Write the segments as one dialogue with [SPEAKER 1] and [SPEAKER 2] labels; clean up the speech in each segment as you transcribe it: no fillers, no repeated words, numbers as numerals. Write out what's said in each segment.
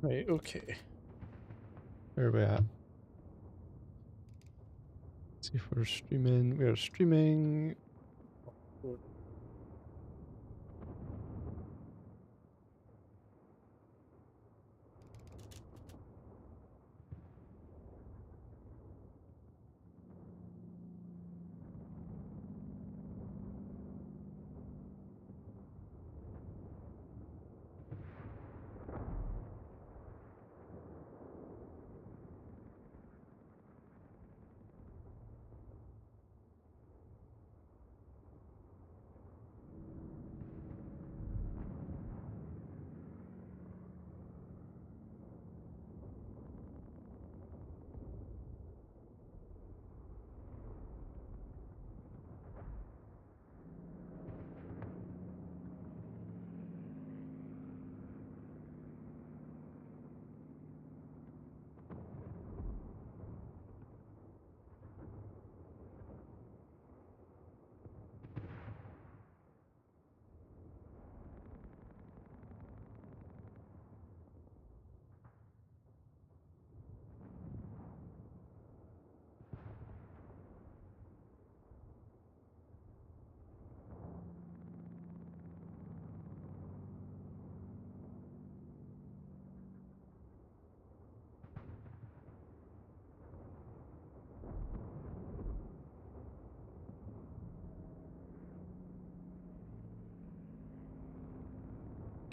[SPEAKER 1] Right, okay. Where are we at? Let's see if we're streaming. We are streaming.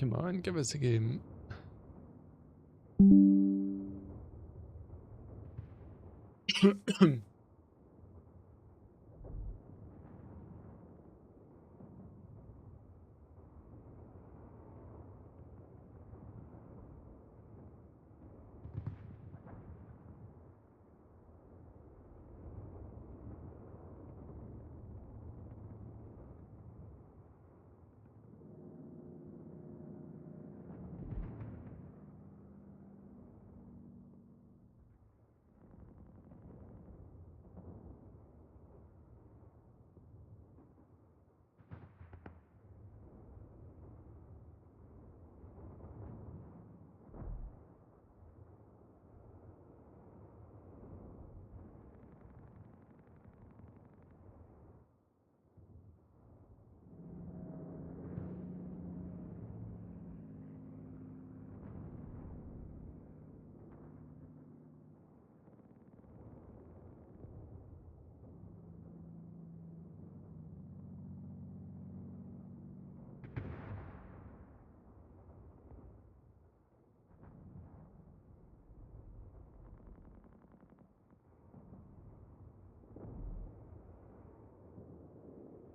[SPEAKER 1] Come on, give us a game.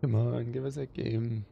[SPEAKER 1] Come on, give us a game.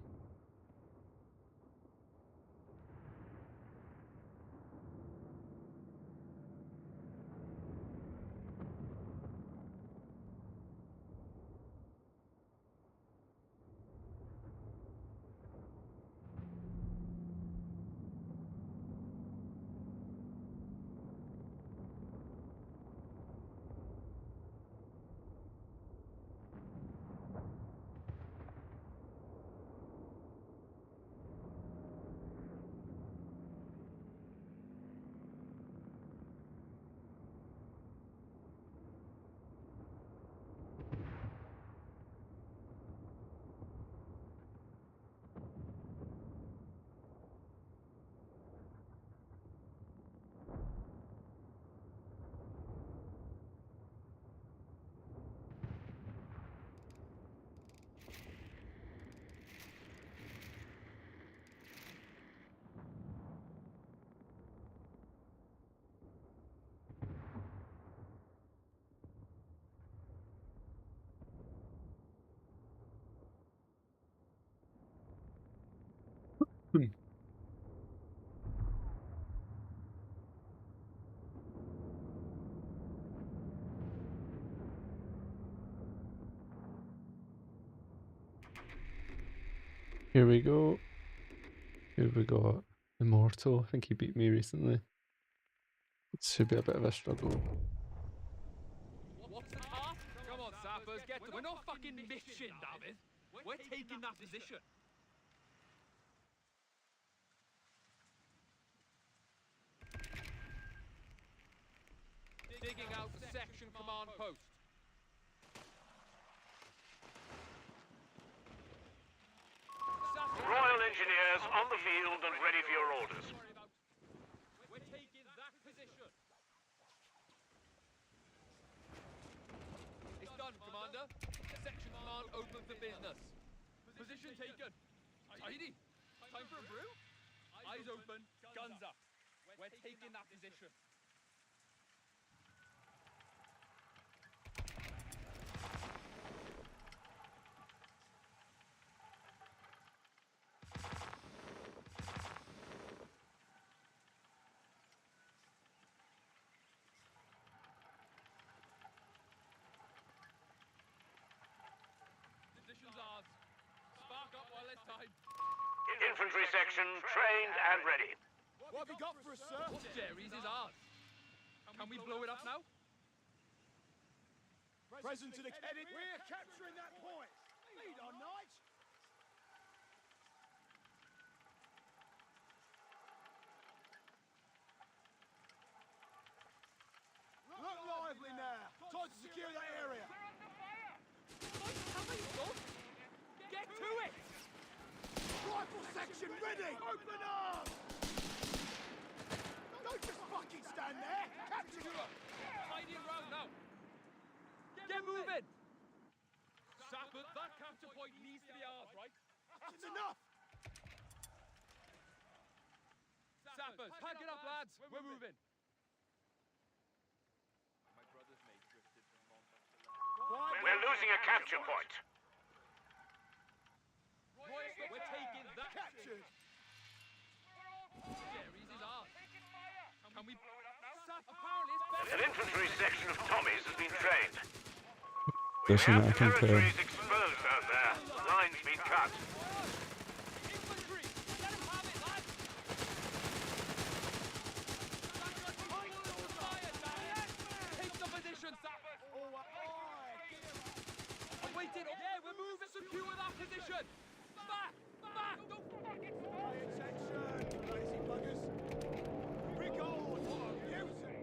[SPEAKER 1] Here we go. Here we got Immortal. I think he beat me recently. It should be a bit of a struggle.
[SPEAKER 2] What's the task? Come on, sappers, get to. We're not fucking mission, David. We're taking that position. Digging out the section command post.
[SPEAKER 3] Royal Engineers on the field and ready for your orders.
[SPEAKER 2] We're taking that position. It's done, Commander. Section command open for business. Position taken. Tidy. Time for a brew? Eyes open, guns up. We're taking that position. Position's ours. Spark up while there's time.
[SPEAKER 3] Infantry section trained and ready.
[SPEAKER 2] What have we got for us, sir? What's Jerry's is ours. Can we blow it up now?
[SPEAKER 4] Present to the heading. We're capturing that point. Lead on, Knights. Look lively now. Time to secure that area.
[SPEAKER 2] Get to it!
[SPEAKER 4] Rifle section ready. Open up. Don't just fucking stand there. Capture it.
[SPEAKER 2] Tidy around now. Get moving! Sappers, that capture point needs to be ours, right?
[SPEAKER 4] That's enough.
[SPEAKER 2] Sappers, pack it up, lads. We're moving. My brother's mate drifted from Montmartre to London.
[SPEAKER 3] We're losing a capture point.
[SPEAKER 2] We're taking that.
[SPEAKER 4] Captured.
[SPEAKER 2] Jerry's is ours. Can we blow it up now? Apparently it's better.
[SPEAKER 3] An infantry section of Tommies has been trained. We
[SPEAKER 1] Position
[SPEAKER 3] have
[SPEAKER 1] that I can play.
[SPEAKER 3] territories exposed out there. Lines been cut.
[SPEAKER 2] Infantry! Let him have it, lads! Take the position, Sappers! I'm waiting. Yeah, we're moving. Secure that position. Back! Back! Don't fucking
[SPEAKER 4] Pay attention, lazy buggers. Record. What a beauty.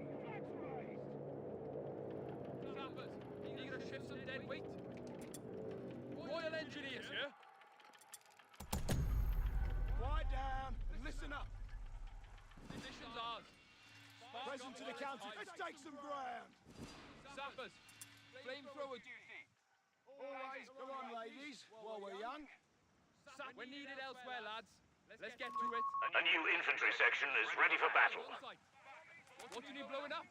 [SPEAKER 2] Sappers, you gonna shift some dead weight? Royal Engineers, yeah?
[SPEAKER 4] Quiet down and listen up.
[SPEAKER 2] Position's ours. Spark
[SPEAKER 4] Present
[SPEAKER 2] up
[SPEAKER 4] to the
[SPEAKER 2] while
[SPEAKER 4] county.
[SPEAKER 2] it's
[SPEAKER 4] Let's
[SPEAKER 2] time.
[SPEAKER 4] take some ground.
[SPEAKER 2] Sappers, flamethrower duty.
[SPEAKER 4] Always. Come on, ladies. While we're young.
[SPEAKER 2] We're needed elsewhere, lads. Let's get to it.
[SPEAKER 3] A new infantry section is ready for battle.
[SPEAKER 2] On site. What do you need blowing up?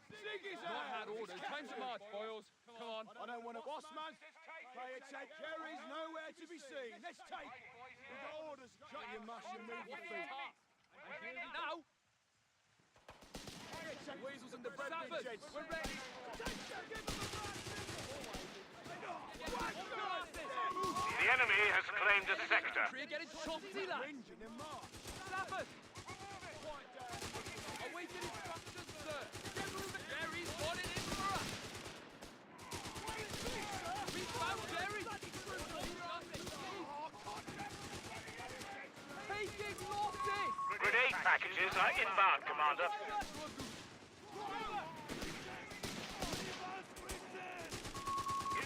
[SPEAKER 4] Ziggy's
[SPEAKER 2] Not
[SPEAKER 4] out.
[SPEAKER 2] had orders. Time to march, boys. Come on.
[SPEAKER 4] I don't want a boss man. Pay attention. Jerry's nowhere to be seen. Let's take. We've got orders. Shut your mush and move your feet.
[SPEAKER 2] Now,
[SPEAKER 4] Pay attention. Weasels and the bread
[SPEAKER 2] Sappers,
[SPEAKER 4] gents.
[SPEAKER 2] we're ready.
[SPEAKER 4] Attention. Give them a blast.
[SPEAKER 3] The enemy has claimed a sector.
[SPEAKER 2] We're getting choppy, lads.
[SPEAKER 4] Engine and march.
[SPEAKER 2] Sappers,
[SPEAKER 4] Quiet down.
[SPEAKER 2] awaiting instructions, sir. Get moving. Jerry's got it in for us. We found Jerry. Taking losses.
[SPEAKER 3] Grenade packages are inbound, Commander.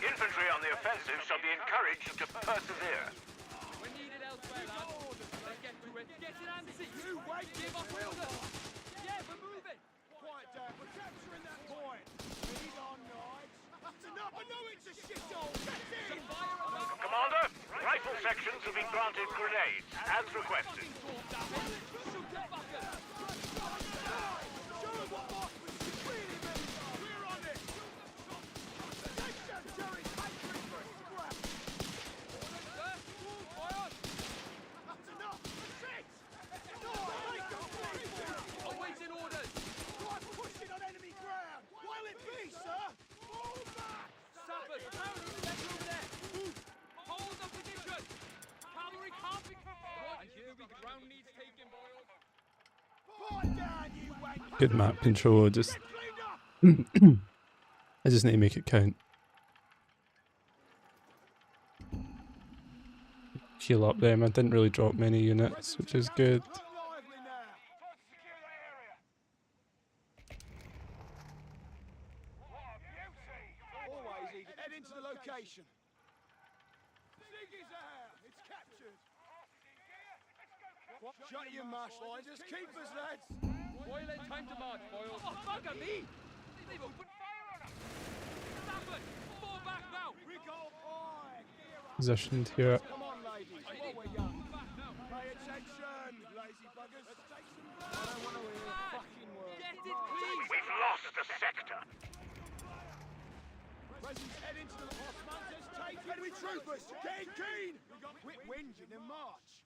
[SPEAKER 3] Infantry on the offensive shall be encouraged to persevere.
[SPEAKER 2] We're needed elsewhere, lads. Let's get to it. Get it, Andy.
[SPEAKER 4] You wait.
[SPEAKER 2] Give us orders. Yeah, we're moving.
[SPEAKER 4] Quiet down. We're capturing that point. Lead on, Knights. That's enough. I know it's a shithole. Get in.
[SPEAKER 2] Fire us up.
[SPEAKER 3] Commander, rifle sections have been granted grenades, as requested.
[SPEAKER 2] Shoot the fuckers.
[SPEAKER 4] Show them what marksmanship really means. We're on it. Attention, Jerry's hatred for scrap.
[SPEAKER 2] Sir, fire.
[SPEAKER 4] That's enough. That's it. No, take them, please.
[SPEAKER 2] Awaiting orders.
[SPEAKER 4] Try pushing on enemy ground. While it be, sir. Fall back.
[SPEAKER 2] Sappers, apparently there's over there. Hold the position. Cavalry can't be... And here we ground needs taken, boys.
[SPEAKER 4] Quiet down, you wank.
[SPEAKER 1] Good map control. Just
[SPEAKER 4] Cleaned up.
[SPEAKER 1] I just need to make it count. Heal up them. I didn't really drop many units, which is good.
[SPEAKER 4] Look lively now. Try to secure that area. Shut your mush, fighters. Keep us, lads.
[SPEAKER 2] Boyle in time to march, Boyle. Oh, bugger me! They've opened fire on us! Stafford, fall back now!
[SPEAKER 4] We go high.
[SPEAKER 1] Positioned here.
[SPEAKER 4] Come on, ladies. While we're young. Pay attention, lazy buggers. I don't want to hear a fucking word.
[SPEAKER 2] Get it, please!
[SPEAKER 3] We've lost the sector.
[SPEAKER 4] Presents head into the Osman's take. Enemy troopers, getting keen. Quit whinging and march.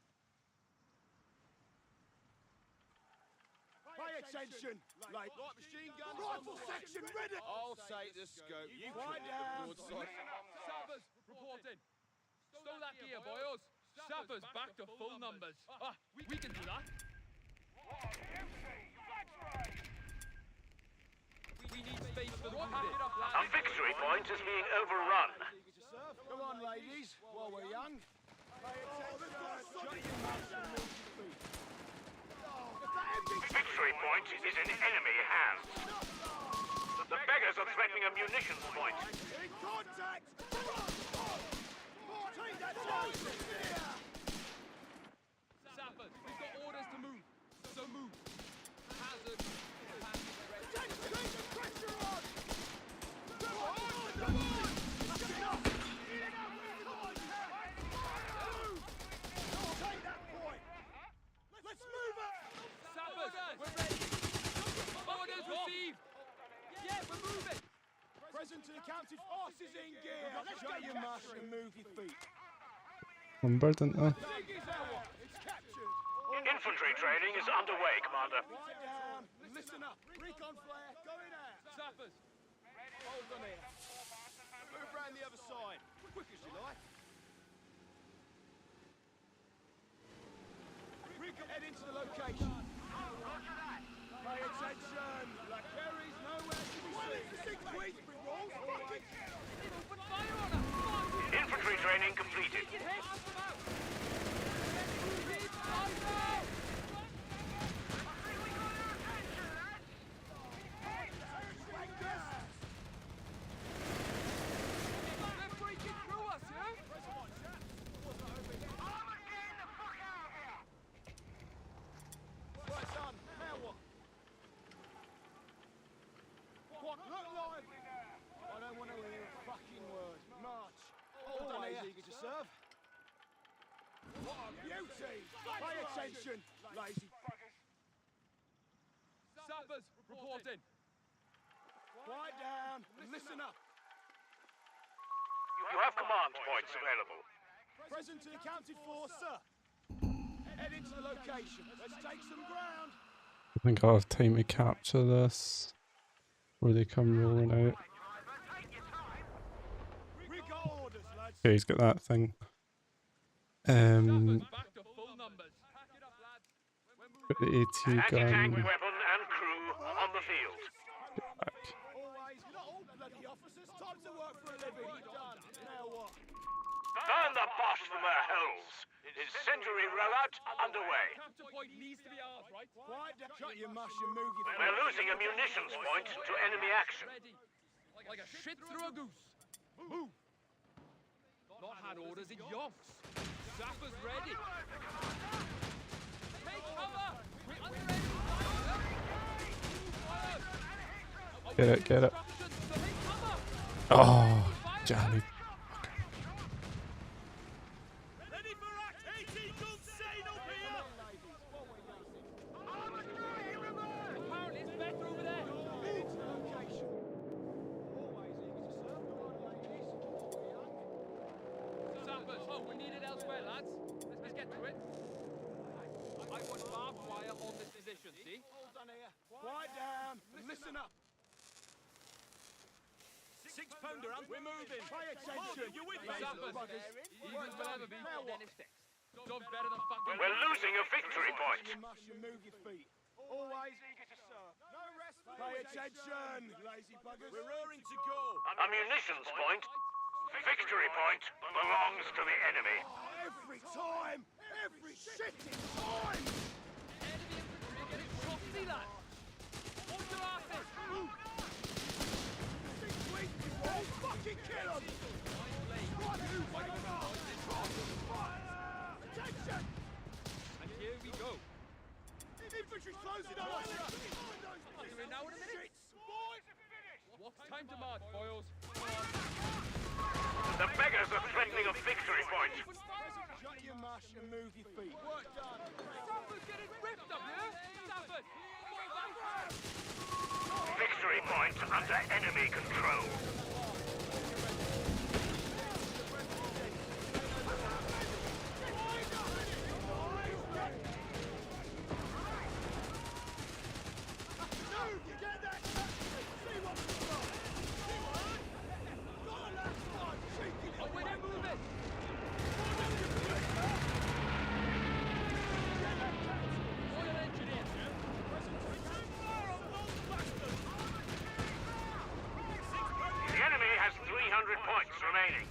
[SPEAKER 4] Pay attention, like machine guns. Rifle section ready. I'll say the scope. You quiet down.
[SPEAKER 2] Sappers, reporting. Stow that gear, boys. Sappers back to full numbers. Ah, we can do that. We need space for the wounded.
[SPEAKER 3] Our victory point is being overrun.
[SPEAKER 4] Come on, ladies, while we're young. Pay attention. Shut your mouths and move your feet.
[SPEAKER 3] Victory point is in enemy hands. The beggars are threatening a munitions point.
[SPEAKER 4] In contact! Take that down!
[SPEAKER 2] Sappers, we've got orders to move. So move. Hazard.
[SPEAKER 4] Take the pressure on! Come on! Come on! That's enough! Come on! Take that point! Let's move it!
[SPEAKER 2] Sappers, we're ready. Orders received. Yeah, we're moving.
[SPEAKER 4] Present to the counted forces in gear. Shut your mouth and move your feet.
[SPEAKER 1] Number, didn't I?
[SPEAKER 4] Dig is our. It's captured.
[SPEAKER 3] Infantry training is underway, Commander.
[SPEAKER 4] Quiet down. Listen up. Recon flare going out.
[SPEAKER 2] Sappers.
[SPEAKER 4] Hold on here. Move round the other side. Quick as you like. Recon head into the location. Pay attention. Like Kerry's nowhere to be seen. Queensbury rolls.
[SPEAKER 2] They've opened fire on us.
[SPEAKER 3] Infantry training completed.
[SPEAKER 2] Get hit. Pass them out. Move it. Pass out. They're breaking through us, yeah?
[SPEAKER 4] Right, son. Now what? What? Look live. I don't want to hear a fucking word. March. Always eager to serve. What a beauty! Pay attention, lazy buggers.
[SPEAKER 2] Sappers, reporting.
[SPEAKER 4] Quiet down and listen up.
[SPEAKER 3] You have command points available.
[SPEAKER 4] Present to the counted for, sir. Head into the location. Let's take some ground.
[SPEAKER 1] I think I'll have time to capture this where they come rolling out.
[SPEAKER 4] We got orders, lads.
[SPEAKER 1] Okay, he's got that thing.
[SPEAKER 2] Sappers back to full numbers. Pack it up, lads. We're moving.
[SPEAKER 1] Put the AT
[SPEAKER 3] Anti-tank
[SPEAKER 1] gun
[SPEAKER 3] weapon and crew on the field.
[SPEAKER 1] back.
[SPEAKER 4] Always, you're not all bloody officers. Time to work for a living. Done. Now what?
[SPEAKER 3] Burn the Bosch from their holes. Incendiary rollout underway.
[SPEAKER 2] Capture point needs to be ours, right?
[SPEAKER 4] Quiet down. Shut your mush and move your
[SPEAKER 3] We're
[SPEAKER 4] feet.
[SPEAKER 3] losing a munitions point to enemy action.
[SPEAKER 2] Ready. Like a shit through a goose. Move. Not had orders in yonks. Sappers ready. Take cover. We're under enemy fire.
[SPEAKER 1] Get it, get it.
[SPEAKER 2] Instructions to take cover.
[SPEAKER 1] Oh,
[SPEAKER 2] Fire.
[SPEAKER 1] Johnny.
[SPEAKER 4] Ready for act 18 guns saying up here.
[SPEAKER 2] Apparently it's better over there.
[SPEAKER 4] Head into the location. Always eager to serve. Come on, ladies.
[SPEAKER 2] Sappers, oh, we need it elsewhere, lads. Let's get to it. I want barbed wire on this position, see?
[SPEAKER 4] All done here. Quiet down and listen up. 6-pounder, we're moving. Pay attention. You with me?
[SPEAKER 2] Sappers,
[SPEAKER 4] Buggers.
[SPEAKER 2] Eagles will ever be.
[SPEAKER 4] Now what?
[SPEAKER 2] Job's better than fucking...
[SPEAKER 3] We're losing a victory point.
[SPEAKER 4] You must move your feet. Always eager to serve. No rest. Pay attention, lazy buggers. We're roaring to go.
[SPEAKER 3] A munitions point. Victory point belongs to the enemy.
[SPEAKER 4] Every time. Every shitting time.
[SPEAKER 2] Enemy infantry are getting shot, see that? Watch your asses! Move!
[SPEAKER 4] Oh, fucking kill them. Attention.
[SPEAKER 2] And here we go. Time to march, boys.
[SPEAKER 3] The beggars are threatening a victory point.
[SPEAKER 4] Shut your mush and move your feet. Work done.
[SPEAKER 2] Sappers getting ripped up here. Sappers, fall back.
[SPEAKER 3] Victory point under enemy control. The enemy has 300 points remaining.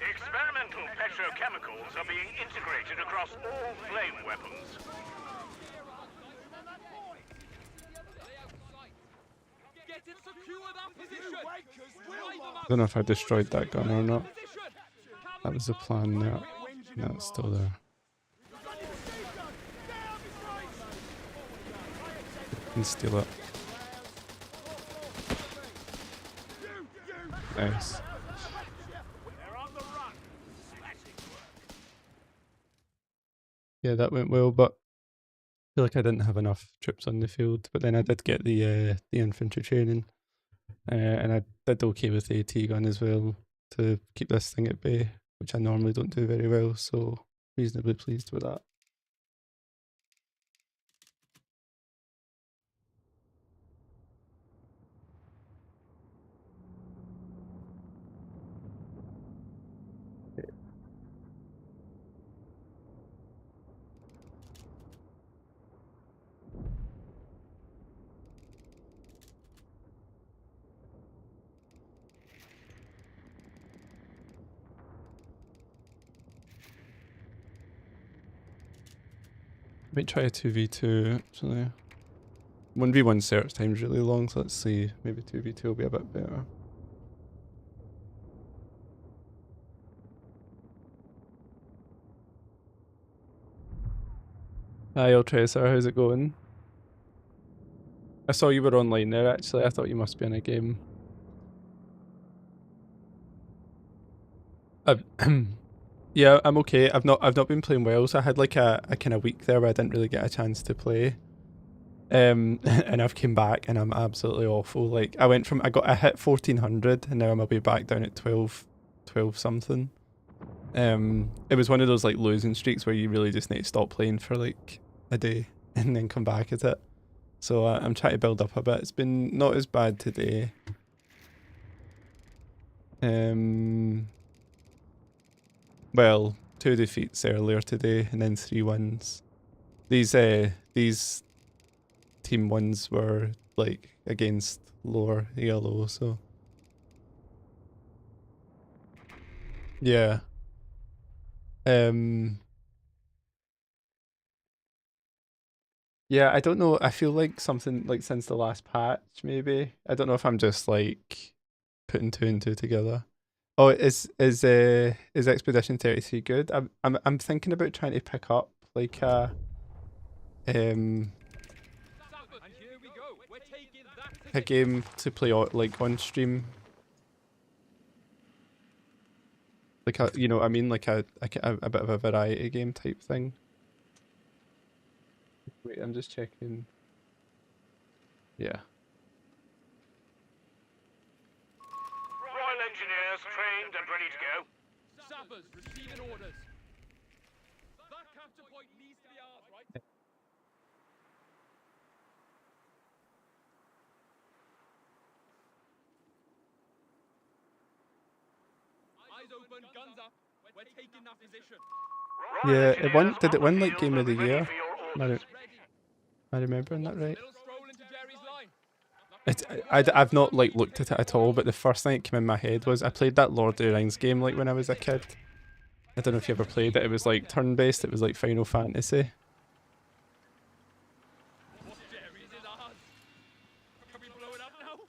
[SPEAKER 3] Experimental petrochemicals are being integrated across all flame weapons.
[SPEAKER 2] Get it, secure that position.
[SPEAKER 1] I don't know if I destroyed that gun or not. That was the plan there. No, it's still there. Can steal it. Nice. Yeah, that went well, but I feel like I didn't have enough troops on the field. But then I did get the infantry training, and I did okay with the AT gun as well to keep this thing at bay, which I normally don't do very well. So reasonably pleased with that. Might try a 2v2 actually. 1v1 search time's really long, so let's see. Maybe 2v2 will be a bit better. Hi Ultracer, how's it going? I saw you were online there actually, I thought you must be in a game. Yeah, I'm okay. I've not been playing well, so I had like a kind of week there where I didn't really get a chance to play. And I've came back and I'm absolutely awful. Like I hit 1400 and now I'm be back down at 12 something. It was one of those like losing streaks where you really just need to stop playing for like a day and then come back at it. So I'm trying to build up a bit. It's been not as bad today. Well, 2 defeats earlier today and then 3 wins. These team wins were like against lower ELO, so yeah. Yeah, I don't know. I feel like something like since the last patch, maybe. I don't know if I'm just like putting 2 and 2 together. Oh, is Expedition 33 good? I'm thinking about trying to pick up like a game to play like on stream. Like a, you know what I mean, like a bit of a variety game type thing. Wait, I'm just checking. Yeah.
[SPEAKER 3] Royal Engineers trained and ready to go.
[SPEAKER 2] Sappers receiving orders. That capture point needs to be ours, right? Eyes open, guns up. We're taking that position.
[SPEAKER 3] Royal
[SPEAKER 1] Yeah,
[SPEAKER 3] Engineers
[SPEAKER 1] did it
[SPEAKER 3] on
[SPEAKER 1] win
[SPEAKER 3] the
[SPEAKER 1] like
[SPEAKER 3] field
[SPEAKER 1] Game of the
[SPEAKER 3] and ready
[SPEAKER 1] Year?
[SPEAKER 3] for your
[SPEAKER 1] Am
[SPEAKER 3] orders.
[SPEAKER 1] I remembering that right?
[SPEAKER 2] Little stroll into Jerry's line.
[SPEAKER 1] I've not like looked at it at all, but the first thing that came in my head was I played that Lord of the Rings game like when I was a kid. I don't know if you ever played it. It was like turn-based. It was like Final Fantasy.
[SPEAKER 2] Jerry's is ours. Can we blow it up now?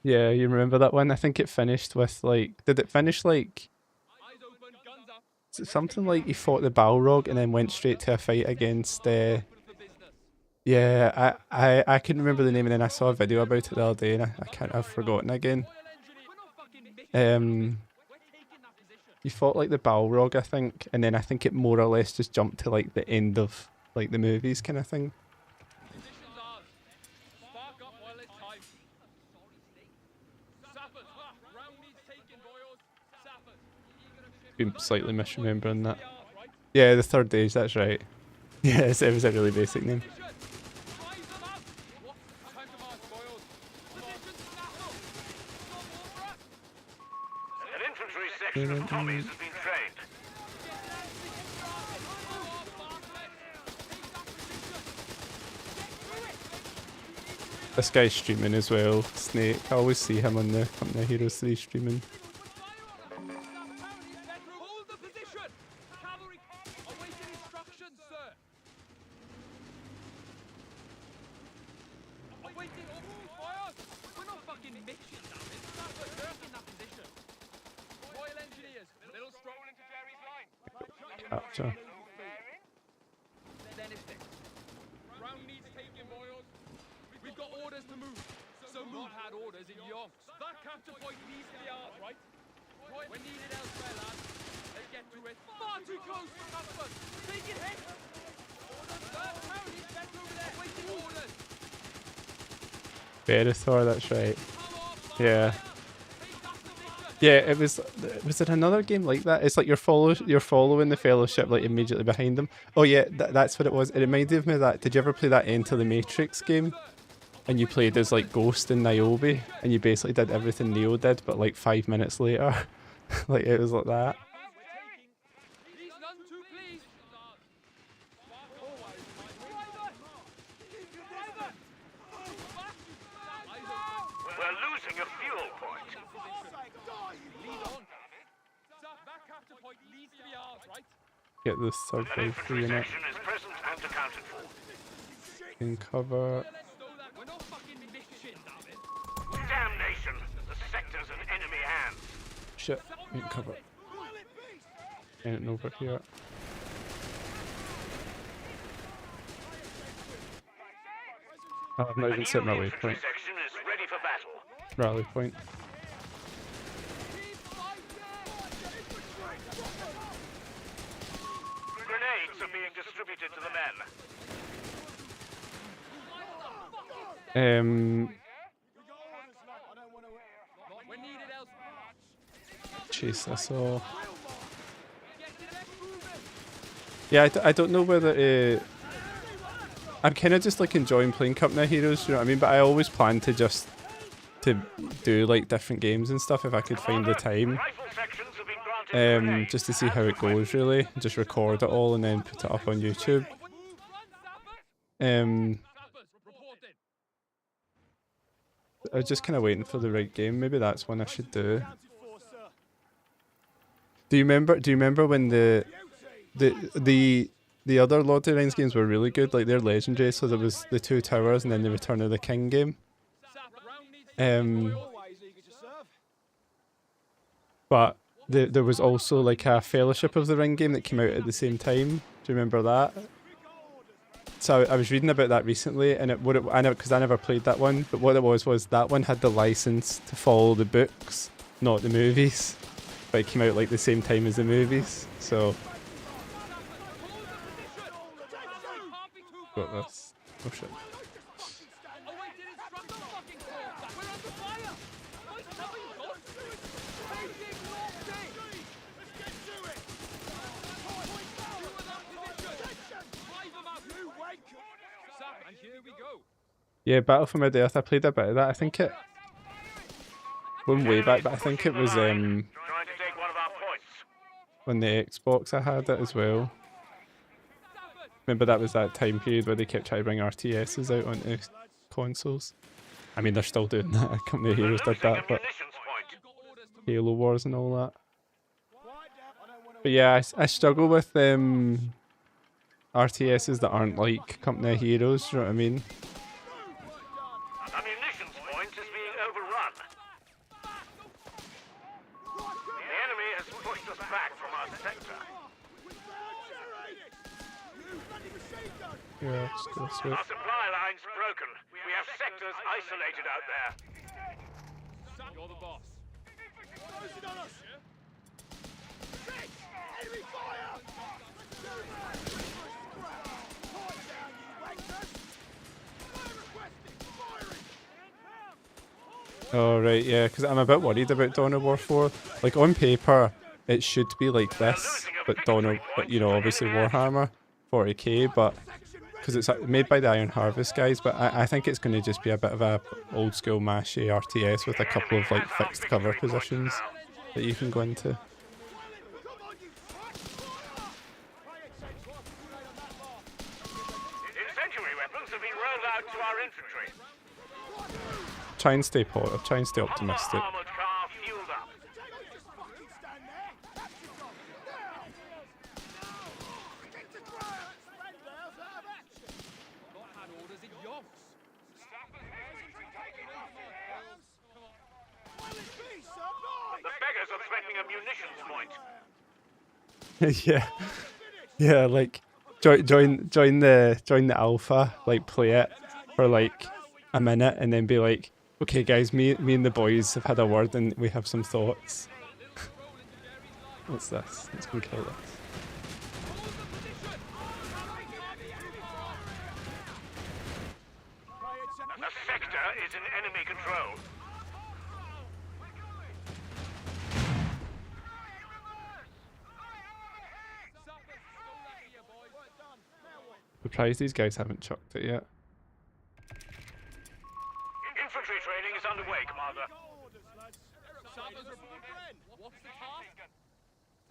[SPEAKER 1] Yeah, you remember that one? I think it finished with like, did it finish like
[SPEAKER 2] Eyes open, guns up.
[SPEAKER 1] something like he fought the Balrog and then went straight to a fight against. Yeah, I couldn't remember the name, and then I saw a video about it the other day, and I've forgotten again. You fought like the Balrog, I think, and then I think it more or less just jumped to like the end of like the movies kind of thing. Been slightly misremembering that. Yeah, the Third Age, that's right. Yes, it was a really basic name.
[SPEAKER 3] An infantry section of Tommies has been trained.
[SPEAKER 1] This guy's streaming as well, Snake. I always see him on the Company of Heroes 3 streaming.
[SPEAKER 2] Hold the position! Cavalry awaiting instructions, sir! Awaiting fire! We're not fucking mission, damn it! That's a jerk in that position! Royal Engineers, little stroll into Jerry's line!
[SPEAKER 1] Capture.
[SPEAKER 2] Then it's this. Ground needs taking, boys. We've got orders to move. So move had orders in Yonks. That capture point needs to be ours, right? We're needed elsewhere, lads. Let's get to it. Far too close for customers. Taking hit. Orders, sent over there. Waiting orders.
[SPEAKER 1] Verithaur, that's right. Yeah. Yeah, it was it another game like that? It's like you're following the Fellowship like immediately behind them. Oh yeah, that's what it was. It reminded me of that. Did you ever play that Enter the Matrix game? And you played as like Ghost and Niobe, and you basically did everything Neo did, but like 5 minutes later. Like it was like that.
[SPEAKER 3] We're losing a fuel point.
[SPEAKER 1] Get this
[SPEAKER 3] An
[SPEAKER 1] circle
[SPEAKER 3] infantry
[SPEAKER 1] free in it.
[SPEAKER 3] section is present and accounted for.
[SPEAKER 1] In cover.
[SPEAKER 3] Damnation! The sector's in enemy hands.
[SPEAKER 1] Shit, in cover. And over here. Oh, I've not even set my
[SPEAKER 3] Infantry
[SPEAKER 1] waypoint.
[SPEAKER 3] section is ready for battle.
[SPEAKER 1] Rally point.
[SPEAKER 3] Grenades are being distributed to the men.
[SPEAKER 1] Chase this all. Yeah, I don't know whether I'm kind of just like enjoying playing Company of Heroes, you know what I mean? But I always plan to just to do like different games and stuff if I could find the time.
[SPEAKER 3] Rifle sections have been granted grenades.
[SPEAKER 1] Just to see how it goes really. Just record it all and then put it up on YouTube. I was just kind of waiting for the right game. Maybe that's one I should do. Do you remember when the other Lord of the Rings games were really good? Like they're legendary. So there was the Two Towers and then the Return of the King game. But there was also like a Fellowship of the Ring game that came out at the same time. Do you remember that? So I was reading about that recently, and I know because I never played that one. But what it was that one had the license to follow the books, not the movies. But it came out like the same time as the movies, so got this. Oh shit. Yeah, Battle for Middle-earth, I played a bit of that. I think it went way back, but I think it was
[SPEAKER 3] Trying to take one of our points.
[SPEAKER 1] on the Xbox I had it as well. Remember that was that time period where they kept trying to bring RTSs out onto consoles. I mean, they're still doing that. Company of Heroes did that, but Halo Wars and all that. But yeah, I struggle with RTSs that aren't like Company of Heroes, you know what I mean?
[SPEAKER 3] A munitions point is being overrun. The enemy has pushed us back from our sector.
[SPEAKER 1] Yeah, just go through it.
[SPEAKER 3] Our supply line's broken. We have sectors isolated out there.
[SPEAKER 2] You're the boss.
[SPEAKER 4] Closing on us! Six! Enemy fire! Point down, you wankers! Fire requested! Firing!
[SPEAKER 1] Oh right, yeah, because I'm a bit worried about Dawn of War 4. Like on paper, it should be like this, but you know, obviously Warhammer 40k, but because it's made by the Iron Harvest guys, but I think it's going to just be a bit of a old school mashy RTS with a couple of like fixed cover positions that you can go into.
[SPEAKER 4] Come on, you fuck! Pay attention to us, we ain't on that mark.
[SPEAKER 3] Incendiary weapons have been rolled out to our infantry.
[SPEAKER 1] Try and stay positive, try and stay optimistic.
[SPEAKER 3] Armored car fueled up.
[SPEAKER 4] Just fucking stand there! That's your job! Now! Get to ground! Spandau's out of action!
[SPEAKER 2] Not had orders in yonks.
[SPEAKER 4] Well, it be, sir, boys!
[SPEAKER 3] The beggars are threatening a munitions point.
[SPEAKER 1] Yeah, yeah, like join the alpha, like play it for like a minute, and then be like, okay, guys, me and the boys have had a word, and we have some thoughts. What's this? Let's go kill this.
[SPEAKER 3] The sector is in enemy control.
[SPEAKER 1] Surprised these guys haven't chucked it yet.
[SPEAKER 3] Infantry training is underway, Commander.
[SPEAKER 2] Sappers report. What's the task?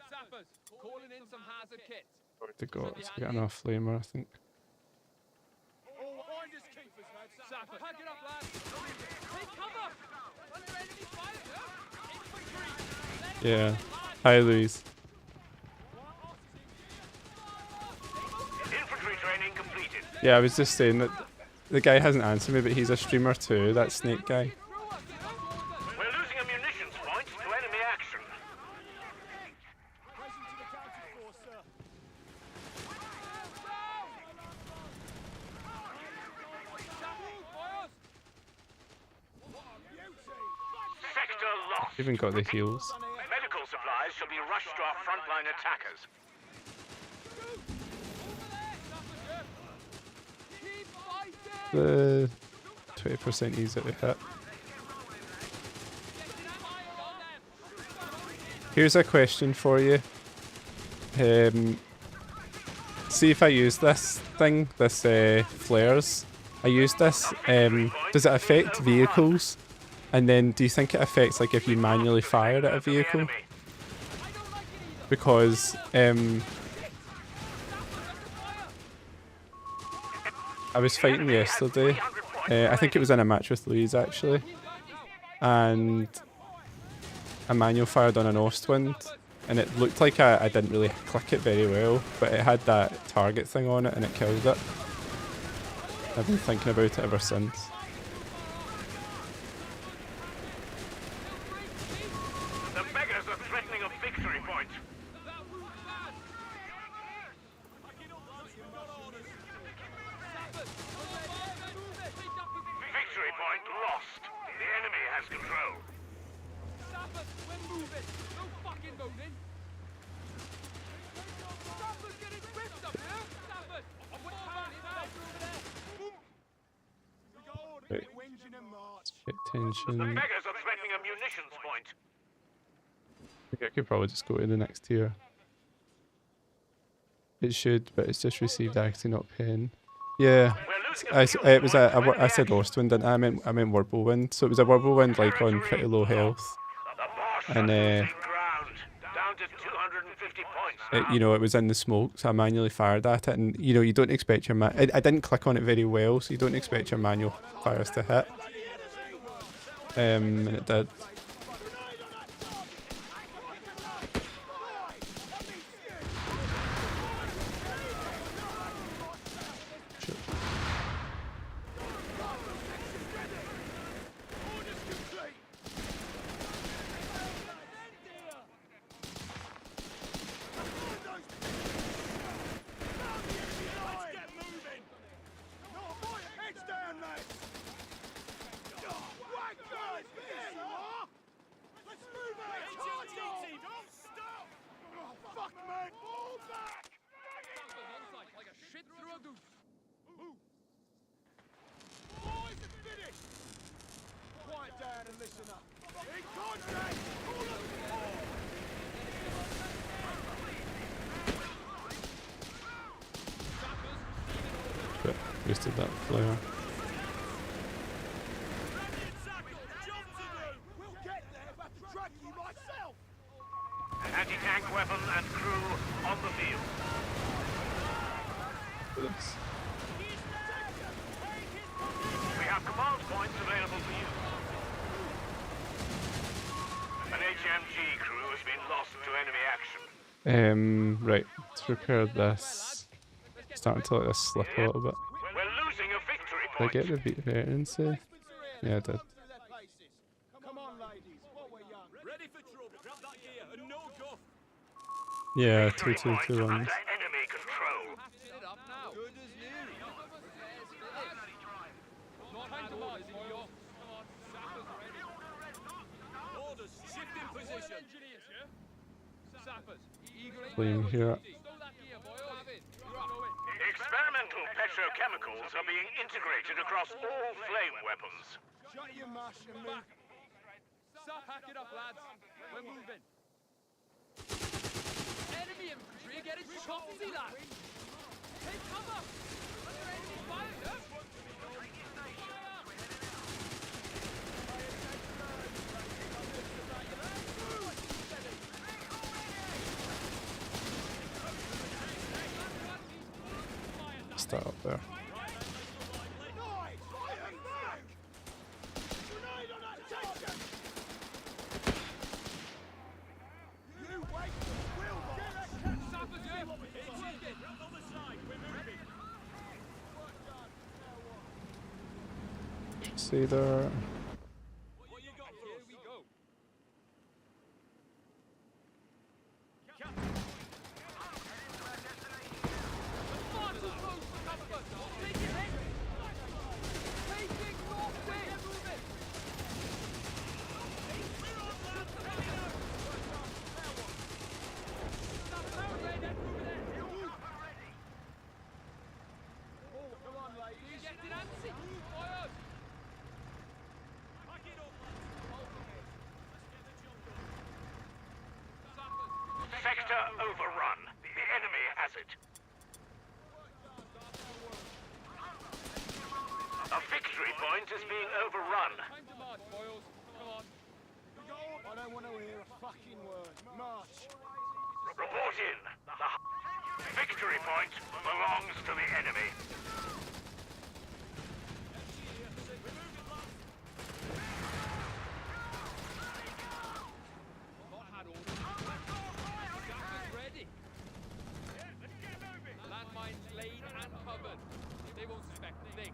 [SPEAKER 2] Sappers, calling in some hazard kits.
[SPEAKER 1] Where to go? Let's get another flamer, I think.
[SPEAKER 4] All finders keepers, lads.
[SPEAKER 2] Sappers, pack it up, lads. Take cover. Under enemy fire, infantry.
[SPEAKER 1] Yeah. Hi, Louise.
[SPEAKER 3] Infantry training completed.
[SPEAKER 1] Yeah, I was just saying that the guy hasn't answered me, but he's a streamer too, that Snake guy.
[SPEAKER 3] We're losing a munitions point to enemy action.
[SPEAKER 4] Present to the county force, sir.
[SPEAKER 3] Sector lost.
[SPEAKER 1] Even got the heals.
[SPEAKER 3] Medical supplies shall be rushed to our frontline attackers.
[SPEAKER 1] The 20% easier to hit. Here's a question for you. See if I use this thing, this flares. I use this. Does it affect vehicles? And then do you think it affects like if you manually fire at a vehicle? Because I was fighting yesterday. I think it was in a match with Louise actually, and a manual fired on an Ostwind, and it looked like I didn't really click it very well, but it had that target thing on it and it killed it. I've been thinking about it ever since.
[SPEAKER 3] The beggars are threatening a victory point. Victory point lost. The enemy has control.
[SPEAKER 2] Sappers, we're moving. No fucking moving. Sappers getting ripped up here. Sappers, I'm with over there.
[SPEAKER 4] We got orders
[SPEAKER 1] Right.
[SPEAKER 4] to engine and march.
[SPEAKER 1] Get
[SPEAKER 3] The
[SPEAKER 1] tension.
[SPEAKER 3] beggars are threatening a munitions point.
[SPEAKER 1] I think I could probably just go to the next tier. It should, but it's just received actually not paying. Yeah, I said Ostwind, didn't I? I meant Whirlwind. So it was a Whirlwind like on pretty low health,
[SPEAKER 3] The boss
[SPEAKER 1] and
[SPEAKER 3] ground down to 250 points.
[SPEAKER 1] you know, it was in the smoke, so I manually fired at it, and you know, you don't expect your I didn't click on it very well, so you don't expect your manual fires to hit. And it did. boosted that flare.
[SPEAKER 4] We'll get there if I have to drag you myself.
[SPEAKER 3] Anti-tank weapon and crew on the field.
[SPEAKER 1] Oops.
[SPEAKER 3] We have command points available for you. An HMG crew has been lost to enemy action.
[SPEAKER 1] Right, let's repair this. Starting to let this slip a little bit.
[SPEAKER 3] We're losing a victory
[SPEAKER 1] Did I
[SPEAKER 3] point.
[SPEAKER 1] get the veteran say? Yeah, I did.
[SPEAKER 4] Come on, ladies, while we're young.
[SPEAKER 2] Ready for trouble. Grab that gear and no guff.
[SPEAKER 1] Yeah,
[SPEAKER 3] Victory
[SPEAKER 1] 2 2
[SPEAKER 3] points
[SPEAKER 1] 2
[SPEAKER 3] under
[SPEAKER 1] 1s.
[SPEAKER 3] enemy control.
[SPEAKER 2] Patching it up now. Good as new. Not time to march in your... Come on, sappers ready. Orders, shift in position. Engineers here. Sappers, eager in
[SPEAKER 1] Flame here.
[SPEAKER 2] Stow that gear, boys. Have it. You're going.
[SPEAKER 3] Experimental petrochemicals are being integrated across all flame weapons.
[SPEAKER 4] Shut your mash and move.
[SPEAKER 2] Back. Pack it up, lads. We're moving. Enemy infantry are getting shotty, lads. Take cover. Under enemy fire, yeah?
[SPEAKER 1] Start up there. See there.
[SPEAKER 2] What you got for us? Here we go. Far too close for comfort. Take it in. Taking north way. Moving.
[SPEAKER 4] Come on, ladies.
[SPEAKER 2] Get it antsy. Fires.
[SPEAKER 3] Sector overrun. The enemy has it. A victory point is being overrun.
[SPEAKER 2] Time to march, boys. Come on.
[SPEAKER 4] I don't want to hear a fucking word. March.
[SPEAKER 3] Report in. The victory point belongs to the enemy.
[SPEAKER 2] Not had orders. Jackers ready. Landmines laid and covered. They won't suspect a thing.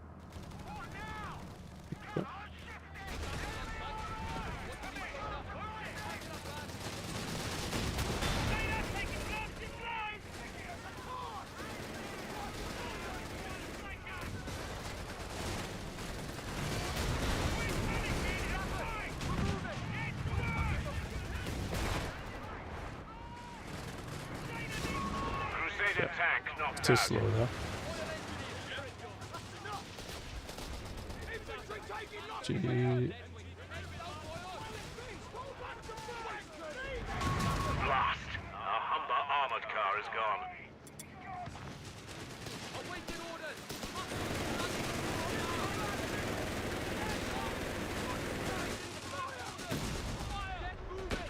[SPEAKER 3] Crusader tank knocked
[SPEAKER 1] Too
[SPEAKER 3] out.
[SPEAKER 1] slow there. Gee.
[SPEAKER 3] Blast. A Humber armored car is gone.
[SPEAKER 2] Awaiting orders. Get moving.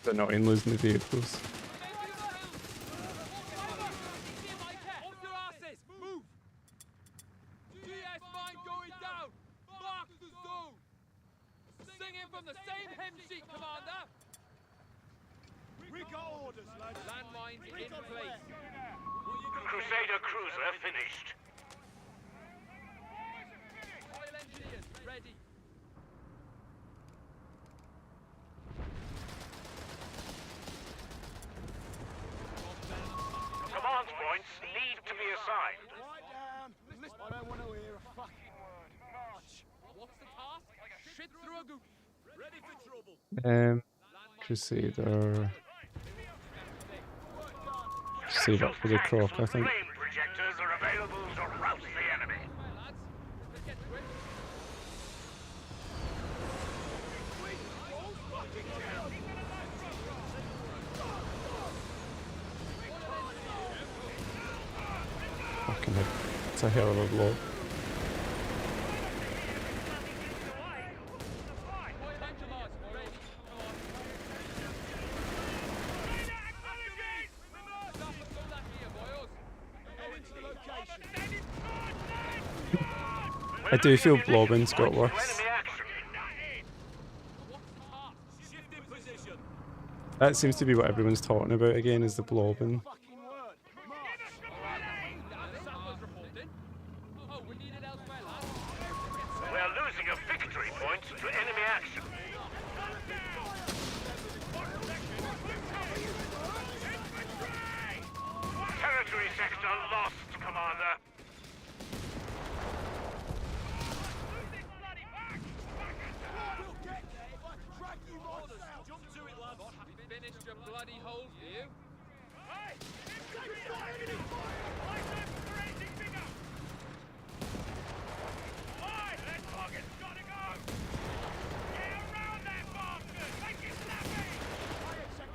[SPEAKER 1] They're not in losing the vehicles.
[SPEAKER 2] Off your asses! Move! GS mine going down! Mark the zone! Singing from the same hymn sheet, Commander!
[SPEAKER 4] We got orders, lads.
[SPEAKER 2] Landmines in place.
[SPEAKER 3] Crusader cruiser finished.
[SPEAKER 2] Oil engineers ready.
[SPEAKER 3] Command points need to be assigned.
[SPEAKER 4] Quiet down. I don't want to hear a fucking word. March.
[SPEAKER 2] What's the task? Shit through a goop. Ready for trouble.
[SPEAKER 1] Crusader. Save up for the croc, I think.
[SPEAKER 3] Flame projectors are available to rout the enemy.
[SPEAKER 1] Fucking hell. It's a hell of a blow. I do feel blobbing's got worse.
[SPEAKER 3] Enemy action.
[SPEAKER 1] That seems to be what everyone's talking about again, is the blobbing.
[SPEAKER 4] Fucking word. March.
[SPEAKER 3] We're losing a victory point to enemy action. Territory sector lost, Commander.
[SPEAKER 4] Drag you myself.
[SPEAKER 2] Jump to it, lad. Finished your bloody hole for you. Hey! That target's gotta go! Get around that bastard! Make it snappy!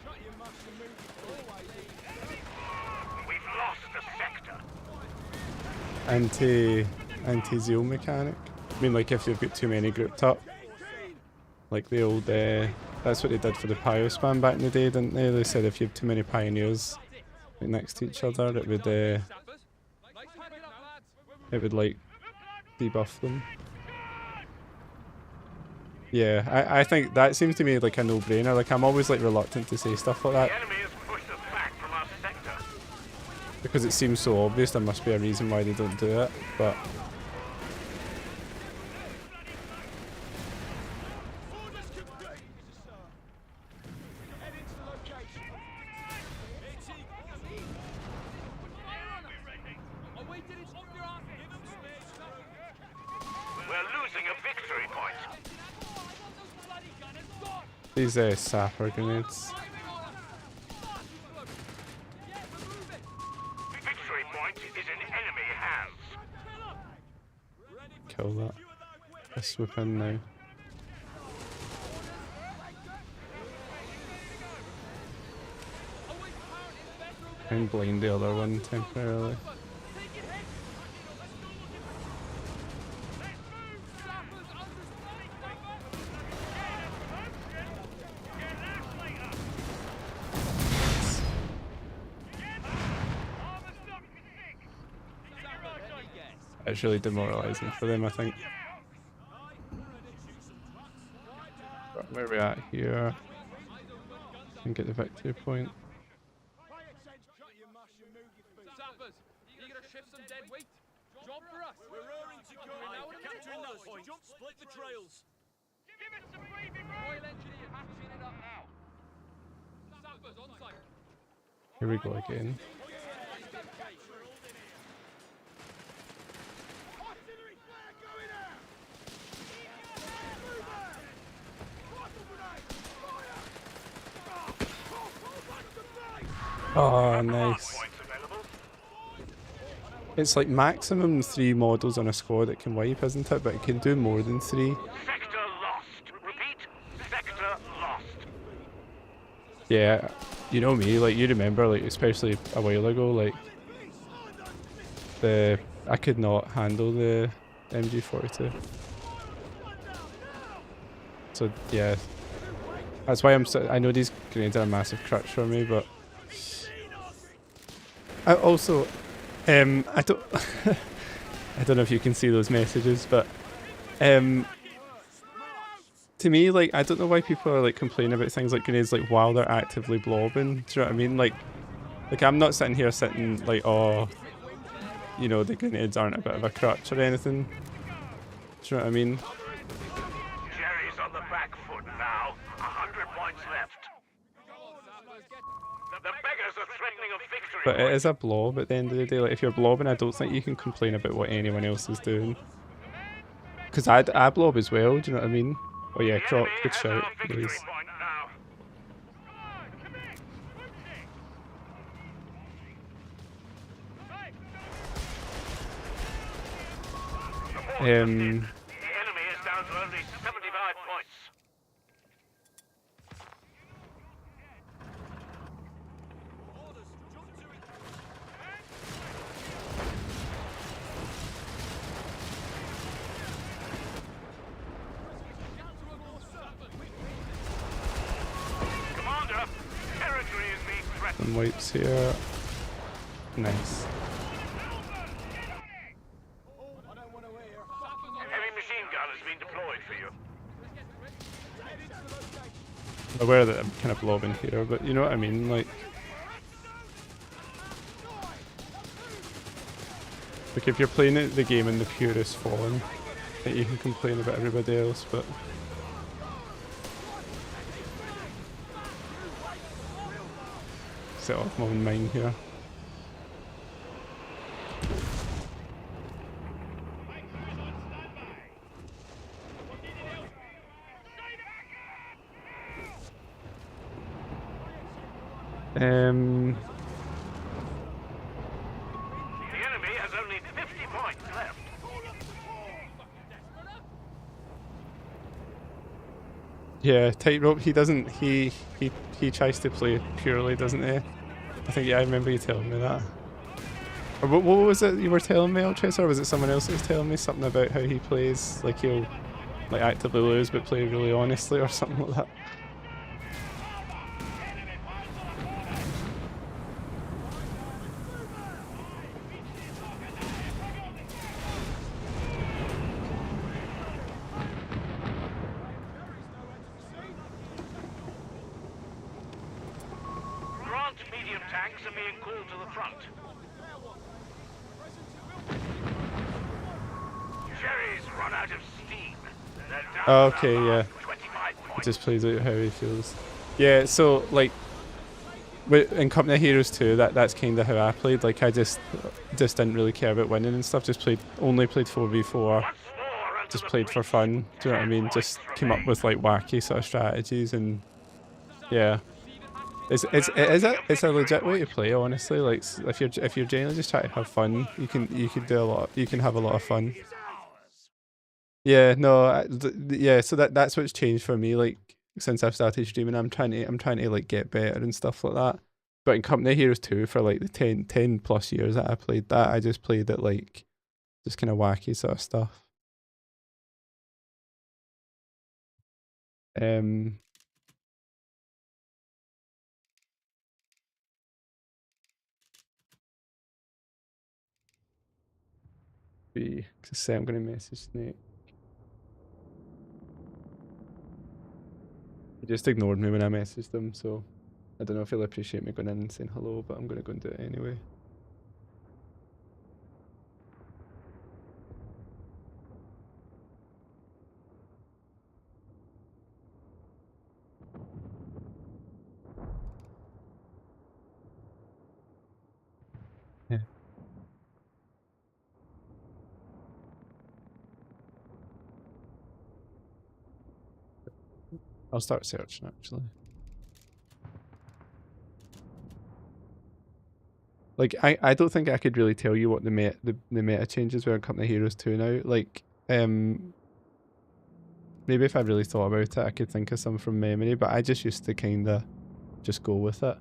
[SPEAKER 4] Cut your mush and move it always.
[SPEAKER 3] We've lost the sector.
[SPEAKER 1] Anti-zeal mechanic. I mean, like if you've got too many grouped up. Like the old, that's what they did for the Pio spam back in the day, didn't they? They said if you have too many pioneers like, next to each other, it would like debuff them. Yeah, I think that seems to me like a no-brainer. Like I'm always like reluctant to say stuff like that
[SPEAKER 3] The enemy has pushed us back from our sector.
[SPEAKER 1] because it seems so obvious. There must be a reason why they don't do it, but.
[SPEAKER 3] We're losing a victory point.
[SPEAKER 1] These sapper grenades.
[SPEAKER 3] Victory point is in enemy hands.
[SPEAKER 1] Kill that. Let's swoop in now. And blind the other one temporarily. It's really demoralising for them, I think. But where are we at here? And get the victory point.
[SPEAKER 2] Sappers, you gonna shift some dead weight? Job for us. We're raring to go. Capturing that point. Jump, split the trails. Give us some breathing room. Royal Engineer patching it up now. Sappers on site.
[SPEAKER 1] Here we go again. Oh, nice.
[SPEAKER 3] Points available.
[SPEAKER 1] It's like maximum 3 models on a squad it can wipe, isn't it? But it can do more than 3.
[SPEAKER 3] Sector lost. Repeat. Sector lost.
[SPEAKER 1] Yeah, you know me, like you remember, like especially a while ago, like I could not handle the MG42. So yeah, that's why I know these grenades are a massive crutch for me, but I also I don't I don't know if you can see those messages, but to me, like, I don't know why people are like complaining about things like grenades like while they're actively blobbing. Do you know what I mean? Like I'm not sitting here like, oh, you know, the grenades aren't a bit of a crutch or anything. Do you know what I mean?
[SPEAKER 3] Jerry's on the back foot now. 100 points left. The beggars are threatening a victory.
[SPEAKER 1] But it is a blob at the end of the day. Like if you're blobbing, I don't think you can complain about what anyone else is doing. Because I blob as well. Do you know what I mean? Oh yeah, Croc, good shout. Please.
[SPEAKER 3] The enemy is down to only 75 points.
[SPEAKER 1] Some wipes here. Nice.
[SPEAKER 4] I don't want to hear.
[SPEAKER 3] Heavy machine gun has been deployed for you.
[SPEAKER 4] Head into the location.
[SPEAKER 1] I'm aware that I'm kind of blobbing here, but you know what I mean? Like if you're playing the game in the purest form, that you can complain about everybody else, but set off my own mind here.
[SPEAKER 3] The enemy has only 50 points left.
[SPEAKER 1] Yeah, tightrope. He doesn't. He tries to play purely, doesn't he? I think I remember you telling me that. Or what was it you were telling me, Ultrace, or was it someone else that was telling me something about how he plays? Like he'll like actively lose but play really honestly or something like that.
[SPEAKER 3] Grant medium tanks are being called to the front. Jerry's run out of steam. They're down to
[SPEAKER 1] Okay,
[SPEAKER 3] the
[SPEAKER 1] yeah.
[SPEAKER 3] last 25
[SPEAKER 1] It
[SPEAKER 3] points.
[SPEAKER 1] just plays out how he feels. Yeah, so like in Company of Heroes 2, that's kind of how I played. Like I just didn't really care about winning and stuff. Just only played 4v4.
[SPEAKER 3] Once more under
[SPEAKER 1] Just
[SPEAKER 3] the
[SPEAKER 1] played for
[SPEAKER 3] breach.
[SPEAKER 1] fun. Do you know what I mean?
[SPEAKER 3] 10
[SPEAKER 1] Just
[SPEAKER 3] points
[SPEAKER 1] came up
[SPEAKER 3] remain.
[SPEAKER 1] with like wacky sort of strategies and yeah. It's a legit way to play, honestly. Like if you're genuinely just trying to have fun, you can do a lot. You can have a lot of fun.
[SPEAKER 3] Is ours.
[SPEAKER 1] Yeah, no, yeah. So that's what's changed for me. Like since I've started streaming, I'm trying to like get better and stuff like that. But in Company of Heroes 2, for like the 10 plus years that I played that, I just played it like just kind of wacky sort of stuff. To say I'm gonna message Snake. He just ignored me when I messaged him, so I don't know if he'll appreciate me going in and saying hello, but I'm gonna go and do it anyway. Yeah. I'll start searching actually. Like I don't think I could really tell you what the meta changes were in Company of Heroes 2 now. Like maybe if I really thought about it I could think of some from memory, but I just used to kinda just go with it.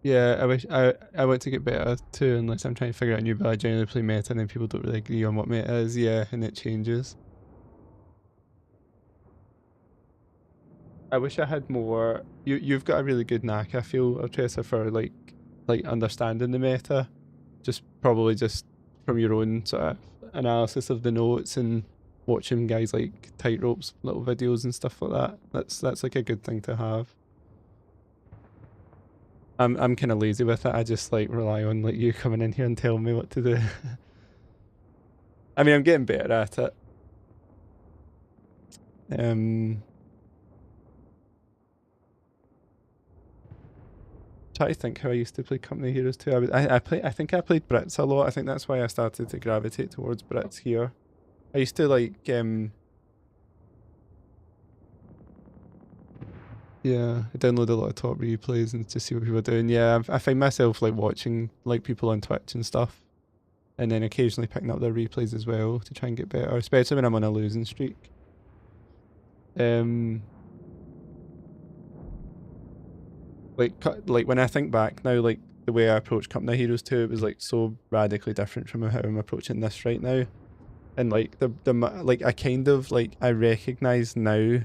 [SPEAKER 1] Yeah, I wish I want to get better too, unless I'm trying to figure out a new, but I generally play meta and then people don't really agree on what meta is, yeah, and it changes. I wish I had more. You've got a really good knack, I feel, Tressa, for like understanding the meta. Just probably just from your own sort of analysis of the notes and watching guys like Tightropes little videos and stuff like that. That's like a good thing to have. I'm kind of lazy with it. I just like rely on like you coming in here and telling me what to do. I mean, I'm getting better at it. Try to think how I used to play Company Heroes 2. I think I played Brits a lot. I think that's why I started to gravitate towards Brits here. I used to like Yeah, I download a lot of top replays and to see what people are doing. Yeah, I find myself like watching like people on Twitch and stuff, and then occasionally picking up their replays as well to try and get better, especially when I'm on a losing streak. Like when I think back now, like the way I approached Company Heroes 2, it was like so radically different from how I'm approaching this right now. And like like I kind of like I recognise now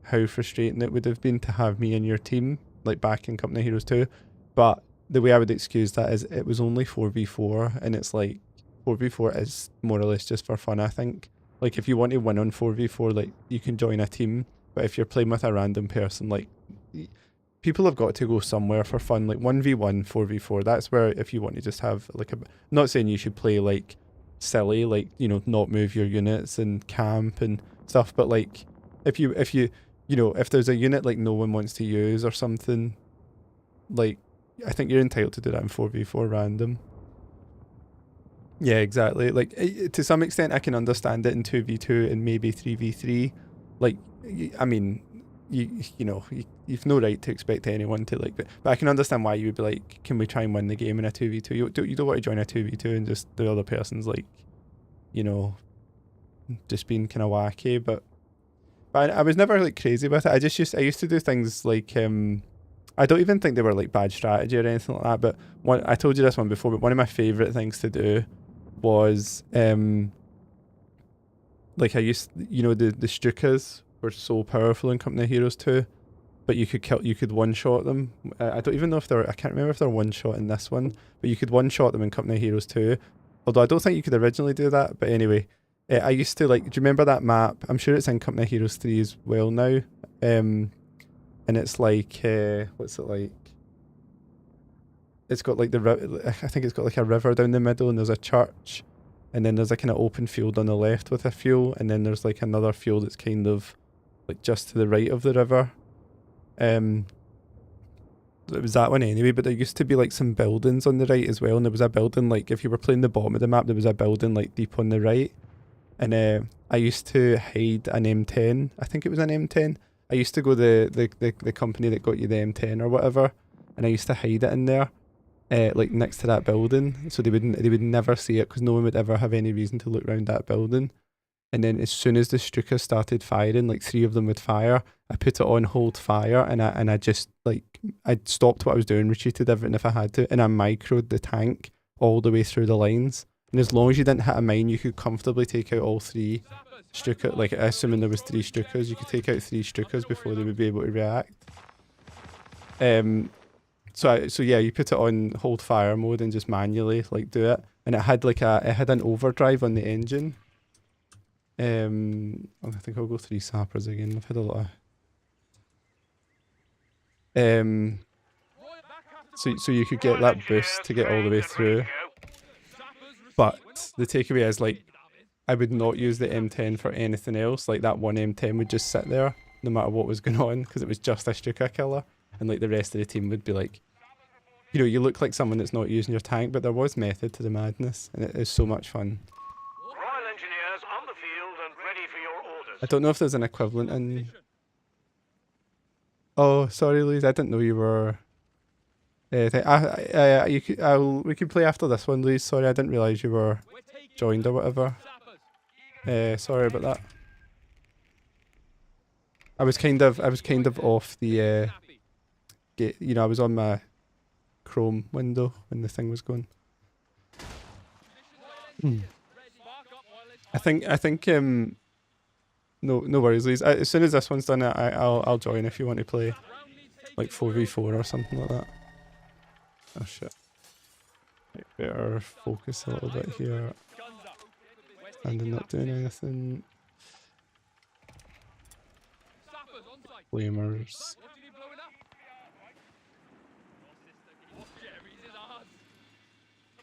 [SPEAKER 1] how frustrating it would have been to have me in your team, like back in Company Heroes 2. But the way I would excuse that is it was only 4v4, and it's like 4v4 is more or less just for fun, I think. Like if you want to win on 4v4, like you can join a team, but if you're playing with a random person, like people have got to go somewhere for fun. Like 1v1, 4v4, that's where if you want to just have like a, not saying you should play like silly, like, you know, not move your units and camp and stuff, but like if you you know, if there's a unit like no one wants to use or something, like I think you're entitled to do that in 4v4 random. Yeah, exactly. Like to some extent I can understand it in 2v2 and maybe 3v3. Like I mean, you know, you've no right to expect anyone to like, but I can understand why you would be like, can we try and win the game in a 2v2? You don't want to join a 2v2 and just the other person's like, you know, just being kind of wacky. But I was never like crazy with it. I used to do things like I don't even think they were like bad strategy or anything like that. But I told you this one before, but one of my favorite things to do was like I used, you know, the Stukas were so powerful in Company Heroes 2, but you could one-shot them. I don't even know if I can't remember if they're one-shot in this one, but you could one-shot them in Company Heroes 2. Although I don't think you could originally do that, but anyway. I used to like, do you remember that map? I'm sure it's in Company Heroes 3 as well now. And it's like, what's it like? It's got like I think it's got like a river down the middle, and there's a church, and then there's a kind of open field on the left with a field, and then there's like another field that's kind of like just to the right of the river. It was that one anyway, but there used to be like some buildings on the right as well, and there was a building like if you were playing the bottom of the map, there was a building like deep on the right, and I used to hide an M10. I think it was an M10. I used to go the company that got you the M10 or whatever, and I used to hide it in there, like next to that building, so they would never see it because no one would ever have any reason to look around that building. And then as soon as the Stukas started firing, like 3 of them would fire, I put it on hold fire, and I just like I stopped what I was doing, retreated everything if I had to, and I microed the tank all the way through the lines. And as long as you didn't hit a mine, you could comfortably take out all 3 Stukas. Like assuming there was 3 Stukas, you could take out 3 Stukas before they would be able to react. So yeah, you put it on hold fire mode and just manually like do it, and it had like it had an overdrive on the engine. I think I'll go 3 sappers again. I've had a lot of so you could get that boost to get all the way through. But the takeaway is like I would not use the M10 for anything else. Like that one M10 would just sit there no matter what was going on, because it was just a Stuka killer, and like the rest of the team would be like, you know, you look like someone that's not using your tank, but there was method to the madness, and it is so much fun.
[SPEAKER 3] Royal Engineers on the field and ready for your orders.
[SPEAKER 1] I don't know if there's an equivalent in... Oh, sorry, Louise, I didn't know you were... we could play after this one, Louise. Sorry, I didn't realise you were joined or whatever. Sorry about that. I was kind of off the you know, I was on my Chrome window when the thing was going. I think no worries, Louise. As soon as this one's done, I'll join if you want to play like 4v4 or something like that. Oh shit. Right, better focus a little bit here. And I'm not doing anything. Flamers.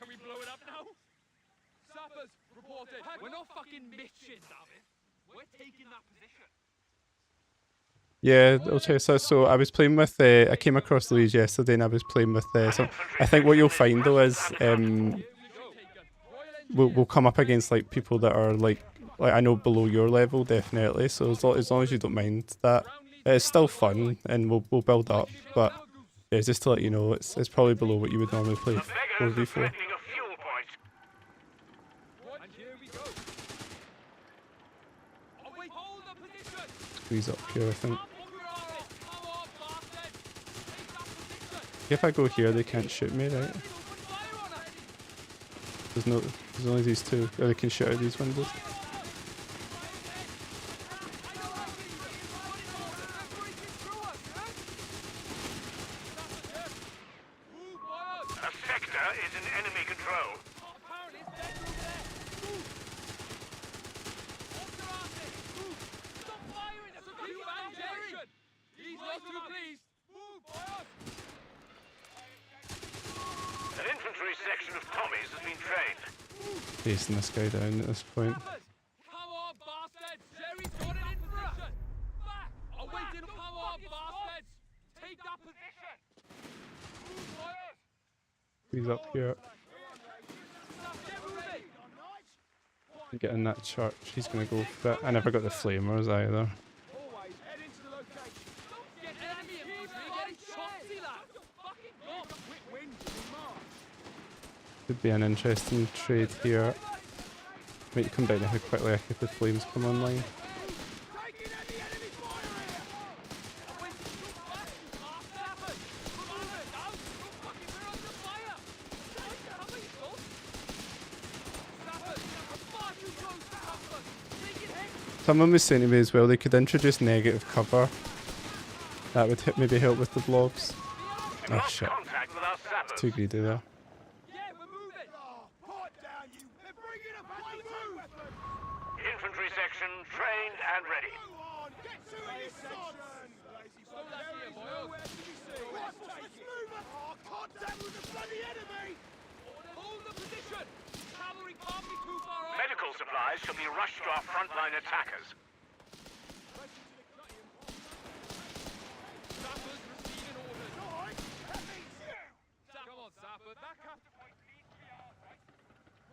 [SPEAKER 2] Can we blow it up now? Sappers, reported. We're not fucking bitching, David. We're taking that position.
[SPEAKER 1] Yeah, okay, so I was playing with, I came across Louise yesterday and I was playing with, so I think what you'll find though is, we'll come up against like people that are like I know below your level, definitely, so as long as you don't mind that, It's still fun, and we'll build up, but yeah, just to let you know, it's probably below what you would normally play
[SPEAKER 3] The beggars are
[SPEAKER 1] 4v4.
[SPEAKER 3] threatening a fuel point.
[SPEAKER 2] And here we go. Oh, wait, hold the position.
[SPEAKER 1] Squeeze up here, I think.
[SPEAKER 2] Come on, bastard. Take that position.
[SPEAKER 1] If I go here, they can't shoot me, right?
[SPEAKER 2] Open fire on us.
[SPEAKER 1] There's only these two, or they can shoot out these windows.
[SPEAKER 3] A sector is in enemy control.
[SPEAKER 2] Apparently it's dead over there. Move. Off your asses. Move. Stop firing. That's a good foundation. He's not too pleased. Move, boys.
[SPEAKER 3] An infantry section of Tommies has been trained.
[SPEAKER 1] Chasing this guy down at this point.
[SPEAKER 2] Come on, bastards. Jerry's got it in position. Back. Awaiting. Come on, bastards. Take that position. Move, boys.
[SPEAKER 1] He's up here.
[SPEAKER 2] Get moving.
[SPEAKER 1] Get in that church. He's gonna go for it. I never got the flamers either.
[SPEAKER 4] Always head into the location.
[SPEAKER 2] Get enemy infantry getting shot, see that? Fucking God.
[SPEAKER 4] Quick wind in March.
[SPEAKER 1] Could be an interesting trade here. Might come down to how quickly I could the flames come online.
[SPEAKER 4] Taking out the enemy fire here.
[SPEAKER 1] Someone was saying to me as well they could introduce negative cover. That would maybe help with the blobs.
[SPEAKER 3] We've
[SPEAKER 1] Oh
[SPEAKER 3] lost
[SPEAKER 1] shit.
[SPEAKER 3] contact with our sappers.
[SPEAKER 1] Too greedy there.
[SPEAKER 2] Yeah, we're moving.
[SPEAKER 4] Pipe down, you. They're bringing a bloody weapon.
[SPEAKER 3] Infantry section trained and ready.
[SPEAKER 4] Go on, get to it, you sods. Lazy
[SPEAKER 2] Slow that here, boys.
[SPEAKER 4] Nowhere to be seen. Rifles, let's move it. Oh, contact with the bloody enemy.
[SPEAKER 2] Hold the position. Cavalry can't be too far off.
[SPEAKER 3] Medical supplies shall be rushed to our frontline attackers.
[SPEAKER 2] Sappers receiving orders.
[SPEAKER 4] Right, that means you.
[SPEAKER 2] Come on, Sapper. That captain point needs to be ours, right?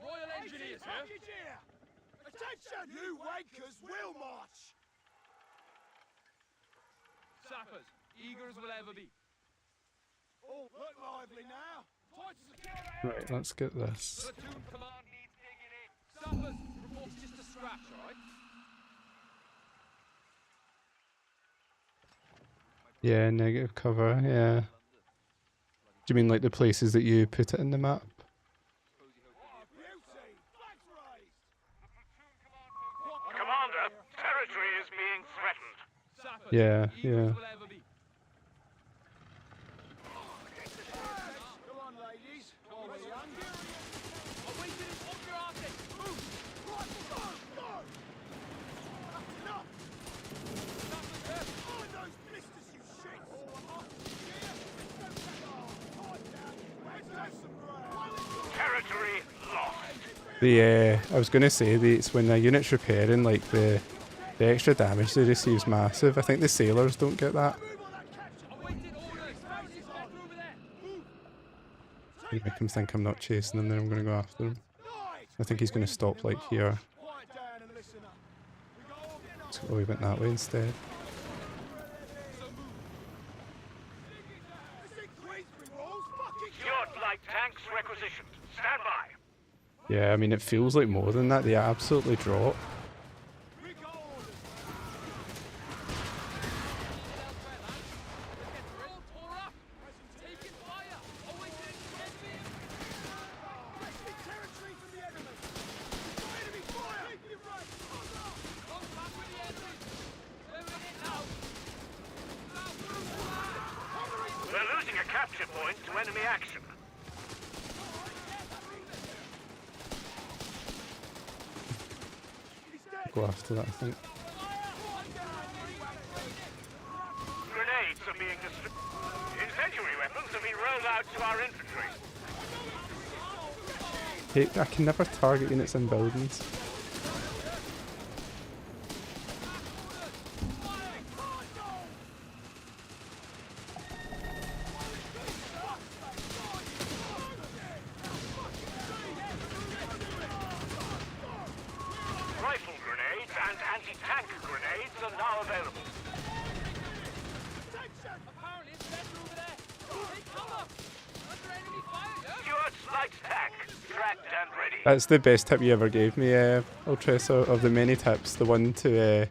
[SPEAKER 2] Royal Engineers here.
[SPEAKER 4] Package here. Attention, you wankers will march.
[SPEAKER 2] Sappers, eager as we'll ever be.
[SPEAKER 4] Oh, look lively now.
[SPEAKER 2] Point to secure the
[SPEAKER 1] Right, let's get this.
[SPEAKER 2] platoon command needs digging in. Sappers, report's just a scratch, alright?
[SPEAKER 1] Yeah, negative cover, yeah. Do you mean like the places that you put it in the map?
[SPEAKER 4] Beauty. Flags raised.
[SPEAKER 3] Commander, territory is being threatened.
[SPEAKER 2] Sappers,
[SPEAKER 1] Yeah,
[SPEAKER 2] eager
[SPEAKER 1] yeah.
[SPEAKER 2] as we'll ever be.
[SPEAKER 4] Come on, ladies. While we're young.
[SPEAKER 2] Awaiting is off your asses. Move.
[SPEAKER 4] Rifles, go, go. Enough.
[SPEAKER 2] Sappers here.
[SPEAKER 4] Find those blisters, you shits. Oh, here. Pipe down, you. Let's have some ground.
[SPEAKER 3] Territory lost.
[SPEAKER 1] I was gonna say it's when a unit's repairing, like the extra damage they receive is massive. I think the sailors don't get that.
[SPEAKER 4] Move on that capture.
[SPEAKER 2] Awaiting orders. Barracks back over there. Move.
[SPEAKER 1] You make him think I'm not chasing him, then I'm gonna go after him.
[SPEAKER 4] Right.
[SPEAKER 1] I think he's gonna stop like here.
[SPEAKER 4] Quiet down and listen up. We got all getting on.
[SPEAKER 1] So we went that way instead.
[SPEAKER 4] This ain't Queensbury rules. Fucking
[SPEAKER 3] Fjord light tanks requisitioned. Stand by.
[SPEAKER 1] Yeah, I mean it feels like more than that. They absolutely drop.
[SPEAKER 4] we got orders.
[SPEAKER 2] We're all tore up. Taking fire. Awaiting enemy.
[SPEAKER 4] Blasting territory from the enemy. We've got enemy fire. Keep your right.
[SPEAKER 2] Contact with the enemy. We're in it now.
[SPEAKER 3] We're losing a capture point to enemy action.
[SPEAKER 1] Go after that, I think.
[SPEAKER 3] Grenades are being distributed. Incendiary weapons have been rolled out to our infantry.
[SPEAKER 1] Hey, I can never target units in buildings.
[SPEAKER 3] Rifle grenades and anti-tank grenades are now available.
[SPEAKER 1] That's the best tip you ever gave me, Ultressa. Of the many tips, the one to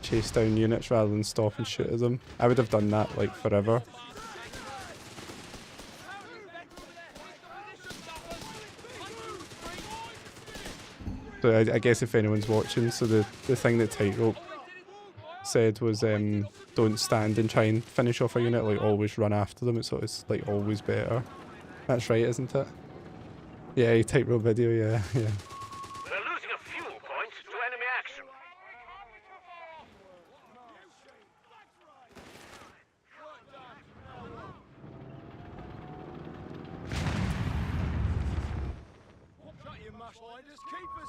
[SPEAKER 1] chase down units rather than stop and shoot at them. I would have done that like forever. So I guess if anyone's watching, so the thing that Tightrope said was don't stand and try and finish off a unit, like always run after them. It's like always better. That's right, isn't it? Yeah, Tightrope video, yeah, yeah.
[SPEAKER 3] They're losing a fuel point to enemy action.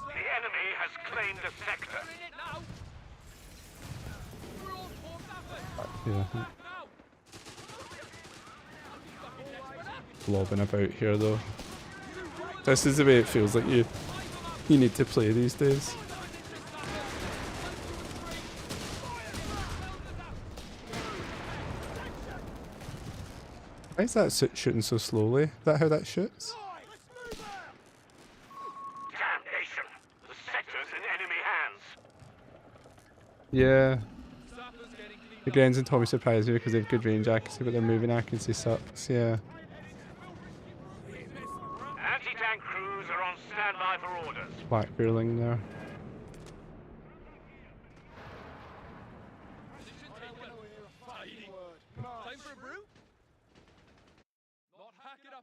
[SPEAKER 3] The enemy has claimed a sector.
[SPEAKER 1] Yeah. Blobbing about here though. This is the way it feels like you need to play these days. Why is that shooting so slowly? Is that how that shoots?
[SPEAKER 3] Damnation! The sector's in enemy hands.
[SPEAKER 1] Yeah. The Grens and Tommy surprise me because they have good range accuracy, but their moving accuracy sucks, yeah.
[SPEAKER 3] Anti-tank crews are on standby for orders.
[SPEAKER 1] Black barreling there.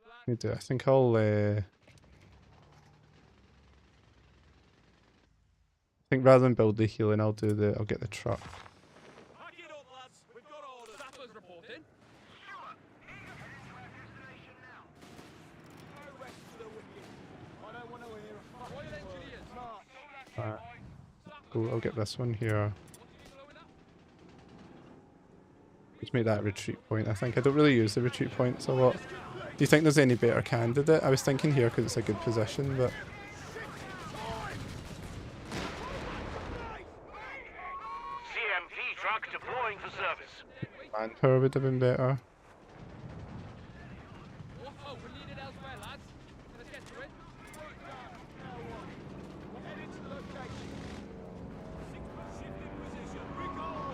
[SPEAKER 1] Let me do. I think I'll. I think rather than build the healing, I'll get the truck. Alright. Cool, I'll get this one here. Let's make that a retreat point. I think I don't really use the retreat points a lot. Do you think there's any better candidate? I was thinking here because it's a good position, but
[SPEAKER 3] CMP truck deploying for service.
[SPEAKER 1] manpower would have been better.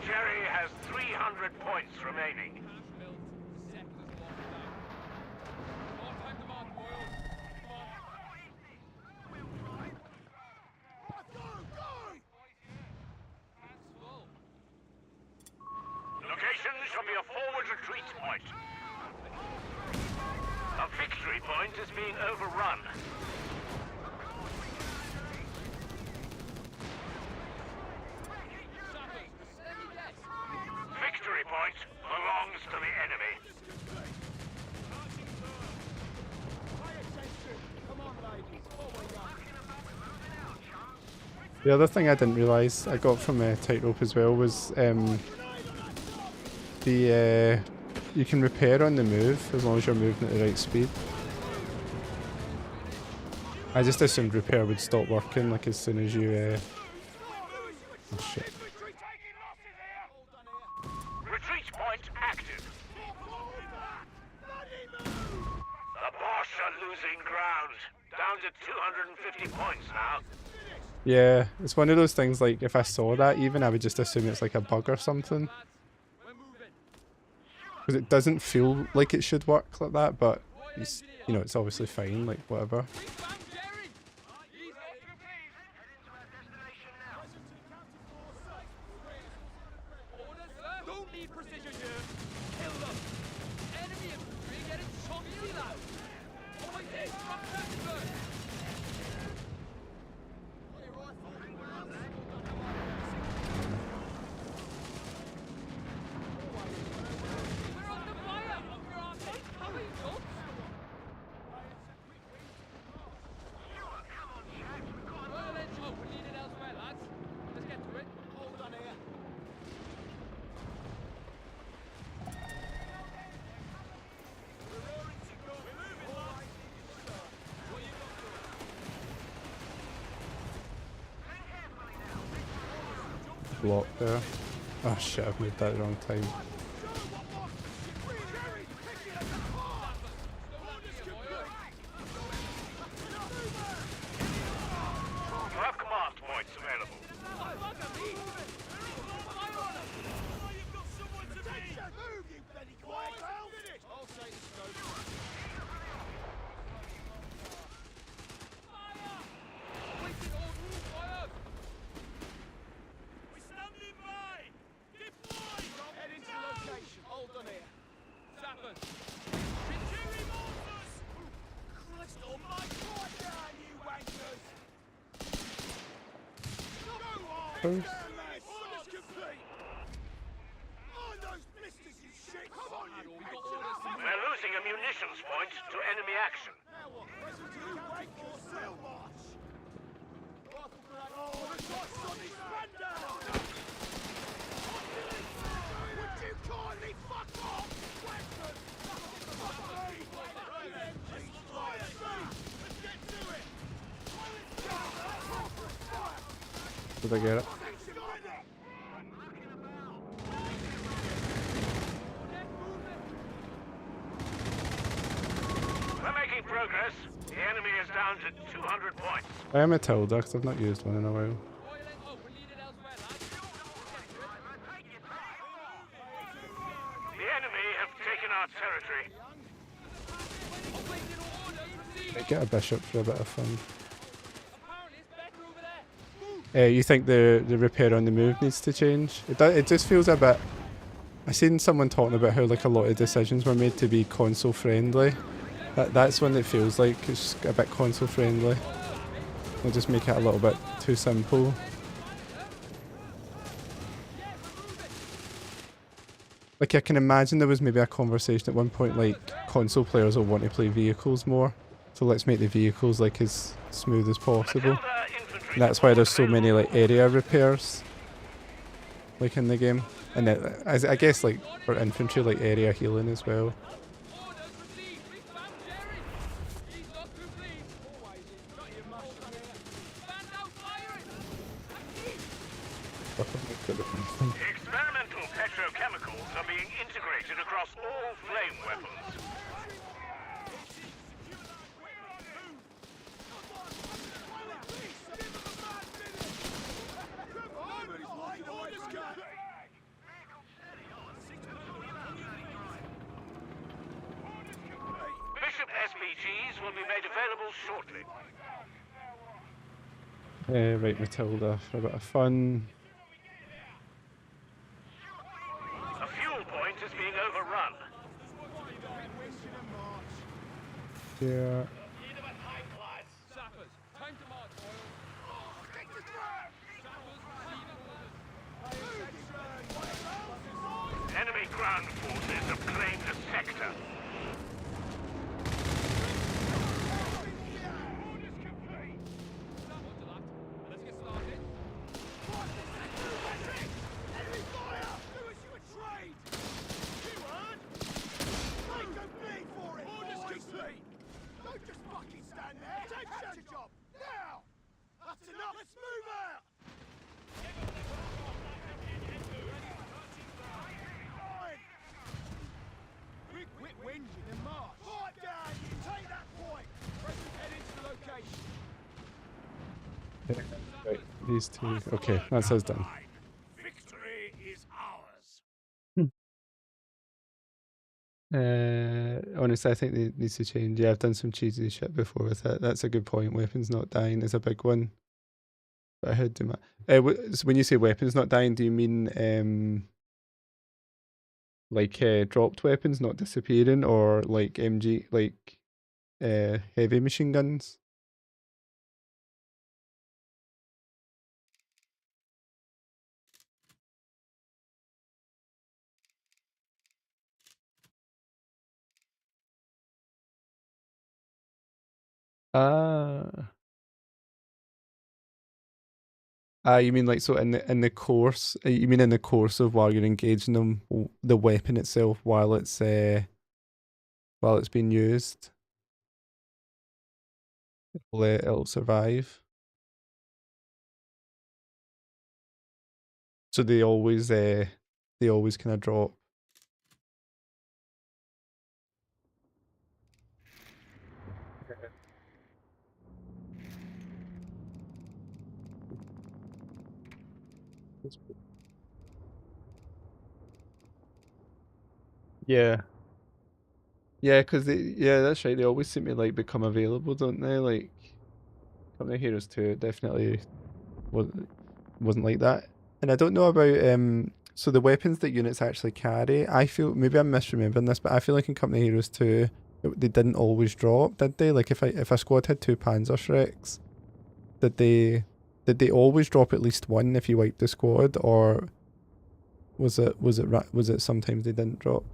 [SPEAKER 3] Jerry has 300 points remaining. Location shall be a forward retreat point. A victory point is being overrun. Victory point belongs to the enemy.
[SPEAKER 1] The other thing I didn't realise I got from Tightrope as well was you can repair on the move as long as you're moving at the right speed. I just assumed repair would stop working like as soon as you oh shit.
[SPEAKER 3] Retreat point active. The Bosch are losing ground. Down to 250 points now.
[SPEAKER 1] Yeah, it's one of those things like if I saw that even I would just assume it's like a bug or something. Because it doesn't feel like it should work like that, but it's, you know, it's obviously fine, like whatever. Block there. Oh shit, I've moved that at the wrong time.
[SPEAKER 4] you bloody quiet, pal! I'll take the scope.
[SPEAKER 2] Fire! Waiting all room fires!
[SPEAKER 4] We're standing by! Deploy! Heading to location. Hold on here.
[SPEAKER 2] Sappers!
[SPEAKER 4] Artillery mortars! Christ almighty! Quiet down, you wankers! Go on!
[SPEAKER 1] First.
[SPEAKER 4] Down, lads! Orders complete! On those blisters, you shit! Come on, you bitches!
[SPEAKER 3] We're losing a munitions point to enemy action.
[SPEAKER 4] Now what? Present to you wankers! Still march! Rifle grenade! Oh, the shots on this man down! Would you kindly fuck off? Western! Fuck me! Right then, just quiet me! Let's get to it!
[SPEAKER 1] Did I get it?
[SPEAKER 3] We're making progress. The enemy is down to 200 points.
[SPEAKER 1] I am a Tilda because I've not used one in a while.
[SPEAKER 2] Oil ain't open, needed elsewhere, lads.
[SPEAKER 3] The enemy have taken our territory.
[SPEAKER 2] Awaiting all orders received.
[SPEAKER 1] I get a bishop for a bit of fun.
[SPEAKER 2] Apparently it's better over there.
[SPEAKER 1] You think the repair on the move needs to change? It just feels a bit. I seen someone talking about how like a lot of decisions were made to be console friendly. That's when it feels like it's a bit console friendly. They'll just make it a little bit too simple. Like I can imagine there was maybe a conversation at one point like console players will want to play vehicles more, so let's make the vehicles like as smooth as possible. And that's why there's so many like area repairs like in the game, and I guess like for infantry like area healing as well.
[SPEAKER 2] Orders received. We found Jerry. He's not too pleased.
[SPEAKER 4] Always is. Not your mushroom here.
[SPEAKER 2] Stand out firing.
[SPEAKER 3] Experimental petrochemicals are being integrated across all flame weapons. Bishop SPGs will be made available shortly.
[SPEAKER 1] Right, Matilda for a bit of fun.
[SPEAKER 3] A fuel point is being overrun.
[SPEAKER 1] Yeah.
[SPEAKER 2] Sappers, time to march, oil. Sappers receiving orders.
[SPEAKER 3] Enemy ground forces have claimed a sector.
[SPEAKER 2] Roger that. Let's get started.
[SPEAKER 4] Enemy fire! Do as you were trained! You heard? Make them bleed for it! Orders complete! Don't just fucking stand there! Take your job! Now! That's enough! Let's move out! Quit whinging and march! Pipe down, you! Take that point! Present head into the location.
[SPEAKER 1] Right, these two. Okay, that's us done.
[SPEAKER 3] Victory is ours.
[SPEAKER 1] Honestly, I think it needs to change. Yeah, I've done some cheesy shit before with it. That's a good point. Weapons not dying is a big one. But I heard do my. So when you say weapons not dying, do you mean like dropped weapons not disappearing, or like MG like heavy machine guns? Ah. You mean like so in the course? You mean in the course of while you're engaging them, the weapon itself while it's being used, it'll survive. So they always kind of drop. Yeah. Yeah, because yeah, that's right. They always seem to like become available, don't they? Like Company of Heroes 2 it definitely wasn't like that. And I don't know about so the weapons that units actually carry, I feel maybe I'm misremembering this, but I feel like in Company of Heroes 2 they didn't always drop, did they? Like if a squad had two Panzer Shreks, did they always drop at least one if you wiped the squad, or was it sometimes they didn't drop?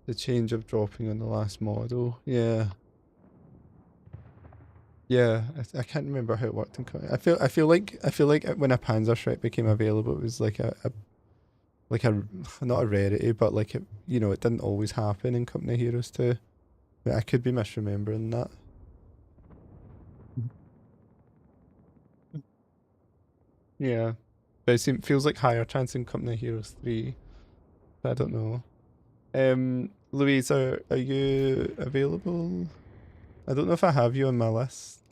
[SPEAKER 1] The change of dropping on the last model, yeah. Yeah, I can't remember how it worked in. I feel like when a Panzer Shrek became available, it was like a not a rarity, but like it didn't always happen in Company of Heroes 2. But I could be misremembering that. Yeah, but feels like higher chance in Company of Heroes 3. But I don't know. Louise, are you available? I don't know if I have you on my list.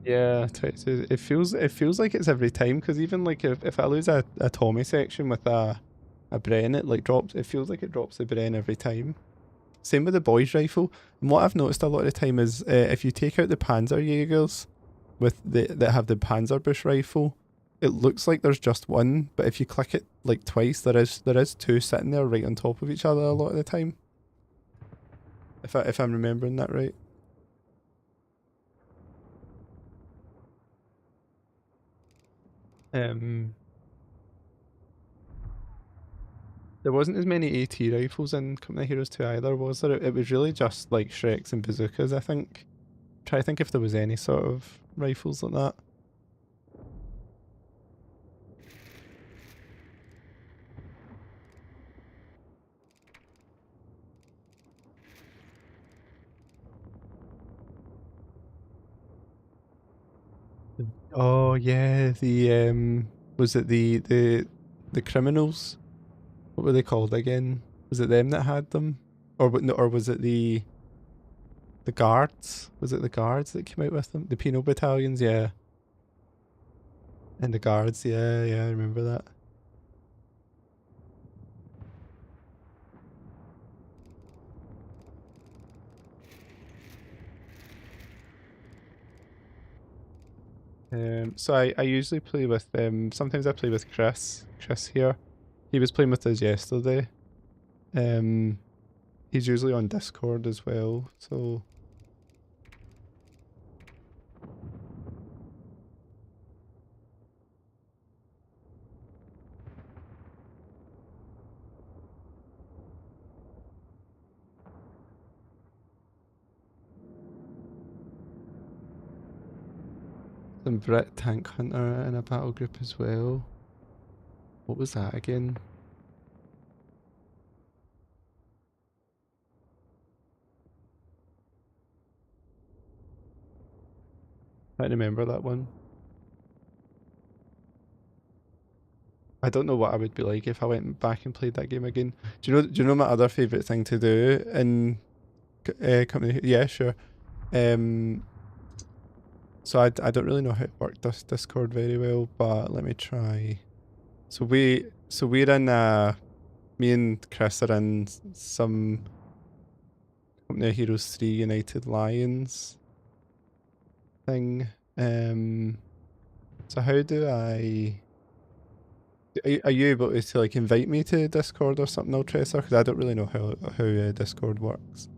[SPEAKER 1] Yeah, it feels like it's every time because even like if I lose a Tommy section with a Bren, it like drops. It feels like it drops the Bren every time. Same with the boys' rifle. And what I've noticed a lot of the time is if you take out the Panzerjägers with that have the Panzerbusch rifle, it looks like there's just one, but if you click it like twice, there is two sitting there right on top of each other a lot of the time. If I'm remembering that right. Um, there wasn't as many AT rifles in Company of Heroes 2 either, was there? It was really just like Shreks and bazookas, I think. Try to think if there was any sort of rifles like that. Oh yeah, the was it the criminals? What were they called again? Was it them that had them, or was it the guards? Was it the guards that came out with them? The penal battalions, yeah, and the guards, yeah, yeah, I remember that. So I usually play with sometimes I play with Chris here. He was playing with us yesterday. Um, he's usually on Discord as well, so some Brit tank hunter in a battle group as well. What was that again? I don't remember that one. I don't know what I would be like if I went back and played that game again. Do you know my other favourite thing to do in Company? Yeah, sure. Um, so I don't really know how to work this Discord very well, but let me try. So we're in me and Chris are in some Company of Heroes 3 United Lions thing. Um, so how do I? Are you able to like invite me to Discord or something, Ultresor? Because I don't really know how Discord works.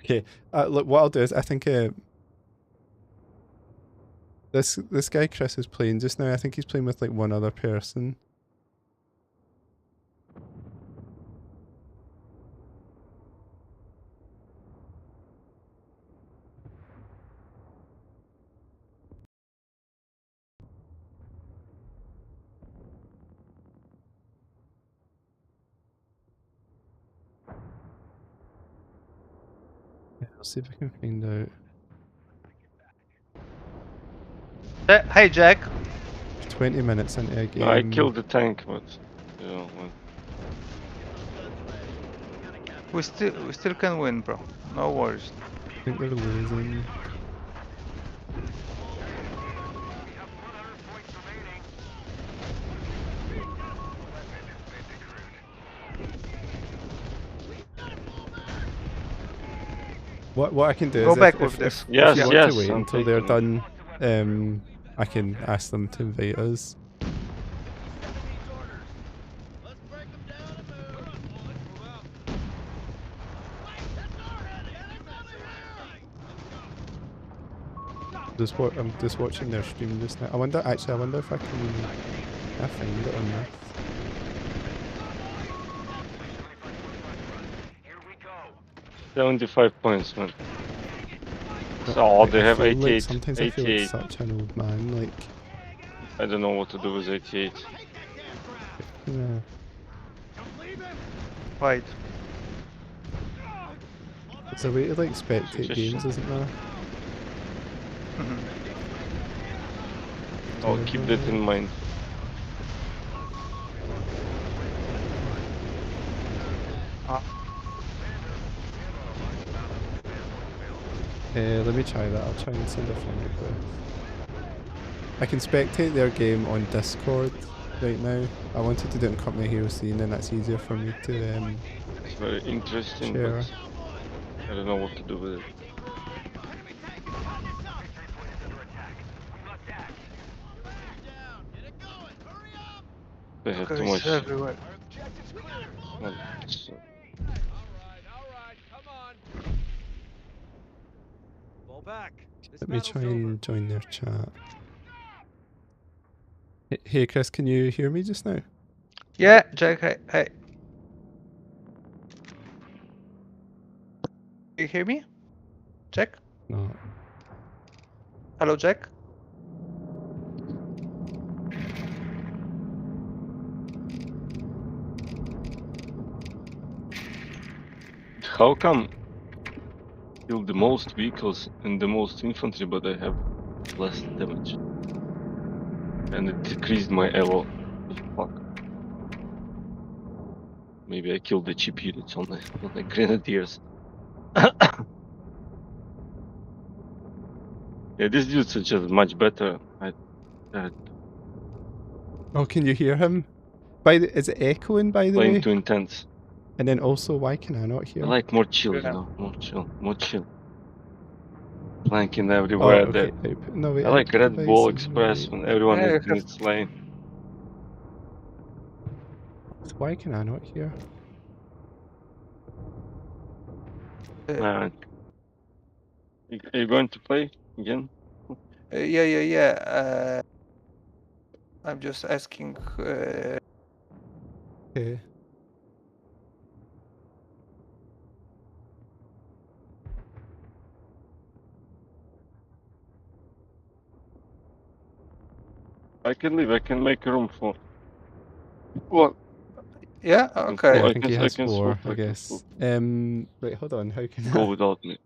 [SPEAKER 1] Okay, look, what I'll do is I think this guy Chris is playing just now. I think he's playing with like one other person. I'll see if I can find out.
[SPEAKER 5] Hey, Jack.
[SPEAKER 1] 20 minutes into a game.
[SPEAKER 6] I killed the tank, but you know, well,
[SPEAKER 5] We still can win, bro. No worries.
[SPEAKER 1] I think we're losing. What I can do
[SPEAKER 5] Go
[SPEAKER 1] is
[SPEAKER 5] back
[SPEAKER 1] if,
[SPEAKER 5] with
[SPEAKER 1] if,
[SPEAKER 5] this.
[SPEAKER 1] if
[SPEAKER 6] Yes,
[SPEAKER 1] you want
[SPEAKER 6] yes,
[SPEAKER 1] to wait
[SPEAKER 6] I'm
[SPEAKER 1] until they're
[SPEAKER 6] taking
[SPEAKER 1] done, I can ask them to invite us. I'm just watching their stream just now. I wonder if I can find it on this.
[SPEAKER 3] Here we go.
[SPEAKER 6] 75 points, man.
[SPEAKER 1] But,
[SPEAKER 6] Oh,
[SPEAKER 1] like,
[SPEAKER 6] they
[SPEAKER 1] I
[SPEAKER 6] have
[SPEAKER 1] feel
[SPEAKER 6] 88.
[SPEAKER 1] Sometimes I feel like
[SPEAKER 6] 88.
[SPEAKER 1] such an old man. Like,
[SPEAKER 6] I don't know what to do with 88.
[SPEAKER 1] yeah.
[SPEAKER 5] Fight.
[SPEAKER 1] It's a way to like spectate
[SPEAKER 6] Suggestion.
[SPEAKER 1] games, isn't there?
[SPEAKER 6] Oh, keep that in mind.
[SPEAKER 1] Let me try that. I'll try and send a friend request. I can spectate their game on Discord right now. I wanted to do it in Company Hero Scene, and that's easier for me to
[SPEAKER 6] It's very interesting,
[SPEAKER 1] share.
[SPEAKER 6] but I don't know what to do with it. They have too
[SPEAKER 5] Guys
[SPEAKER 6] much.
[SPEAKER 5] everywhere.
[SPEAKER 6] Well, it's,
[SPEAKER 2] All right, come on. Fall back. This
[SPEAKER 1] Let me
[SPEAKER 2] battle's
[SPEAKER 1] try
[SPEAKER 2] over.
[SPEAKER 1] and join their chat. Hey Chris, can you hear me just now?
[SPEAKER 5] Yeah, Jack. Hey. You hear me? Jack?
[SPEAKER 1] No.
[SPEAKER 5] Hello, Jack?
[SPEAKER 6] how come kill the most vehicles and the most infantry, but I have less damage? And it decreased my elo. Fuck. Maybe I killed the cheap units on the grenadiers. Yeah, these dudes are just much better at
[SPEAKER 1] Oh, can you hear him? Is it echoing by the
[SPEAKER 6] playing
[SPEAKER 1] way?
[SPEAKER 6] too intense.
[SPEAKER 1] And then also, why can I not
[SPEAKER 6] I
[SPEAKER 1] hear?
[SPEAKER 6] like more chill,
[SPEAKER 5] Yeah.
[SPEAKER 6] you know, more chill. Flanking
[SPEAKER 1] Oh,
[SPEAKER 6] everywhere.
[SPEAKER 1] okay.
[SPEAKER 6] That
[SPEAKER 1] No, wait,
[SPEAKER 6] I like
[SPEAKER 1] output
[SPEAKER 6] Red Bull
[SPEAKER 1] devices,
[SPEAKER 6] Express
[SPEAKER 1] wait.
[SPEAKER 6] when everyone
[SPEAKER 5] Yeah,
[SPEAKER 6] is
[SPEAKER 5] you
[SPEAKER 6] in
[SPEAKER 5] have-
[SPEAKER 6] its lane.
[SPEAKER 1] Why can I not hear?
[SPEAKER 6] Man, are you going to play again?
[SPEAKER 5] Yeah. I'm just asking.
[SPEAKER 1] Okay.
[SPEAKER 6] I can leave. I can make room for. What?
[SPEAKER 5] Yeah.
[SPEAKER 1] Yeah,
[SPEAKER 5] Okay.
[SPEAKER 1] I think he has
[SPEAKER 6] I can
[SPEAKER 1] 4,
[SPEAKER 6] swap.
[SPEAKER 1] I
[SPEAKER 6] I can
[SPEAKER 1] guess.
[SPEAKER 6] swap.
[SPEAKER 1] Wait, hold on. How can
[SPEAKER 6] Go
[SPEAKER 1] I?
[SPEAKER 6] without me.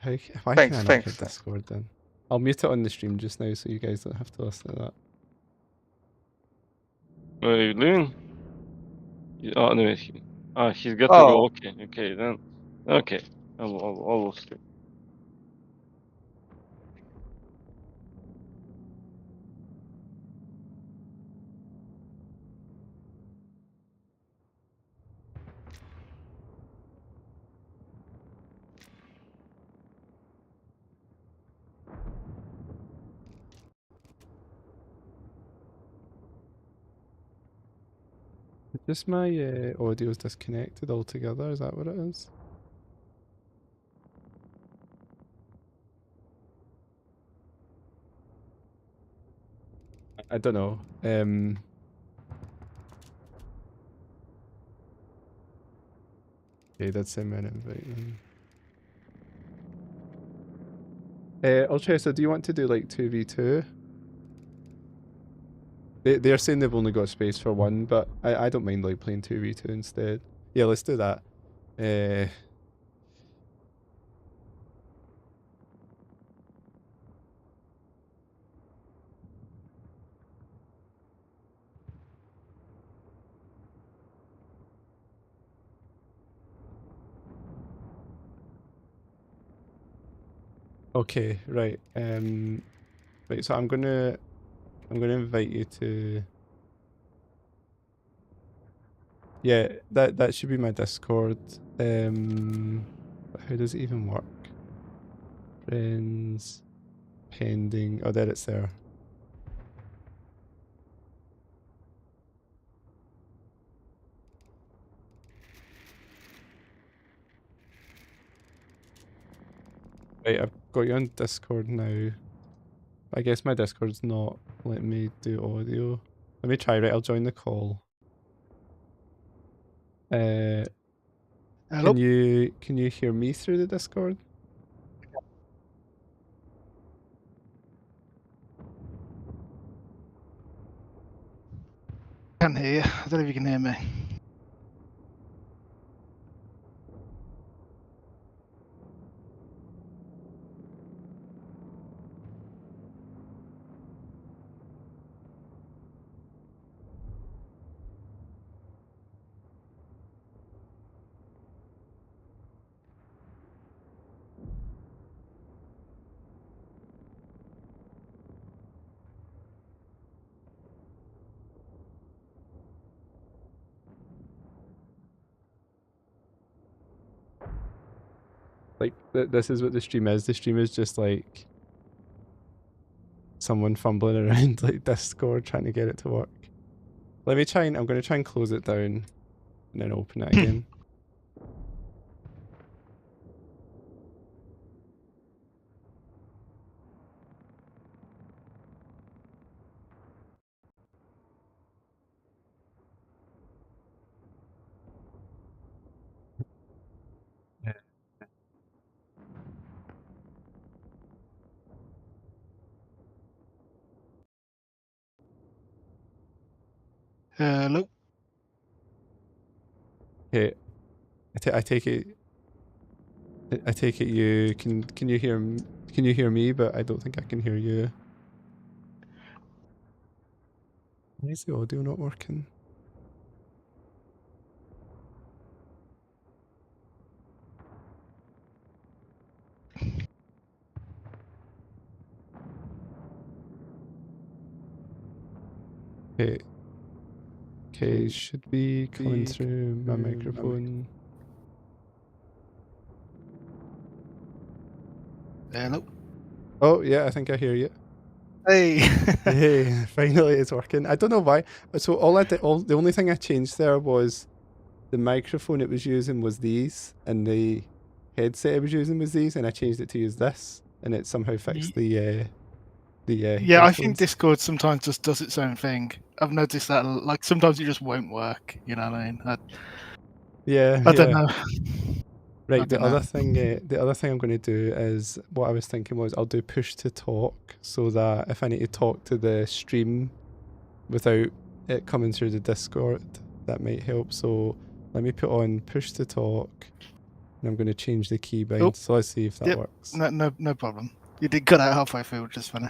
[SPEAKER 1] Why
[SPEAKER 5] Thanks,
[SPEAKER 1] can I not
[SPEAKER 5] thanks.
[SPEAKER 1] hear Discord then? I'll mute it on the stream just now so you guys don't have to listen to that.
[SPEAKER 6] Are you leaving? Oh no, he's got to
[SPEAKER 5] Oh.
[SPEAKER 6] go. Okay, then. Okay, I'll stay.
[SPEAKER 1] Just my audio's disconnected altogether, is that what it is? I don't know. Okay, that's send me an invite then. Ultra, so do you want to do like 2v2? They're saying they've only got space for 1, but I don't mind like playing 2v2 instead. Yeah, let's do that. Okay, right. Right. So I'm gonna invite you to. Yeah, that should be my Discord. But how does it even work? Friends, pending. Oh, there it's there. Right, I've got you on Discord now. I guess my Discord's not letting me do audio. Let me try. Right, I'll join the call.
[SPEAKER 7] Hello?
[SPEAKER 1] Can you hear me through the Discord?
[SPEAKER 7] I can hear you. I don't know if you can hear me.
[SPEAKER 1] Like this is what the stream is. The stream is just like someone fumbling around like Discord trying to get it to work. Let me try and I'm going to try and close it down and then open it again.
[SPEAKER 7] Hello?
[SPEAKER 1] Okay, I take it. I take it you can you hear can you hear me? But I don't think I can hear you. Why is the audio not working? Okay. Okay, should be coming through my microphone.
[SPEAKER 7] Hello?
[SPEAKER 1] Oh yeah, I think I hear you.
[SPEAKER 7] Hey!
[SPEAKER 1] Hey, finally it's working. I don't know why. So the only thing I changed there was the microphone it was using was these, and the headset it was using was these, and I changed it to use this, and it somehow fixed the
[SPEAKER 7] Yeah, I think
[SPEAKER 1] headphones.
[SPEAKER 7] Discord sometimes just does its own thing. I've noticed that, like, sometimes it just won't work, you know what I mean?
[SPEAKER 1] Yeah,
[SPEAKER 7] I don't
[SPEAKER 1] yeah.
[SPEAKER 7] know.
[SPEAKER 1] Right. The
[SPEAKER 7] don't know.
[SPEAKER 1] other thing I'm going to do is what I was thinking was I'll do push to talk so that if I need to talk to the stream without it coming through the Discord, that might help. So let me put on push to talk, and I'm going to change the keybind.
[SPEAKER 7] Oh,
[SPEAKER 1] So let's see if that
[SPEAKER 7] yep.
[SPEAKER 1] works.
[SPEAKER 7] No problem. You did cut out halfway through, which is funny.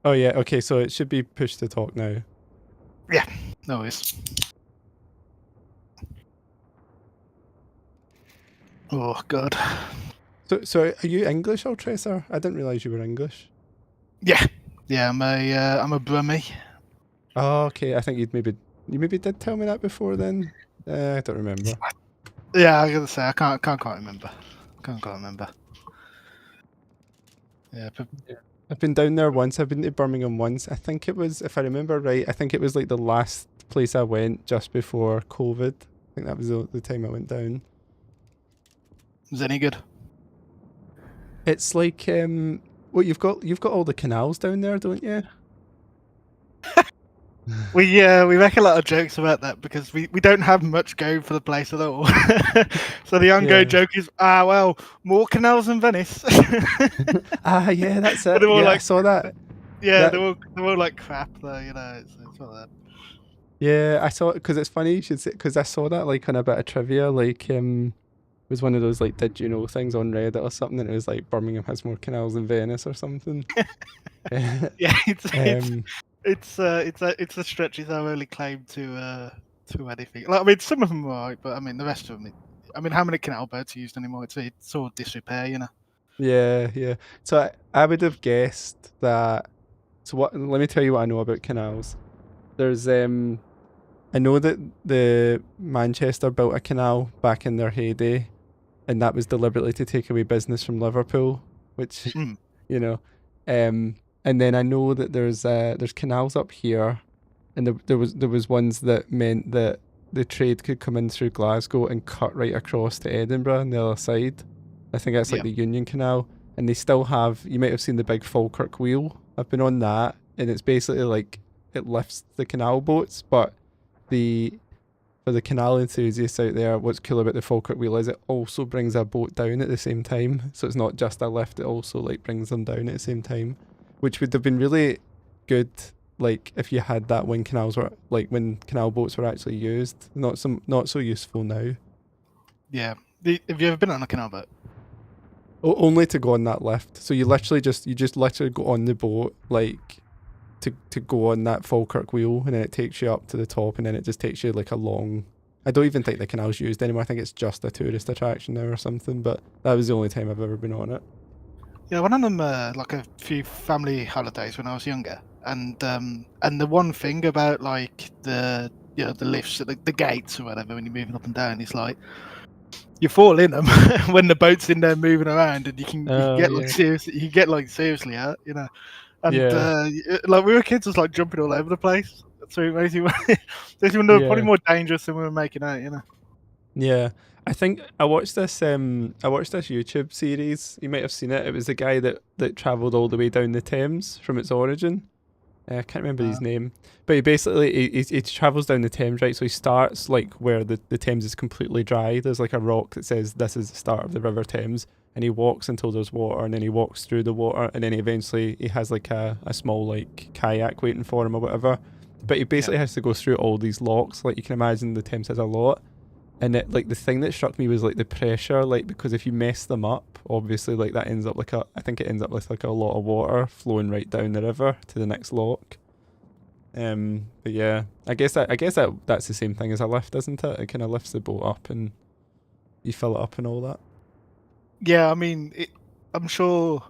[SPEAKER 1] Oh yeah. Okay. So it should be push to talk now.
[SPEAKER 7] Yeah, no worries. Oh, God.
[SPEAKER 1] So are you English, Ultracer? I didn't realize you were English.
[SPEAKER 7] Yeah. Yeah, I'm a Brummie.
[SPEAKER 1] Oh, okay. I think you maybe did tell me that before then. I don't remember.
[SPEAKER 7] Yeah, I gotta say, I can't remember. Can't remember. Yeah, but
[SPEAKER 1] I've been down there once. I've been to Birmingham once. I think it was, if I remember right, I think it was like the last place I went just before COVID. I think that was the time I went down.
[SPEAKER 7] was it any good?
[SPEAKER 1] It's like well, you've got all the canals down there, don't you?
[SPEAKER 7] We make a lot of jokes about that because we don't have much going for the place at all. So the ongoing
[SPEAKER 1] Yeah.
[SPEAKER 7] joke is, well, more canals than Venice.
[SPEAKER 1] Ah, yeah, that's it.
[SPEAKER 7] They're all
[SPEAKER 1] Yeah, I
[SPEAKER 7] like-
[SPEAKER 1] saw that.
[SPEAKER 7] Yeah,
[SPEAKER 1] That-
[SPEAKER 7] they're all like crap though, you know. It's not that.
[SPEAKER 1] Yeah, I saw it because it's funny you should say, because I saw that like on a bit of trivia, like it was one of those like did you know things on Reddit or something, and it was like Birmingham has more canals than Venice or something.
[SPEAKER 7] Yeah,
[SPEAKER 1] Um,
[SPEAKER 7] it's a stretch. It's our only claim to anything. Like, I mean, some of them are right, but I mean, the rest of them. I mean, how many canal boats are used anymore? It's all disrepair, you know.
[SPEAKER 1] Yeah, yeah. So I would have guessed that. So what? Let me tell you what I know about canals. There's I know that the Manchester built a canal back in their heyday, and that was deliberately to take away business from Liverpool, which
[SPEAKER 7] Hmm.
[SPEAKER 1] you know. And then I know that there's canals up here, and there was ones that meant that the trade could come in through Glasgow and cut right across to Edinburgh on the other side. I think that's like
[SPEAKER 7] Yeah.
[SPEAKER 1] the Union Canal, and they still have. You might have seen the big Falkirk wheel. I've been on that, and it's basically like it lifts the canal boats, but the for the canal enthusiasts out there, what's cool about the Falkirk wheel is it also brings a boat down at the same time. So it's not just a lift; it also like brings them down at the same time, which would have been really good. Like if you had that when canals were like when canal boats were actually used. Not so useful now.
[SPEAKER 7] Yeah. Have you ever been on a canal boat?
[SPEAKER 1] Only to go on that lift. So you just literally go on the boat like to go on that Falkirk wheel, and then it takes you up to the top, and then it just takes you like a long. I don't even think the canal's used anymore. I think it's just a tourist attraction now or something. But that was the only time I've ever been on it.
[SPEAKER 7] Yeah, I went on them like a few family holidays when I was younger, and the one thing about like the the lifts, the gates or whatever when you're moving up and down is like you fall in them when the boat's in there moving around, and you can
[SPEAKER 1] Oh
[SPEAKER 7] get like
[SPEAKER 1] yeah,
[SPEAKER 7] seriously hurt, And
[SPEAKER 1] yeah,
[SPEAKER 7] like we were kids, just like jumping all over the place. So it makes you, probably
[SPEAKER 1] yeah,
[SPEAKER 7] more dangerous than we were making out.
[SPEAKER 1] yeah. I think I watched this. I watched this YouTube series. You might have seen it. It was the guy that travelled all the way down the Thames from its origin. I can't remember his name, but he basically he travels down the Thames, right? So he starts like where the Thames is completely dry. There's like a rock that says this is the start of the River Thames, and he walks until there's water, and then he walks through the water, and then he has like a small like kayak waiting for him or whatever. But he basically has to go through all these locks. Like you can imagine, the Thames has a lot, and it like the thing that struck me was like the pressure, like because if you mess them up, obviously like that ends up like I think it ends up with like a lot of water flowing right down the river to the next lock. But yeah, that's the same thing as a lift, isn't it? It kind of lifts the boat up and you fill it up and all that.
[SPEAKER 7] Yeah, I mean, I'm sure,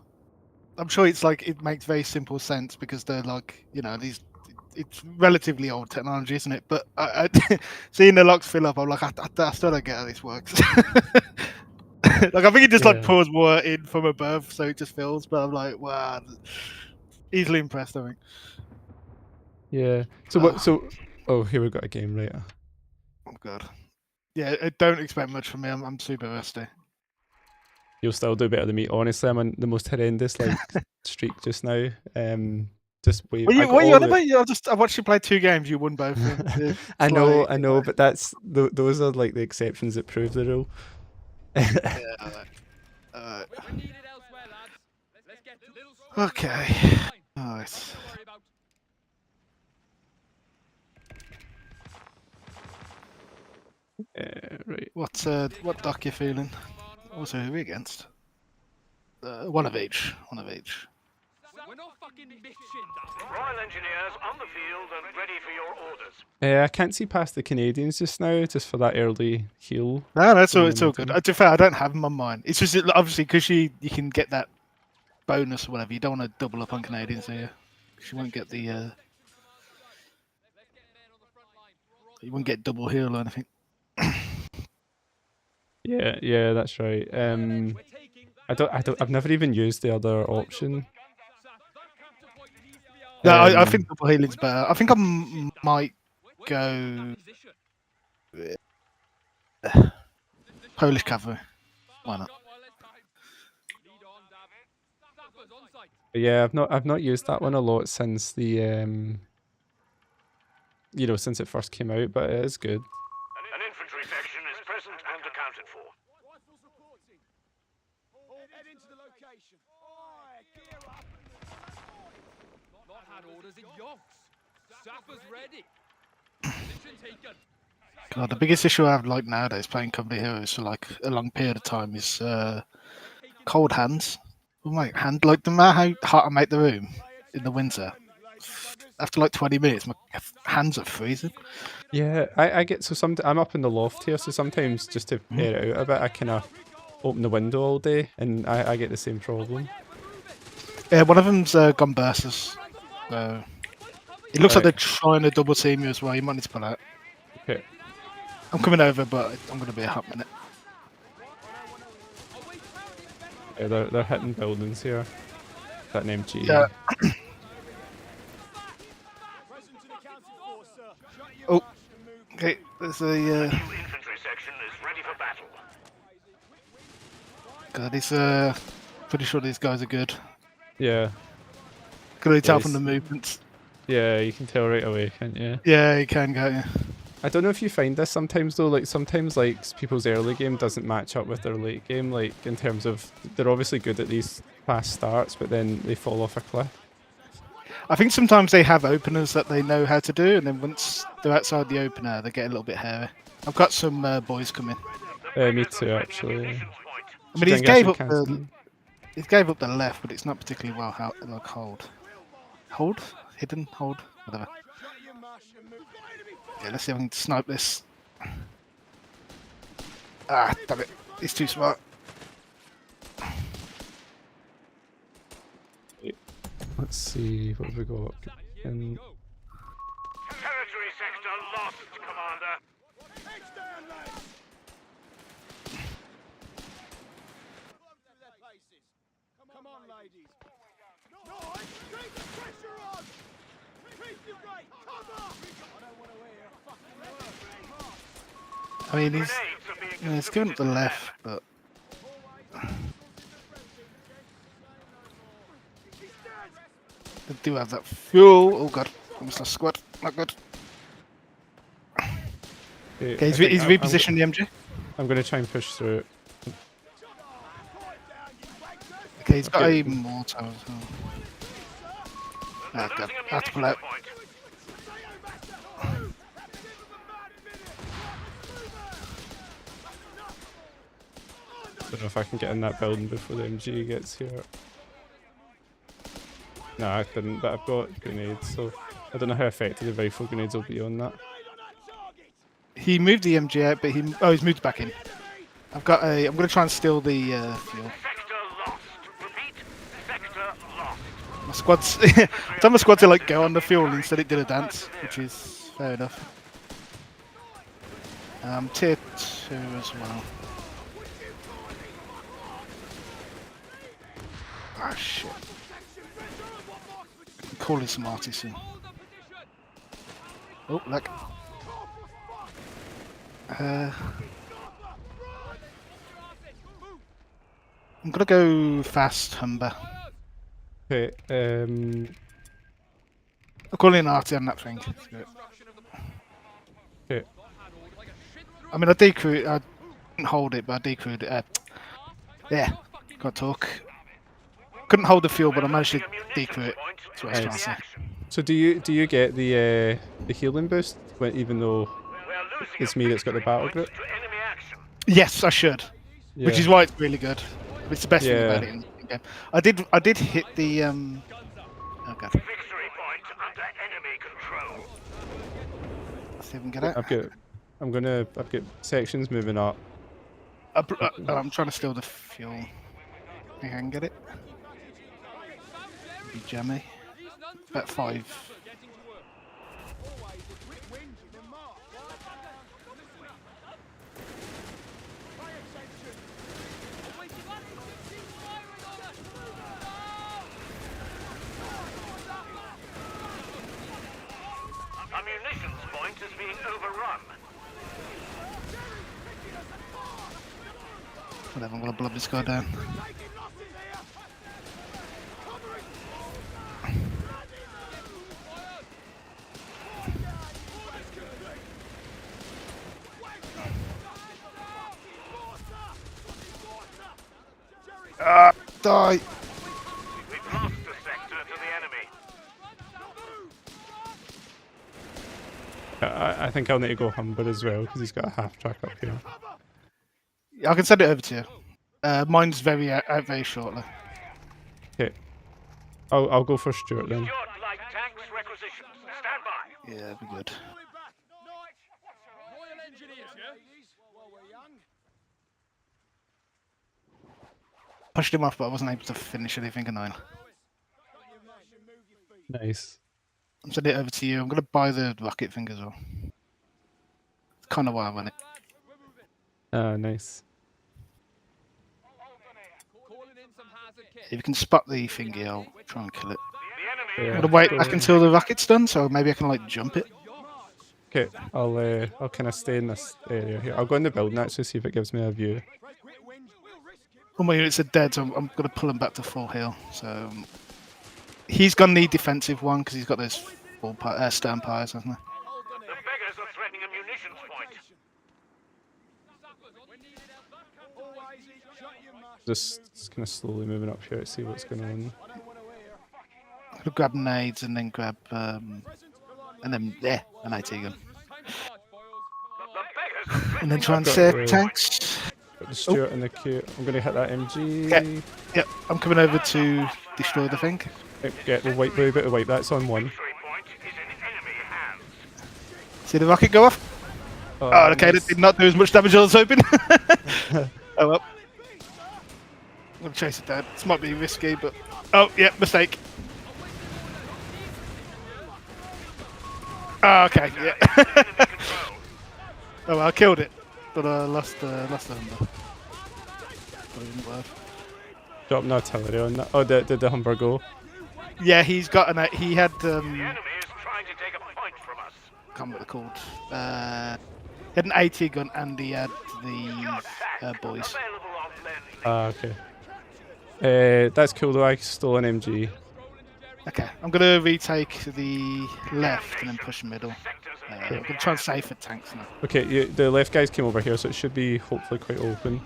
[SPEAKER 7] it's like it makes very simple sense because they're like these. It's relatively old technology, isn't it? But seeing the locks fill up, I'm like, I still don't get how this works. Like I think it just like
[SPEAKER 1] Yeah.
[SPEAKER 7] pours water in from above, so it just fills. But I'm like, wow, easily impressed. I think.
[SPEAKER 1] Yeah. So what? So oh, here we got a game, right?
[SPEAKER 7] Oh god. Yeah, don't expect much from me. I'm super rusty.
[SPEAKER 1] You'll still do better than me. Honestly, I'm on the most horrendous like streak just now. Just wave. I got
[SPEAKER 7] What are you
[SPEAKER 1] all
[SPEAKER 7] on
[SPEAKER 1] the.
[SPEAKER 7] about? I watched you play 2 games. You won both of them.
[SPEAKER 1] I
[SPEAKER 7] It's
[SPEAKER 1] know,
[SPEAKER 7] like,
[SPEAKER 1] I know, but those are like the exceptions that prove the rule.
[SPEAKER 7] yeah.
[SPEAKER 2] We're needed elsewhere, lads. Let's get to little
[SPEAKER 7] Okay. Nice.
[SPEAKER 2] Don't worry about.
[SPEAKER 1] Right.
[SPEAKER 7] What duck you feeling? Also, who are we against? One of each. One of each.
[SPEAKER 2] We're not fucking bitching.
[SPEAKER 3] Royal Engineers on the field and ready for your orders.
[SPEAKER 1] I can't see past the Canadians just now, just for that early heal.
[SPEAKER 7] No, that's
[SPEAKER 1] from
[SPEAKER 7] all.
[SPEAKER 1] the
[SPEAKER 7] It's all good.
[SPEAKER 1] mountain.
[SPEAKER 7] To be fair, I don't have them on mine. It's just obviously because you can get that bonus or whatever. You don't want to double up on Canadians, do you? 'Cause you won't get the. You won't get double heal or anything.
[SPEAKER 1] Yeah, yeah, that's right. I've never even used the other option.
[SPEAKER 7] No, I
[SPEAKER 1] Um,
[SPEAKER 7] think double healing's better. I think I might go Polish cavalry. Why not?
[SPEAKER 1] but yeah, I've not used that one a lot since the since it first came out, but it is good.
[SPEAKER 3] An infantry section is present and accounted for.
[SPEAKER 4] Rifles reporting. Head into the location. Aye, gear up.
[SPEAKER 2] Not had orders in yonks. Sappers ready. Position taken.
[SPEAKER 7] God, the biggest issue I have like nowadays playing Company Heroes for like a long period of time is cold hands. Oh my hand, like no matter how hot I make the room in the winter, after like 20 minutes, my hands are freezing.
[SPEAKER 1] Yeah, I get so I'm up in the loft here, so sometimes just to air it out a bit, open the window all day, and I get the same problem.
[SPEAKER 7] Yeah, one of them's gone bursts. So it looks like they're
[SPEAKER 1] Right.
[SPEAKER 7] trying to double team you as well. You might need to pull out.
[SPEAKER 1] Okay.
[SPEAKER 7] I'm coming over, but I'm going to be a hot minute.
[SPEAKER 1] Yeah, they're hitting buildings here. That name G.
[SPEAKER 7] Yeah. Oh, okay. There's a.
[SPEAKER 3] New infantry section is ready for battle.
[SPEAKER 7] God, he's pretty sure these guys are good.
[SPEAKER 1] Yeah.
[SPEAKER 7] Can really tell from
[SPEAKER 1] Yes.
[SPEAKER 7] the movements.
[SPEAKER 1] Yeah, you can tell right away, can't you?
[SPEAKER 7] Yeah, you can go. Yeah.
[SPEAKER 1] I don't know if you find this sometimes though, like sometimes like people's early game doesn't match up with their late game, like in terms of they're obviously good at these fast starts, but then they fall off a cliff.
[SPEAKER 7] I think sometimes they have openers that they know how to do, and then once they're outside the opener, they get a little bit hairy. I've got some boys coming.
[SPEAKER 1] Me too, actually.
[SPEAKER 7] I mean, he's gave up the left, but it's not particularly well hold, hidden, hold, whatever. Yeah, let's see if I can snipe this. Ah, damn it! He's too smart.
[SPEAKER 1] Let's see what have we got.
[SPEAKER 3] Territory sector lost, Commander.
[SPEAKER 4] Come on, ladies. Nice! Keep the pressure on! Keep your great cover! I don't want to hear a fucking word.
[SPEAKER 7] I mean,
[SPEAKER 3] Grenades are being
[SPEAKER 7] he's going up the left, but they do have that fuel. Oh god, almost lost squad. Not good. Okay, he's repositioned the MG.
[SPEAKER 1] I'm going to try and push through it.
[SPEAKER 7] Okay, he's got a mortar as well. Ah, god, I have to pull out.
[SPEAKER 1] Don't know if I can get in that building before the MG gets here. No, I couldn't, but I've got grenades, so I don't know how effective the rifle grenades will be on that.
[SPEAKER 7] He moved the MG out, but he's moved back in. I'm going to try and steal the fuel.
[SPEAKER 3] Sector lost. Repeat, sector lost.
[SPEAKER 7] My squad's I told my squad to like go on the fuel, instead it did a dance, which is fair enough. Tier 2 as well. Ah shit. Call his smarty soon. Oh, look. I'm gonna go fast, Humber.
[SPEAKER 1] Okay,
[SPEAKER 7] I'm calling an arty on that thing.
[SPEAKER 1] okay.
[SPEAKER 7] I mean, I didn't hold it, but I decrewed it. Yeah, can't talk. Couldn't hold the fuel, but I managed to decrew it. That's what I was trying to say.
[SPEAKER 1] So do you get the healing boost, even though it's me that's got the battle grip?
[SPEAKER 7] Yes, I should.
[SPEAKER 1] Yeah.
[SPEAKER 7] Which is why it's really good. It's the best thing
[SPEAKER 1] Yeah.
[SPEAKER 7] about it in the game. I did hit the oh god.
[SPEAKER 3] Victory point under enemy control.
[SPEAKER 7] Let's see if we can get it.
[SPEAKER 1] I've got sections moving up.
[SPEAKER 7] I'm trying to steal the fuel. Think I can get it? Be jammy. About 5.
[SPEAKER 3] A munitions point is being overrun.
[SPEAKER 7] Whatever, I'm gonna blob this guy down. Die!
[SPEAKER 3] We've lost the sector to the enemy.
[SPEAKER 1] I think I'll need to go Humber as well because he's got a half track up here.
[SPEAKER 7] I can send it over to you. Mine's out very shortly.
[SPEAKER 1] Okay, I'll go for Stuart then.
[SPEAKER 3] Short light tanks requisitioned. Stand by.
[SPEAKER 7] Yeah, that'd be good.
[SPEAKER 2] Royal Engineers, yeah?
[SPEAKER 4] While we're young.
[SPEAKER 7] pushed him off, but I wasn't able to finish anything annoying.
[SPEAKER 1] Nice.
[SPEAKER 7] I'm sending it over to you. I'm going to buy the rocket thing as well. It's kind of why I want it.
[SPEAKER 1] Nice.
[SPEAKER 2] Calling in some hazard kit.
[SPEAKER 7] If you can spot the thingy, I'll try and kill it.
[SPEAKER 3] The enemy
[SPEAKER 7] I'm
[SPEAKER 1] Yeah.
[SPEAKER 7] going to wait
[SPEAKER 1] cool.
[SPEAKER 7] back until the rocket's done, so maybe I can like jump it.
[SPEAKER 1] Okay, I'll kind of stay in this area here. I'll go in the building actually, see if it gives me a view.
[SPEAKER 7] All my units are dead, so I'm going to pull him back to full heal. So he's going to need defensive one because he's got those stern pyres, hasn't he?
[SPEAKER 3] The beggars are threatening a munitions point.
[SPEAKER 1] Just kind of slowly moving up here to see what's going on.
[SPEAKER 7] I'm going to grab nades and then grab an AT gun.
[SPEAKER 3] The beggars are
[SPEAKER 7] And then
[SPEAKER 3] threatening
[SPEAKER 7] try and
[SPEAKER 1] got
[SPEAKER 7] save
[SPEAKER 1] the-
[SPEAKER 7] tanks.
[SPEAKER 1] Got the Stuart and the Q. I'm going to hit that MG.
[SPEAKER 7] Okay. Yep, I'm coming over to destroy the thing.
[SPEAKER 1] Get the white blue bit of white. That's on one.
[SPEAKER 3] victory point is in enemy hands.
[SPEAKER 7] See the rocket go off? Oh, okay,
[SPEAKER 1] nice.
[SPEAKER 7] that did not do as much damage as I was hoping. Oh well. I'm going to chase it down. This might be risky, but... Oh, yeah, mistake. Oh, okay, yeah. Oh, well, I killed it, but I lost the Humber. Probably didn't work.
[SPEAKER 1] Drop an artillery on that. Oh, did the Humber go?
[SPEAKER 7] Yeah, he's got an... He had...
[SPEAKER 3] The enemy is trying to take a point from us.
[SPEAKER 7] I can't remember what they're called. He had an AT gun and he had the boys.
[SPEAKER 3] Available on lend.
[SPEAKER 1] Ah, okay. That's cool though. I stole an MG.
[SPEAKER 7] Okay, I'm going to retake the left and then push middle. I'm going to try and save for tanks now.
[SPEAKER 1] Okay, the left guys came over here, so it should be hopefully quite open.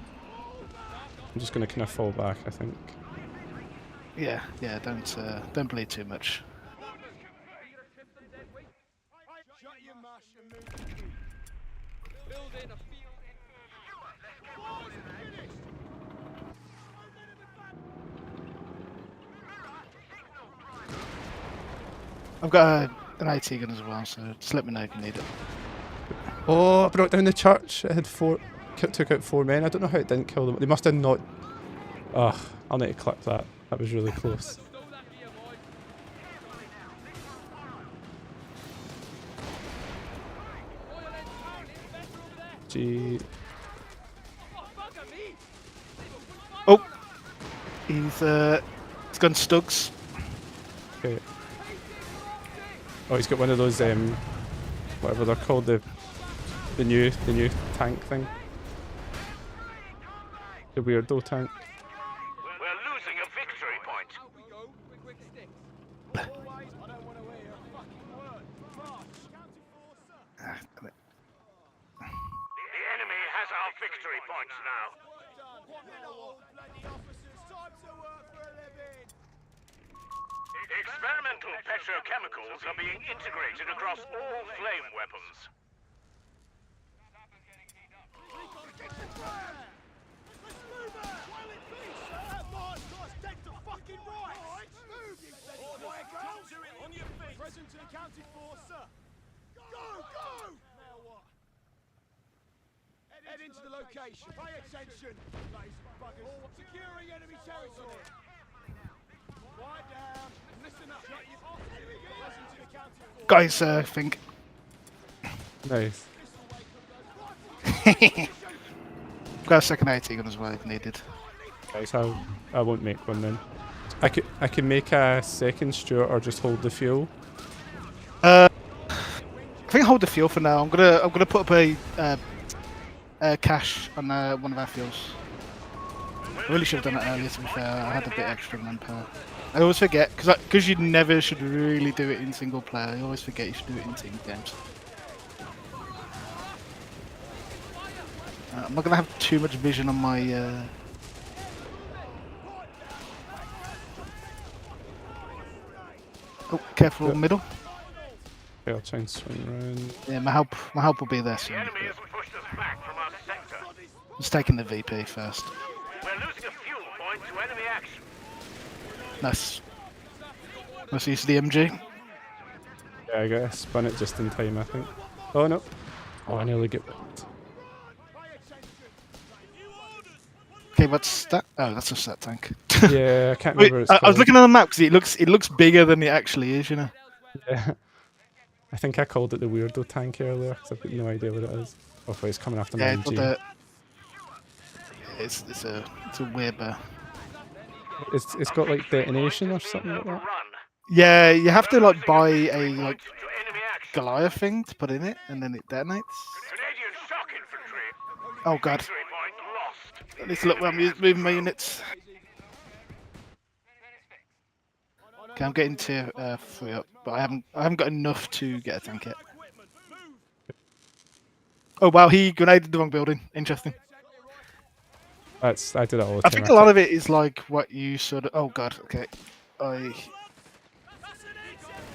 [SPEAKER 1] I'm just going to kind of fall back, I think.
[SPEAKER 7] Yeah, don't bleed too much. I've got an AT gun as well, so just let me know if you need it.
[SPEAKER 1] Oh, I brought down the church. It had took out 4 men. I don't know how it didn't kill them. They must have not... Ugh, I'll need to clip that. That was really close. Gee.
[SPEAKER 7] Oh! He's gone Stugs.
[SPEAKER 1] Okay. Oh, he's got one of those whatever they're called, the new tank thing. The weirdo tank.
[SPEAKER 3] We're losing a victory point. The enemy has our victory points now. Experimental petrochemicals are being integrated across all flame weapons.
[SPEAKER 4] Present and accounted for, sir. Go, go! Now what? Head into the location. Pay attention. Buggers. Securing enemy territory. Quiet down. Listen up. Shut your present and accounted for.
[SPEAKER 7] Guys, I think.
[SPEAKER 1] Nice.
[SPEAKER 7] Got a second AT gun as well if needed.
[SPEAKER 1] Guys, I won't make one then. I can make a second Stuart or just hold the fuel.
[SPEAKER 7] I think hold the fuel for now. I'm gonna put up a cache on one of our fuels. I really should have done it earlier. To be fair, I had a bit extra manpower. I always forget because you never should really do it in single player. I always forget you should do it in team games. I'm not gonna have too much vision on my. Oh, careful
[SPEAKER 1] Yeah.
[SPEAKER 7] middle.
[SPEAKER 1] Okay, I'll try and swing around.
[SPEAKER 7] Yeah, my help will be there
[SPEAKER 3] The
[SPEAKER 7] soon.
[SPEAKER 3] enemy has pushed us back from our sector.
[SPEAKER 7] Just taking the VP first.
[SPEAKER 3] We're losing a fuel point to enemy action.
[SPEAKER 7] Nice. Nice use of the MG.
[SPEAKER 1] Yeah, I got spun it just in time, I think. Oh no. Oh, I nearly get whipped.
[SPEAKER 7] Okay, what's that? Oh, that's a stat tank.
[SPEAKER 1] Yeah, I can't
[SPEAKER 7] Wait,
[SPEAKER 1] remember what it's
[SPEAKER 7] I was
[SPEAKER 1] called.
[SPEAKER 7] looking at the map because it looks bigger than it actually is, you know.
[SPEAKER 1] Yeah. I think I called it the weirdo tank earlier because I've got no idea what it is. Oh, wait, it's coming after my
[SPEAKER 7] Yeah,
[SPEAKER 1] MG.
[SPEAKER 7] it's a weird bear.
[SPEAKER 1] It's got like detonation or something like that.
[SPEAKER 3] Overrun.
[SPEAKER 7] Yeah, you have to like buy a
[SPEAKER 3] Victory
[SPEAKER 7] like
[SPEAKER 3] point to enemy action.
[SPEAKER 7] Goliath thing to put in it, and then it detonates.
[SPEAKER 3] Canadian shock infantry.
[SPEAKER 7] Oh god,
[SPEAKER 3] Victory point lost.
[SPEAKER 7] I need to look where I'm moving my units. Okay, I'm getting to 3 up, but I haven't got enough to get a tank yet. Oh wow, he grenaded the wrong building. Interesting.
[SPEAKER 1] I did that all the
[SPEAKER 7] I
[SPEAKER 1] time.
[SPEAKER 7] think a lot of it is like what you sort of. Oh god, okay. I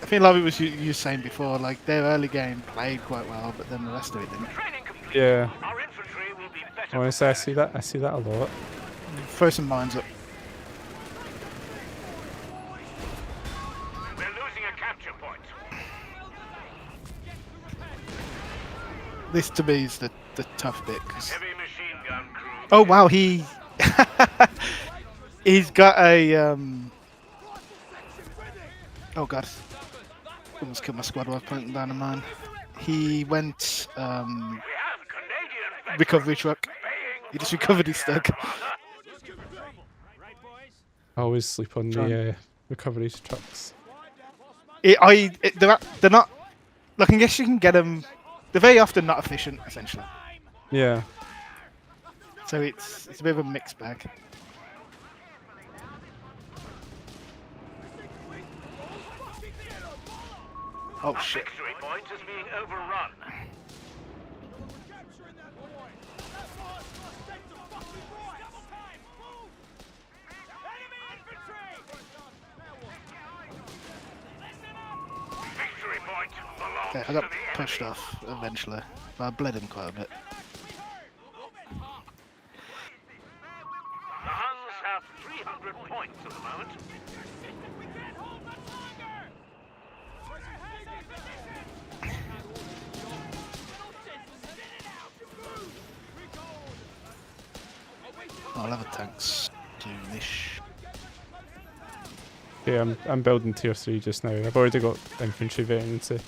[SPEAKER 7] think a lot of it was you saying before, like their early game played quite well, but then the rest of it didn't.
[SPEAKER 3] Training complete.
[SPEAKER 1] Yeah.
[SPEAKER 3] Our infantry will be better.
[SPEAKER 1] Honestly, I see that a lot.
[SPEAKER 7] Throw some mines up.
[SPEAKER 3] We're losing a capture point.
[SPEAKER 7] This to me is the tough bit. 'Cause...
[SPEAKER 3] Heavy machine gun crew.
[SPEAKER 7] Oh wow, he's got a Oh god, almost killed my squad while planting down a mine. He went
[SPEAKER 3] We have Canadian
[SPEAKER 7] recovery truck. He just recovered his stuck.
[SPEAKER 1] I always sleep on the recovery trucks.
[SPEAKER 7] They're not. Like, I guess you can get them. They're very often not efficient, essentially.
[SPEAKER 1] Yeah.
[SPEAKER 7] So it's a bit of a mixed bag. Oh
[SPEAKER 3] Our
[SPEAKER 7] shit!
[SPEAKER 3] victory point is being overrun. Victory point belongs
[SPEAKER 7] Okay, I
[SPEAKER 3] to
[SPEAKER 7] got
[SPEAKER 3] the
[SPEAKER 7] pushed
[SPEAKER 3] enemy.
[SPEAKER 7] off eventually, but I bled him quite a bit.
[SPEAKER 3] The Huns have 300 points at the moment.
[SPEAKER 7] I'll have a tanks soonish.
[SPEAKER 1] Yeah, I'm building tier 3 just now. I've already got infantry veterancy.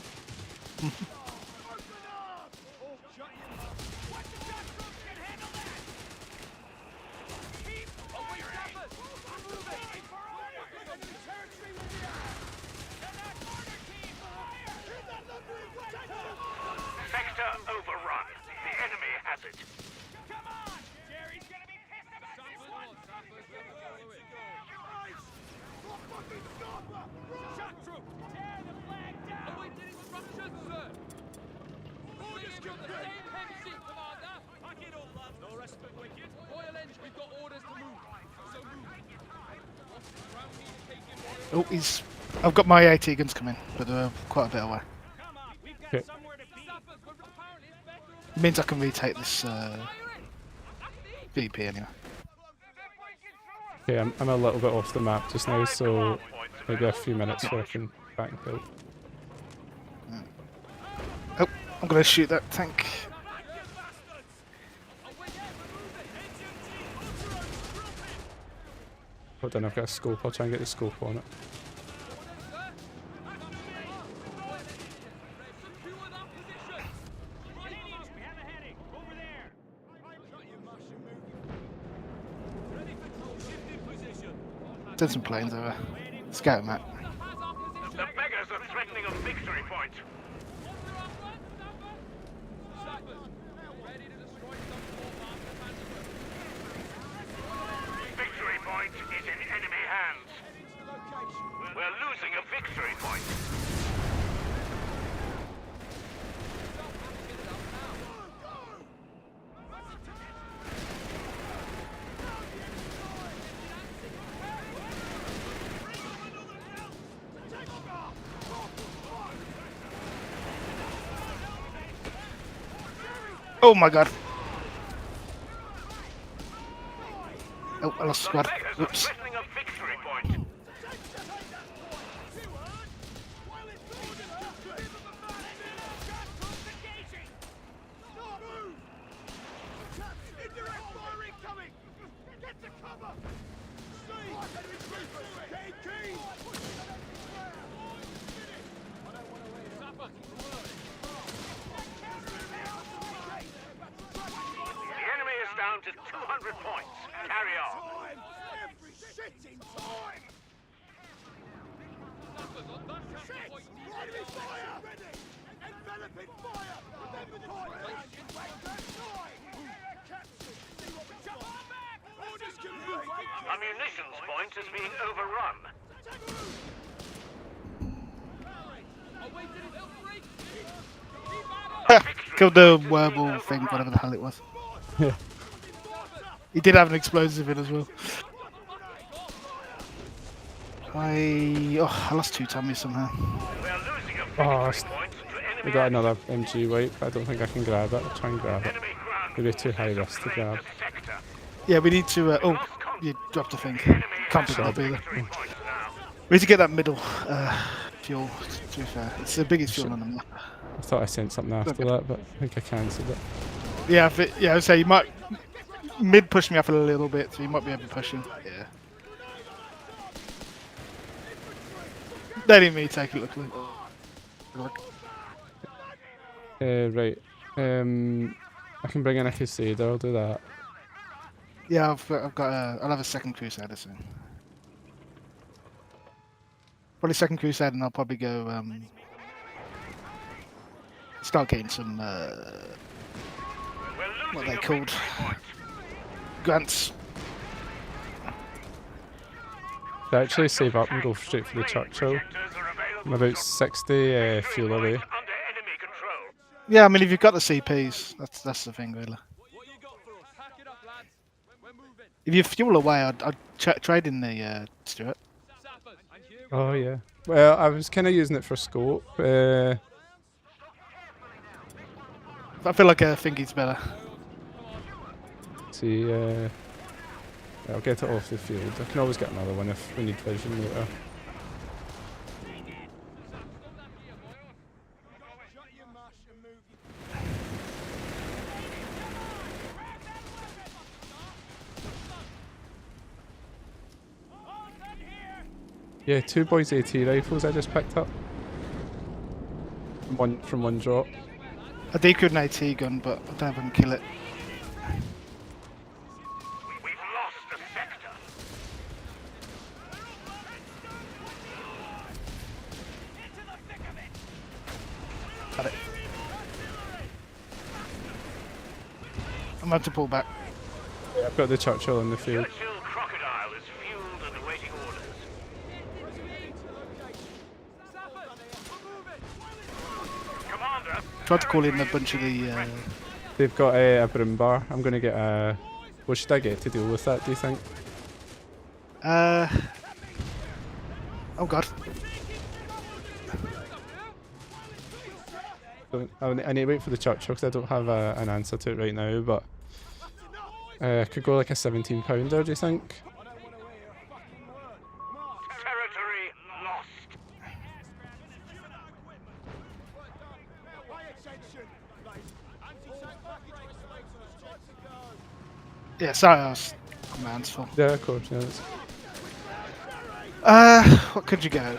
[SPEAKER 3] Sector overrun. The enemy has it.
[SPEAKER 7] Oh, I've got my AT guns coming, but they're quite a bit away.
[SPEAKER 1] Okay.
[SPEAKER 7] It means I can retake this VP anyway.
[SPEAKER 1] Okay, I'm a little bit off the map just now, so maybe a few minutes before I can back and build.
[SPEAKER 7] Oh, I'm gonna shoot that tank.
[SPEAKER 1] Hold on, I've got a scope. I'll try and get the scope on it.
[SPEAKER 7] Send some planes over. Scout map.
[SPEAKER 3] The beggars are threatening a victory point. Victory point is in enemy hands. We're losing a victory point.
[SPEAKER 7] Oh my god. Oh, I lost squad.
[SPEAKER 3] Beggars are
[SPEAKER 7] Oops.
[SPEAKER 3] threatening a victory point. 100 points. Carry on.
[SPEAKER 4] Time! Every shitting time! Shit! Enemy fire! Ready! Enveloping fire! Remember the point! Captain, see what we've got! Orders complete!
[SPEAKER 3] A munitions point is being overrun.
[SPEAKER 7] Killed the werewolf thing, whatever the hell it was.
[SPEAKER 1] Yeah.
[SPEAKER 7] He did have an explosive in as well. I lost 2 Tommies somehow.
[SPEAKER 3] We are losing a
[SPEAKER 1] Oh,
[SPEAKER 3] victory point to
[SPEAKER 1] we
[SPEAKER 3] enemy
[SPEAKER 1] got another MG wipe, but I don't think I can grab it. I'll try and grab it.
[SPEAKER 3] enemy ground.
[SPEAKER 1] Maybe too high risk to grab.
[SPEAKER 3] Sector.
[SPEAKER 7] Yeah, we need to. You dropped a thing. Can't pick it up either.
[SPEAKER 3] Victory points now.
[SPEAKER 7] We need to get that middle fuel. To be fair, it's the biggest fuel on the map.
[SPEAKER 1] I thought I sent something after that, but I think I cancelled it.
[SPEAKER 7] Yeah, I'd say you might mid push me up a little bit, so you might be able to push him. Yeah. Letting me take a look.
[SPEAKER 1] Right. I can bring in a Crusader, I'll do that.
[SPEAKER 7] Yeah, I'll have a second Crusader soon. Probably second Crusader, and I'll probably go start getting some what are they called? Grants.
[SPEAKER 1] Actually save up and go straight for the Churchill. I'm about 60 fuel away.
[SPEAKER 3] Under enemy control.
[SPEAKER 7] Yeah, I mean if you've got the CPs, that's the thing really. If you fuel away, I'd trade in the Stuart.
[SPEAKER 1] Oh yeah. Well, I was kind of using it for scope.
[SPEAKER 7] I feel like I think it's better.
[SPEAKER 1] See, I'll get it off the field. I can always get another one if we need vision later. Yeah, 2 boys AT rifles I just picked up. From one drop.
[SPEAKER 7] I did an AT gun, but I don't know if I can kill it.
[SPEAKER 3] We've lost the sector.
[SPEAKER 7] Got it. I'm about to pull back.
[SPEAKER 1] I've got the Churchill in the field.
[SPEAKER 3] Churchill Crocodile is fueled and awaiting orders. Commander,
[SPEAKER 7] Tried to call in a bunch of the.
[SPEAKER 1] They've got a brim bar. I'm going to get a... What should I get to deal with that, do you think?
[SPEAKER 7] Oh god.
[SPEAKER 1] I need to wait for the Churchill because I don't have an answer to it right now, but... I could go like a 17 pounder, do you think?
[SPEAKER 3] territory lost.
[SPEAKER 7] Yeah, sorry, I was my hands full.
[SPEAKER 1] Yeah, of course, yeah.
[SPEAKER 7] What could you go?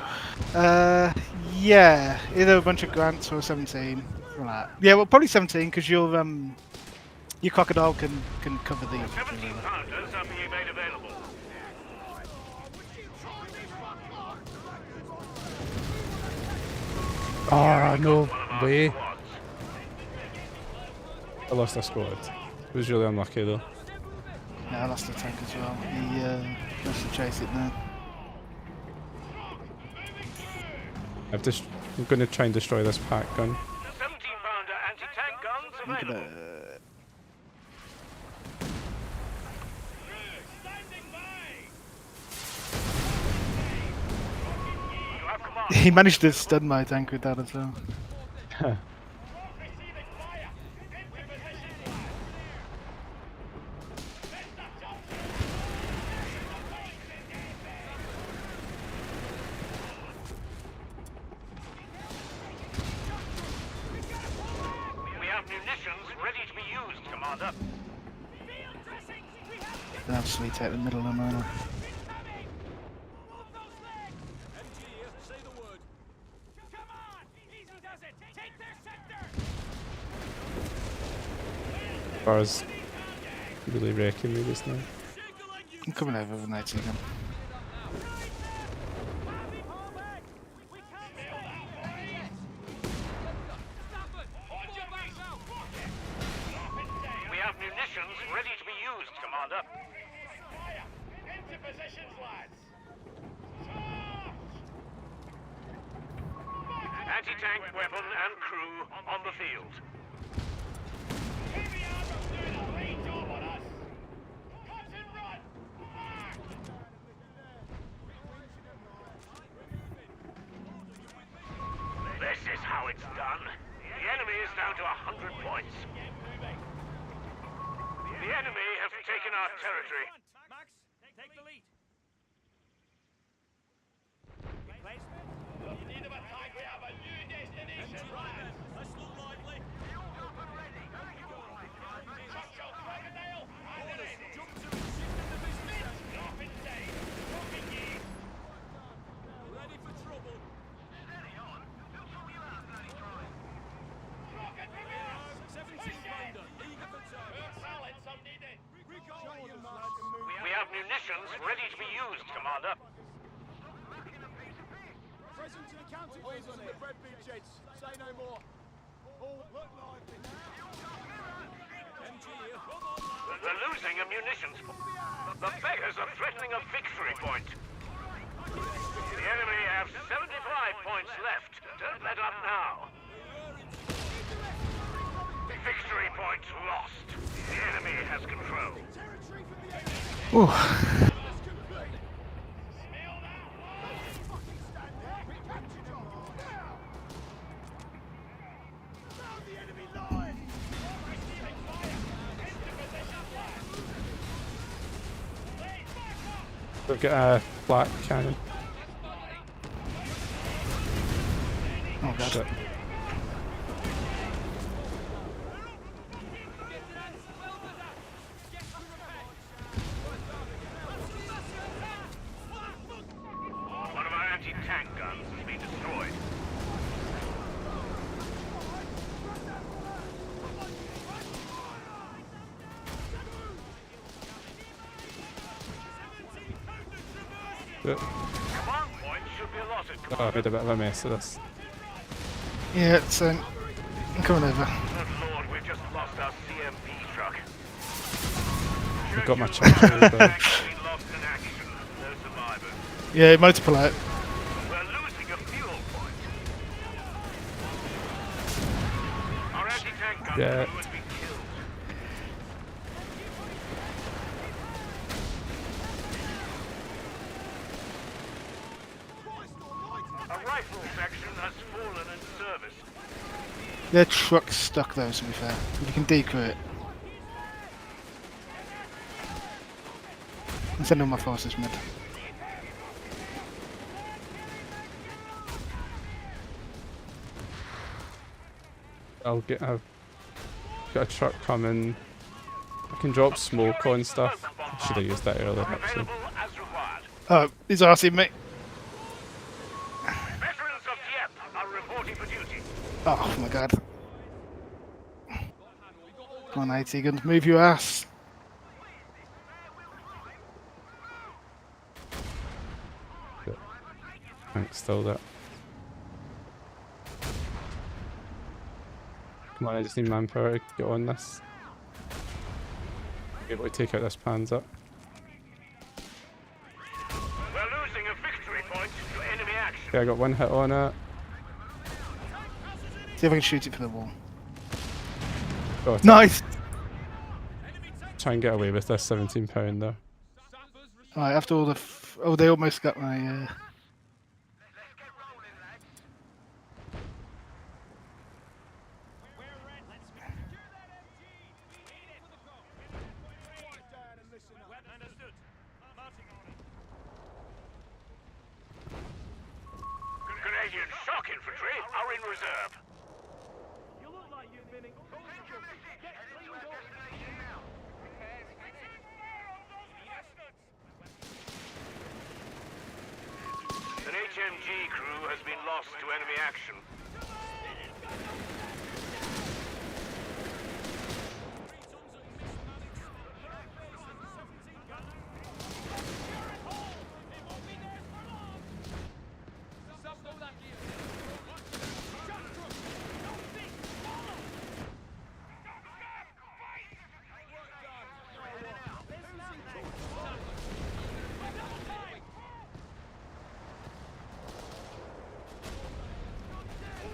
[SPEAKER 7] Yeah, either a bunch of grants or a 17. Right. Yeah, well, probably 17 because your crocodile can cover the.
[SPEAKER 3] 17 pounders are being made available.
[SPEAKER 1] Oh, no way. I lost a squad. It was really unlucky though.
[SPEAKER 7] Yeah, I lost the tank as well. He wants to chase it now.
[SPEAKER 1] I'm going to try and destroy this pack gun.
[SPEAKER 3] 17-pounder anti-tank guns
[SPEAKER 7] I'm
[SPEAKER 3] available.
[SPEAKER 7] gonna.
[SPEAKER 3] You have command.
[SPEAKER 7] He managed to stun my tank with that as well.
[SPEAKER 3] We have munitions ready to be used, Commander.
[SPEAKER 7] Then have sweet out the middle of mine.
[SPEAKER 1] As far as really wrecking me just now.
[SPEAKER 7] I'm coming over with an AT gun.
[SPEAKER 3] We have munitions ready to be used, Commander.
[SPEAKER 4] Into positions, lads.
[SPEAKER 3] Anti-tank weapon and crew on the field.
[SPEAKER 4] Heavy armor doing a great job on us. Cut and run.
[SPEAKER 3] This is how it's done. The enemy is down to 100 points. The enemy have taken our territory.
[SPEAKER 4] Max, take the lead. In need of attack, we have a new destination, lads. Let's look lively. Churchill, Crocodile, and ready. Jump to it, shift in the business. Drop inside. Dropping gear. Ready for trouble. Rocket reverse. 17 pounder, eager for target. Pallets are needed.
[SPEAKER 3] We have munitions ready to be used, Commander.
[SPEAKER 4] Present to the counterweighs on the breadbeat jets. Say no more. All look lively now. MG here. Come on, lads.
[SPEAKER 3] They're losing a munitions. The beggars are threatening a victory point. The enemy have 75 points left. Don't let up now. Victory point lost. The enemy has control.
[SPEAKER 4] Territory from the enemy.
[SPEAKER 7] Ooh.
[SPEAKER 4] That's complete. Smell that? Fucking stand there. We captured your heart. Now. Found the enemy line. Receiving fire. Into position, lads. Lead back up.
[SPEAKER 1] We've got a black cannon.
[SPEAKER 7] Oh god.
[SPEAKER 1] Shit.
[SPEAKER 3] One of our anti-tank guns has been destroyed. Command point should be allotted,
[SPEAKER 1] Oh, I
[SPEAKER 3] Commander.
[SPEAKER 1] made a bit of a mess of this.
[SPEAKER 7] Yeah, it's I'm coming over.
[SPEAKER 3] Good Lord, we've just lost our CMP truck.
[SPEAKER 1] I've got my
[SPEAKER 3] Churchill
[SPEAKER 1] charger, but
[SPEAKER 3] tank has been lost in action. No survivors.
[SPEAKER 7] Yeah, motor pull out.
[SPEAKER 3] We're losing a fuel point. Our anti-tank gun
[SPEAKER 1] Yeah.
[SPEAKER 3] crew has been killed. A rifle section has fallen in service.
[SPEAKER 7] Their truck's stuck though, to be fair. You can decrew it. I'm sending all my forces mid.
[SPEAKER 1] I've got a truck coming. I can drop smoke on stuff. I should have used that earlier actually.
[SPEAKER 3] Available as required.
[SPEAKER 7] Oh, he's arsing me.
[SPEAKER 3] Veterans of Dieppe are reporting for duty.
[SPEAKER 7] Oh my god. Come on, AT guns, move your ass.
[SPEAKER 1] Thanks, still that. Come on, I just need manpower to get on this. Be able to take out this Panzer.
[SPEAKER 3] We're losing a victory point to enemy action.
[SPEAKER 1] Okay, I got one hit on it.
[SPEAKER 7] See if I can shoot it for the wall.
[SPEAKER 1] Got it.
[SPEAKER 7] Nice!
[SPEAKER 1] Try and get away with this £17 though.
[SPEAKER 7] Alright, after all the oh, they almost got my
[SPEAKER 3] Canadian shock infantry are in reserve.
[SPEAKER 4] You look like you've been in. Get cleaned up.
[SPEAKER 3] An HMG crew has been lost to enemy action.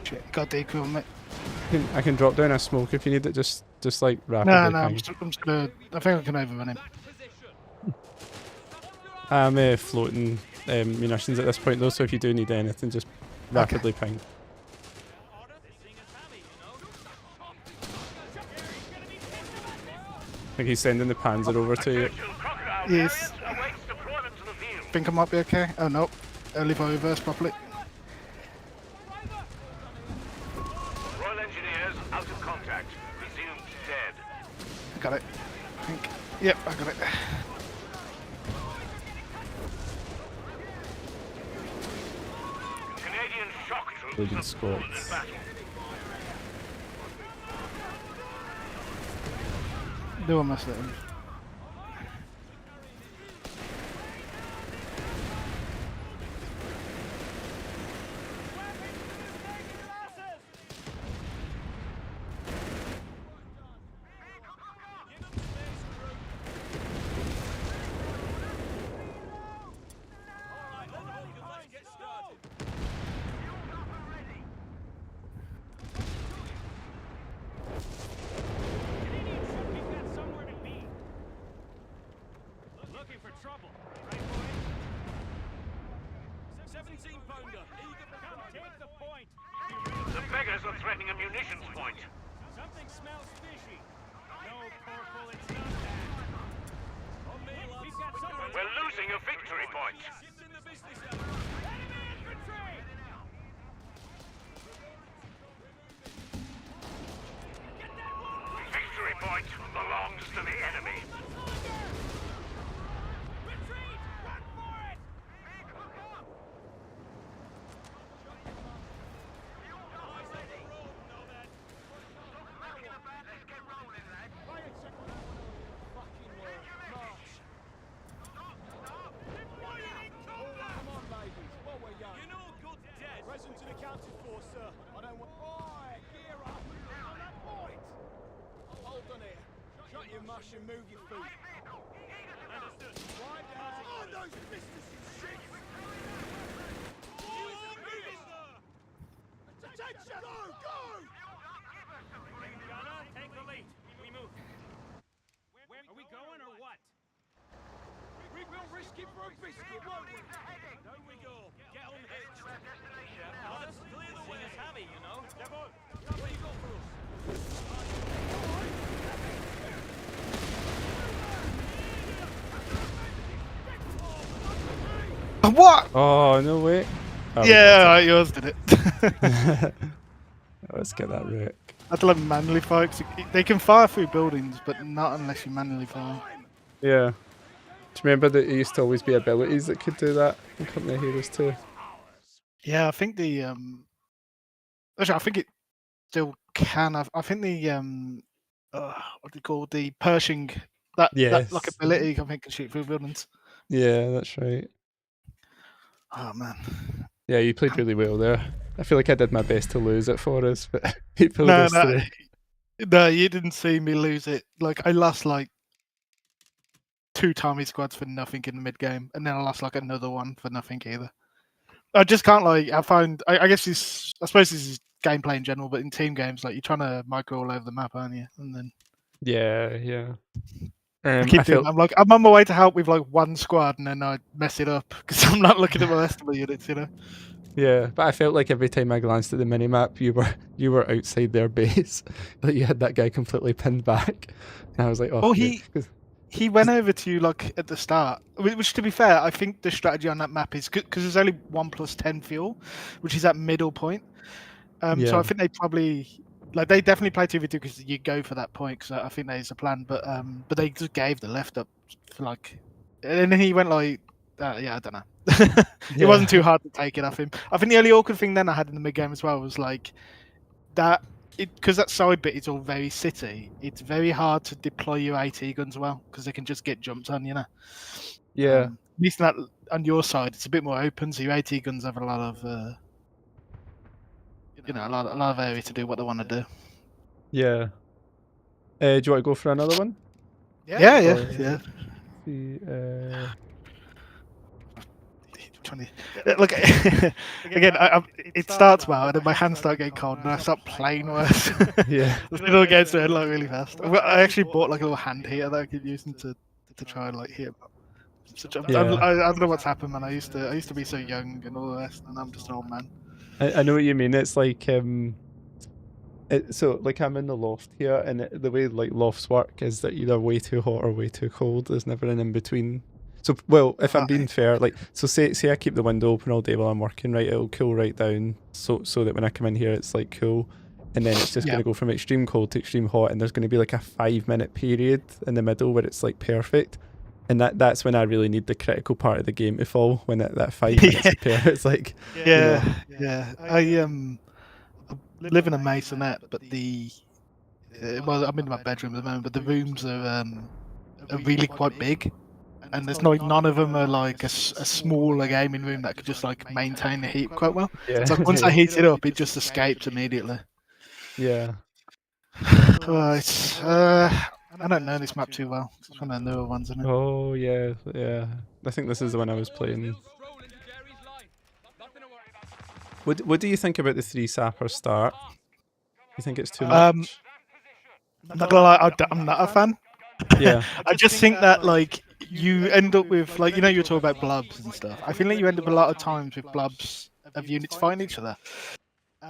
[SPEAKER 7] Shit, got decoy on me.
[SPEAKER 1] I can drop down a smoke if you need it. Just like
[SPEAKER 7] No,
[SPEAKER 1] rapidly
[SPEAKER 7] no, I'm
[SPEAKER 1] ping.
[SPEAKER 7] just gonna. I think I can overrun him.
[SPEAKER 1] I'm floating munitions at this point though, so if you do need anything, just rapidly ping. I think he's sending the Panzer over to you.
[SPEAKER 7] Yes. Think I might be okay. Oh no, only if I reverse properly.
[SPEAKER 3] Royal Engineers out of contact. Presumed dead.
[SPEAKER 7] Got it. I think. Yep, I got it.
[SPEAKER 3] Canadian shock troops
[SPEAKER 1] Leading
[SPEAKER 3] have pulled
[SPEAKER 1] Scots.
[SPEAKER 3] in battle.
[SPEAKER 7] Do almost let him.
[SPEAKER 2] Looking for trouble, right, boys? 17-pounder, eager to come take the point.
[SPEAKER 3] The beggars are threatening a munitions point.
[SPEAKER 2] Something smells fishy. No, Corporal, it's not that. On me, lads. We've got something.
[SPEAKER 3] We're losing a victory point.
[SPEAKER 2] Ships in the business area. Enemy infantry!
[SPEAKER 3] Victory point belongs to the enemy.
[SPEAKER 2] Retreat! Run for it! You know good dead.
[SPEAKER 4] Present and accounted for, sir. I don't want. Oi, gear up. On that point. Hold on here. Shut your mush and move your feet.
[SPEAKER 2] Understood.
[SPEAKER 4] Right down. On those businesses, shit. Attention! Go, go!
[SPEAKER 2] Gunner, take the lead. We move. Where are we going or what?
[SPEAKER 4] We will risk it for a biscuit, won't we?
[SPEAKER 2] Down we go. Get unhitched. Lads, clear the way. It's heavy, you know. What you got for us?
[SPEAKER 7] What?
[SPEAKER 1] Oh no way! Oh, we
[SPEAKER 7] Yeah,
[SPEAKER 1] got
[SPEAKER 7] right, yours did it.
[SPEAKER 1] it. Let's get that wreck.
[SPEAKER 7] I had to let manually fire. 'Cause they can fire through buildings, but not unless you manually fire.
[SPEAKER 1] Yeah. Do you remember that there used to always be abilities that could do that in Company of Heroes 2?
[SPEAKER 7] Yeah, I think the actually, I think it still can. I think the what do you call the Pershing that like
[SPEAKER 1] Yes.
[SPEAKER 7] ability? I think can shoot through buildings.
[SPEAKER 1] Yeah, that's right.
[SPEAKER 7] Oh man.
[SPEAKER 1] Yeah, you played really well there. I feel like I did my best to lose it for us, but he pulled
[SPEAKER 7] No,
[SPEAKER 1] us through.
[SPEAKER 7] no, you didn't see me lose it. Like I lost like 2 Tommy squads for nothing in the mid game, and then I lost like another one for nothing either. I just can't like. I guess this. I suppose this is gameplay in general, but in team games, like you're trying to micro all over the map, aren't you? And then
[SPEAKER 1] Yeah.
[SPEAKER 7] I
[SPEAKER 1] I
[SPEAKER 7] keep doing.
[SPEAKER 1] felt
[SPEAKER 7] I'm like, I'm on my way to help with like one squad, and then I mess it up because I'm not looking at the rest of the units, you know.
[SPEAKER 1] yeah, but I felt like every time I glanced at the minimap, you were outside their base. Like you had that guy completely pinned back, and I was like, oh.
[SPEAKER 7] Oh,
[SPEAKER 1] good, 'cause-
[SPEAKER 7] he went over to you like at the start, which to be fair, I think the strategy on that map is good because there's only 1+10 fuel, which is that middle point. So
[SPEAKER 1] Yeah.
[SPEAKER 7] I think they probably like they definitely play 2v2 because you go for that point. Because I think that is a plan, but they just gave the left up for like, and then he went like, yeah, I don't know. It wasn't too hard to take it off him. I think the only awkward thing then I had in the mid game as well was like that. Because that side bit is all very city, it's very hard to deploy your AT guns well because they can just get jumped on, you know.
[SPEAKER 1] Yeah.
[SPEAKER 7] At least that on your side, it's a bit more open, so your AT guns have a lot of, a lot of area to do what they want to do.
[SPEAKER 1] Yeah. Do you want to go for another one?
[SPEAKER 7] Yeah.
[SPEAKER 1] See,
[SPEAKER 7] 20. Look, again, it starts well, and then my hands start getting cold, and I start playing worse.
[SPEAKER 1] Yeah.
[SPEAKER 7] The fiddle gets to it like really fast. I actually bought like a little hand heater that I could use to try and like heat 'em up.
[SPEAKER 1] Yeah.
[SPEAKER 7] I don't know what's happened, man. I used to be so young and all the rest, and I'm just an old man.
[SPEAKER 1] I know what you mean. It's like so like I'm in the loft here, and the way like lofts work is that either way too hot or way too cold. There's never an in between. So well, if I'm being fair, like so say I keep the window open all day while I'm working, right? It'll cool right down, so that when I come in here, it's like cool, and then it's just gonna go from extreme cold to extreme hot, and there's gonna be like a 5-minute period in the middle where it's like perfect. And that's when I really need the critical part of the game to fall, when that 5 minutes of pair, it's like
[SPEAKER 7] yeah. I live in a maisonette, but well, I'm in my bedroom at the moment, but the rooms are really quite big, and there's none of them are like a smaller gaming room that could just like maintain the heat quite well.
[SPEAKER 1] Yeah.
[SPEAKER 7] So once I heat it up, it just escapes immediately.
[SPEAKER 1] Yeah.
[SPEAKER 7] Right. I don't know this map too well. It's one of the newer ones, isn't it?
[SPEAKER 1] Oh yeah. I think this is the one I was playing. What do you think about the 3 sapper start? You think it's too much?
[SPEAKER 7] I'm not gonna lie, I'm not a fan.
[SPEAKER 1] Yeah.
[SPEAKER 7] I just think that like you end up with like, you know, you were talking about blobs and stuff. I feel like you end up a lot of times with blobs of units fighting each other.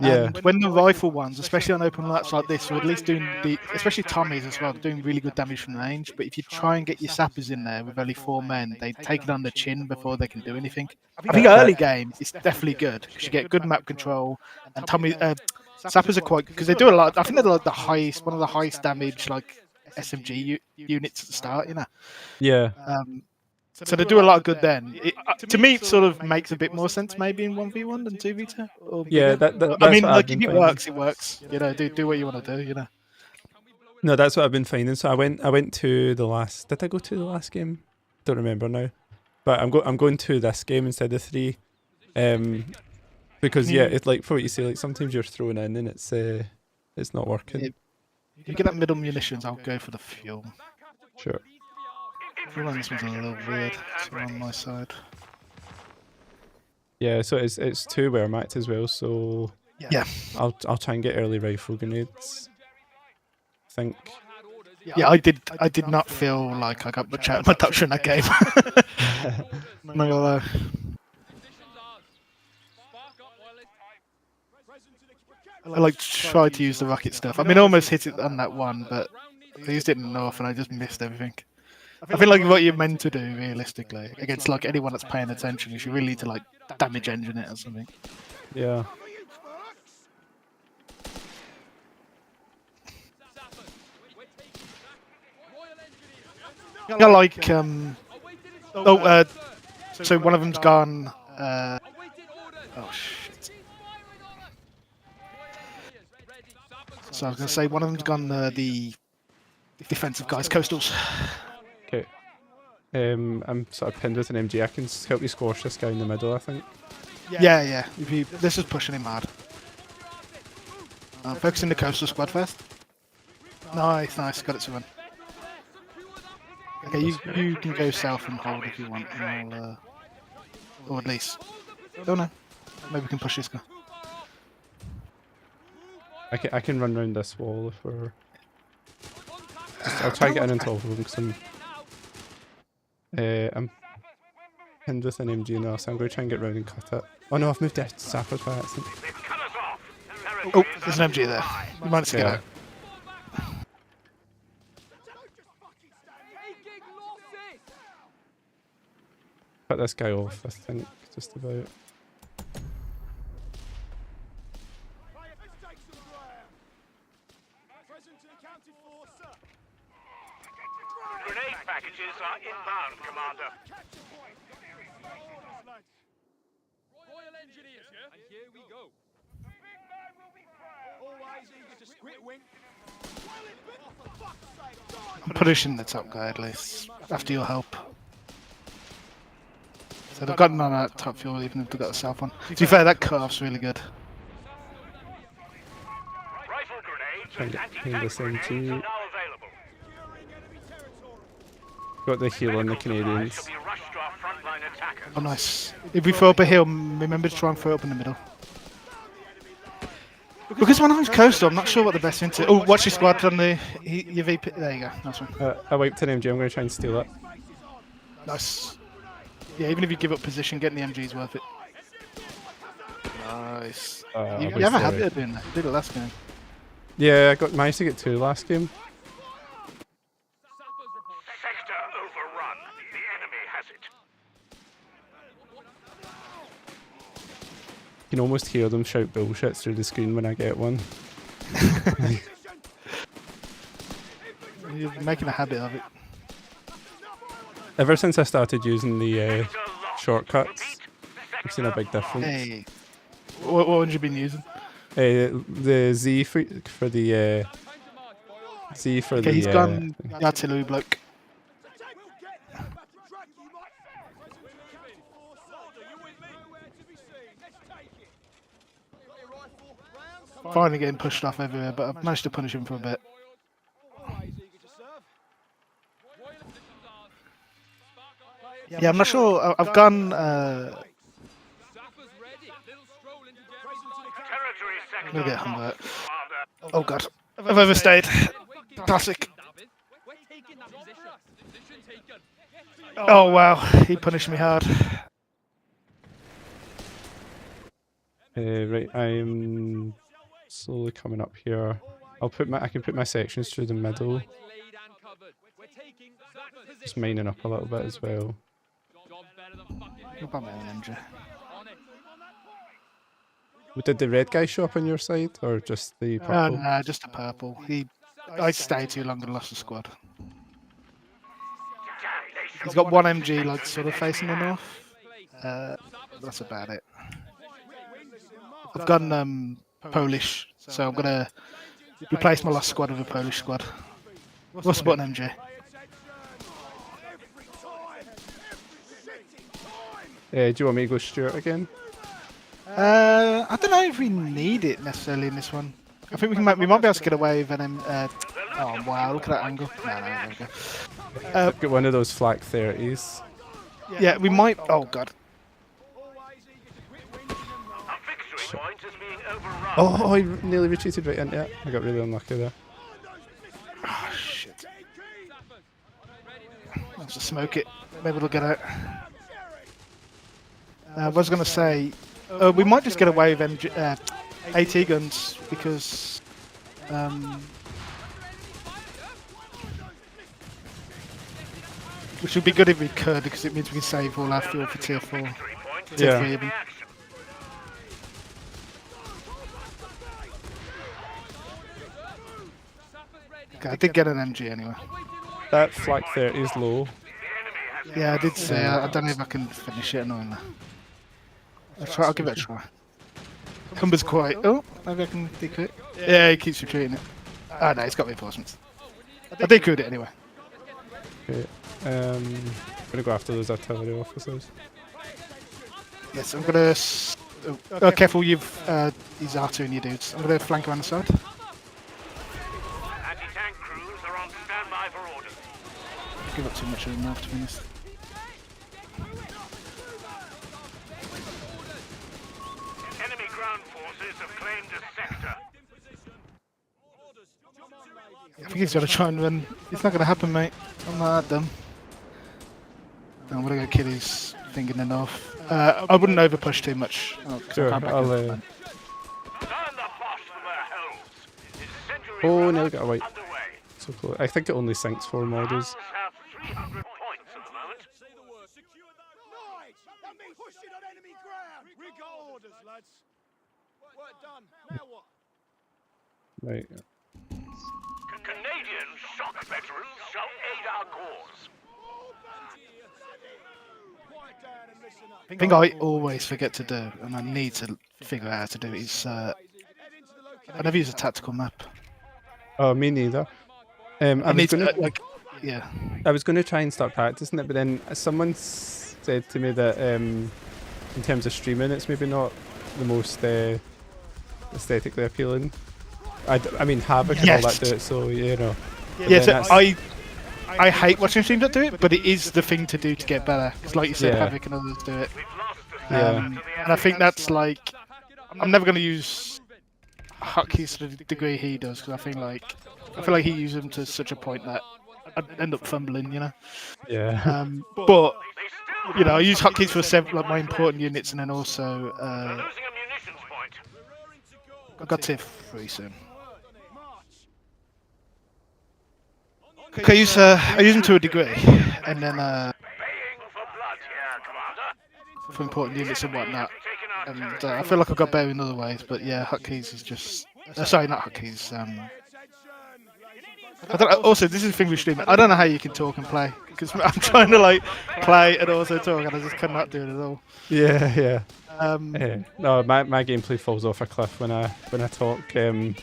[SPEAKER 1] Yeah.
[SPEAKER 7] And when the rifle ones, especially on open maps like this, are at least doing especially Tommies as well, doing really good damage from range. But if you try and get your sappers in there with only 4 men, they take it on the chin before they can do anything. I think early game is definitely good because you get good map control, and sappers are quite, because they do a lot. I think they're like one of the highest damage like SMG units at the start, you know.
[SPEAKER 1] Yeah.
[SPEAKER 7] So they do a lot of good then. To me, it sort of makes a bit more sense maybe in 1v1 than 2v2.
[SPEAKER 1] Yeah,
[SPEAKER 7] I mean, like if it works, it works. You know, do what you want to do. You know.
[SPEAKER 1] No, that's what I've been finding. So I went to the last. Did I go to the last game? Don't remember now. But I'm going to this game instead of 3. Because it's like for what you say. Like sometimes you're thrown in and it's not working.
[SPEAKER 7] If you get that middle munitions, I'll go for the fuel.
[SPEAKER 1] Sure.
[SPEAKER 7] I feel like this one's a little weird. It's on my side.
[SPEAKER 1] Yeah, so it's 2 where I'm at as well. So
[SPEAKER 7] yeah,
[SPEAKER 1] I'll try and get early rifle grenades. I think.
[SPEAKER 7] Yeah, I did not feel like I got much out of my touch in that game. Not gonna lie. I like tried to use the rocket stuff. I mean, I almost hit it on that one, but I used it enough and I just missed everything. I feel like what you're meant to do realistically against like anyone that's paying attention is you really need to like damage engine it or something.
[SPEAKER 1] Yeah.
[SPEAKER 7] I like so one of them's gone. Oh shit! So I was gonna say one of them's gone the defensive guys, coastals.
[SPEAKER 1] Okay. I'm sort of pinned with an MG. I can help you squash this guy in the middle, I think.
[SPEAKER 7] Yeah. This is pushing him hard. Focusing the coastal squad first. Nice. Got it to win. Okay, you can go south and hold if you want, and I'll, or at least, don't know. Maybe we can push this guy.
[SPEAKER 1] I can run around this wall if we're. I'll try getting on top of him because I'm pinned with an MG now, so I'm going to try and get round and cut it. Oh no, I've moved to sappers by accident.
[SPEAKER 7] Oh, there's an MG there. You might get out.
[SPEAKER 1] Cut this guy off, I think, just about.
[SPEAKER 3] Grenade packages are inbound, Commander.
[SPEAKER 2] Royal Engineers, and here we go.
[SPEAKER 4] Always eager to squit wink.
[SPEAKER 7] I'm pushing the top guy at least, after your help. So they've gotten on that top fuel even if they've got the south one. To be fair, that cut-off's really good.
[SPEAKER 3] Rifle grenades
[SPEAKER 1] Try and
[SPEAKER 3] and
[SPEAKER 1] get ping this
[SPEAKER 3] anti-tank grenades are
[SPEAKER 1] MG.
[SPEAKER 3] now available.
[SPEAKER 1] Got the heal on the
[SPEAKER 3] Medical supplies
[SPEAKER 1] Canadians.
[SPEAKER 3] shall be rushed to our frontline frontline attackers.
[SPEAKER 7] Oh, nice. If we throw up a hill, remember to try and throw it up in the middle. Because when I'm coastal, I'm not sure what the best thing to. Oh, watch your squad on the your VP. There you go. Nice one.
[SPEAKER 1] I wiped an MG. I'm going to try and steal it.
[SPEAKER 7] Nice. Yeah, even if you give up position, getting the MG is worth it. Nice. You have a habit of doing that. Did it last game.
[SPEAKER 1] Yeah, I managed to get 2 last game.
[SPEAKER 3] Sector overrun. The enemy has it.
[SPEAKER 1] You can almost hear them shout bullshit through the screen when I get one.
[SPEAKER 7] You're making a habit of it.
[SPEAKER 1] Ever since I started using the shortcuts, I've seen a big difference.
[SPEAKER 7] Hey. What ones you been using?
[SPEAKER 1] The Z for the Z for
[SPEAKER 7] Okay,
[SPEAKER 1] the.
[SPEAKER 7] he's gone artillery bloke. Finally getting pushed off everywhere, but I've managed to punish him for a bit. Yeah, I'm not sure. I've gone.
[SPEAKER 3] Territory
[SPEAKER 7] I'm
[SPEAKER 3] sector.
[SPEAKER 7] gonna get hurt.
[SPEAKER 3] Commander.
[SPEAKER 7] Oh god, I've overstayed. Classic. Oh wow, he punished me hard.
[SPEAKER 1] Right, I'm slowly coming up here. I can put my sections through the middle. Just mining up a little bit as well.
[SPEAKER 7] No problem, MJ.
[SPEAKER 1] Did the red guy show up on your side, or just the purple?
[SPEAKER 7] Nah, just a purple. I stayed too long and lost the squad. He's got one MG, like sort of facing the north. That's about it. I've gone Polish, so I'm gonna replace my last squad with a Polish squad. What's the button, MJ?
[SPEAKER 1] Do you want me to go Stuart again?
[SPEAKER 7] I don't know if we need it necessarily in this one. I think we might be able to get away with an oh wow, look at that angle. No, there we go.
[SPEAKER 1] I've got one of those flak 30s.
[SPEAKER 7] Yeah, we might. Oh god.
[SPEAKER 3] A victory point is being overrun.
[SPEAKER 1] Oh, I nearly retreated right into it. I got really unlucky there.
[SPEAKER 7] Oh shit. Let's just smoke it. Maybe it'll get out. I was gonna say, we might just get away with AT guns because which would be good if we could, because it means we can save all our fuel for tier 4. Tier 3 even. Okay, I did get an MG anyway.
[SPEAKER 1] That flak 30 is low.
[SPEAKER 7] Yeah, I did say. I don't know if I can finish it annoyingly. I'll give it a try. Cumber's quite. Oh, maybe I can decode it. Yeah, he keeps retreating it. Oh no, he's got reinforcements. I decode it anyway.
[SPEAKER 1] Okay. I'm gonna go after those artillery officers.
[SPEAKER 7] Yes, I'm gonna. Oh, careful! You've these R2 and your dudes. I'm gonna flank around the side.
[SPEAKER 3] Anti-tank crews are on standby for orders.
[SPEAKER 7] Give up too much of them now, to be honest.
[SPEAKER 3] Enemy ground forces have claimed a sector.
[SPEAKER 7] I think he's got to try and run. It's not gonna happen, mate. I'm not that dumb. I'm gonna go kill his thing in the north. I wouldn't over push too much.
[SPEAKER 1] Sure, I'll.
[SPEAKER 3] Turn the Bosch from their helms. Incendiary
[SPEAKER 1] Oh,
[SPEAKER 3] run
[SPEAKER 1] nearly got a white.
[SPEAKER 3] underway.
[SPEAKER 1] So close. I think it only sinks 4 models.
[SPEAKER 3] Have 300 points at the moment.
[SPEAKER 4] Nice! That means pushing on enemy ground! We got orders, lads. Work done. Now what?
[SPEAKER 1] Right.
[SPEAKER 3] Canadian shock veterans shall aid our cause.
[SPEAKER 4] Quiet down and listen up.
[SPEAKER 7] I think I always forget to do, and I need to figure out how to do it. Is I never use a tactical map.
[SPEAKER 1] Oh, me neither.
[SPEAKER 7] I
[SPEAKER 1] was gonna try and start practicing it, but then someone said to me that in terms of streaming, it's maybe not the most aesthetically appealing. I mean, Havoc and all that do it, so you know. But
[SPEAKER 7] Yes,
[SPEAKER 1] then
[SPEAKER 7] I hate watching streams that do it, but it is the thing to do to get better. Because like you said,
[SPEAKER 1] Yeah.
[SPEAKER 7] Havoc and others do it.
[SPEAKER 3] We've lost the
[SPEAKER 1] Yeah.
[SPEAKER 3] sector to the
[SPEAKER 7] And I think
[SPEAKER 3] enemy.
[SPEAKER 7] that's like, I'm never going to use hotkeys to the degree he does, because I feel like he uses them to such a point that I'd end up fumbling, you know.
[SPEAKER 1] Yeah.
[SPEAKER 7] But
[SPEAKER 3] They still
[SPEAKER 7] you know, I use hotkeys for several like my important units, and then also
[SPEAKER 3] are losing a munitions point.
[SPEAKER 7] I got tier 3 soon. Okay, I use them to a degree, and then
[SPEAKER 3] Baying for blood here, Commander.
[SPEAKER 7] for important units and whatnot.
[SPEAKER 3] Taking our
[SPEAKER 7] And
[SPEAKER 3] territory.
[SPEAKER 7] I feel like I've got better in other ways, but yeah, hotkeys is just. Sorry, not hotkeys. I don't, also, this is the thing with streaming. I don't know how you can talk and play because I'm trying to like play and also talk, and I just cannot do it at all.
[SPEAKER 1] Yeah.
[SPEAKER 7] Yeah.
[SPEAKER 1] No, my gameplay falls off a cliff when I talk.
[SPEAKER 7] Any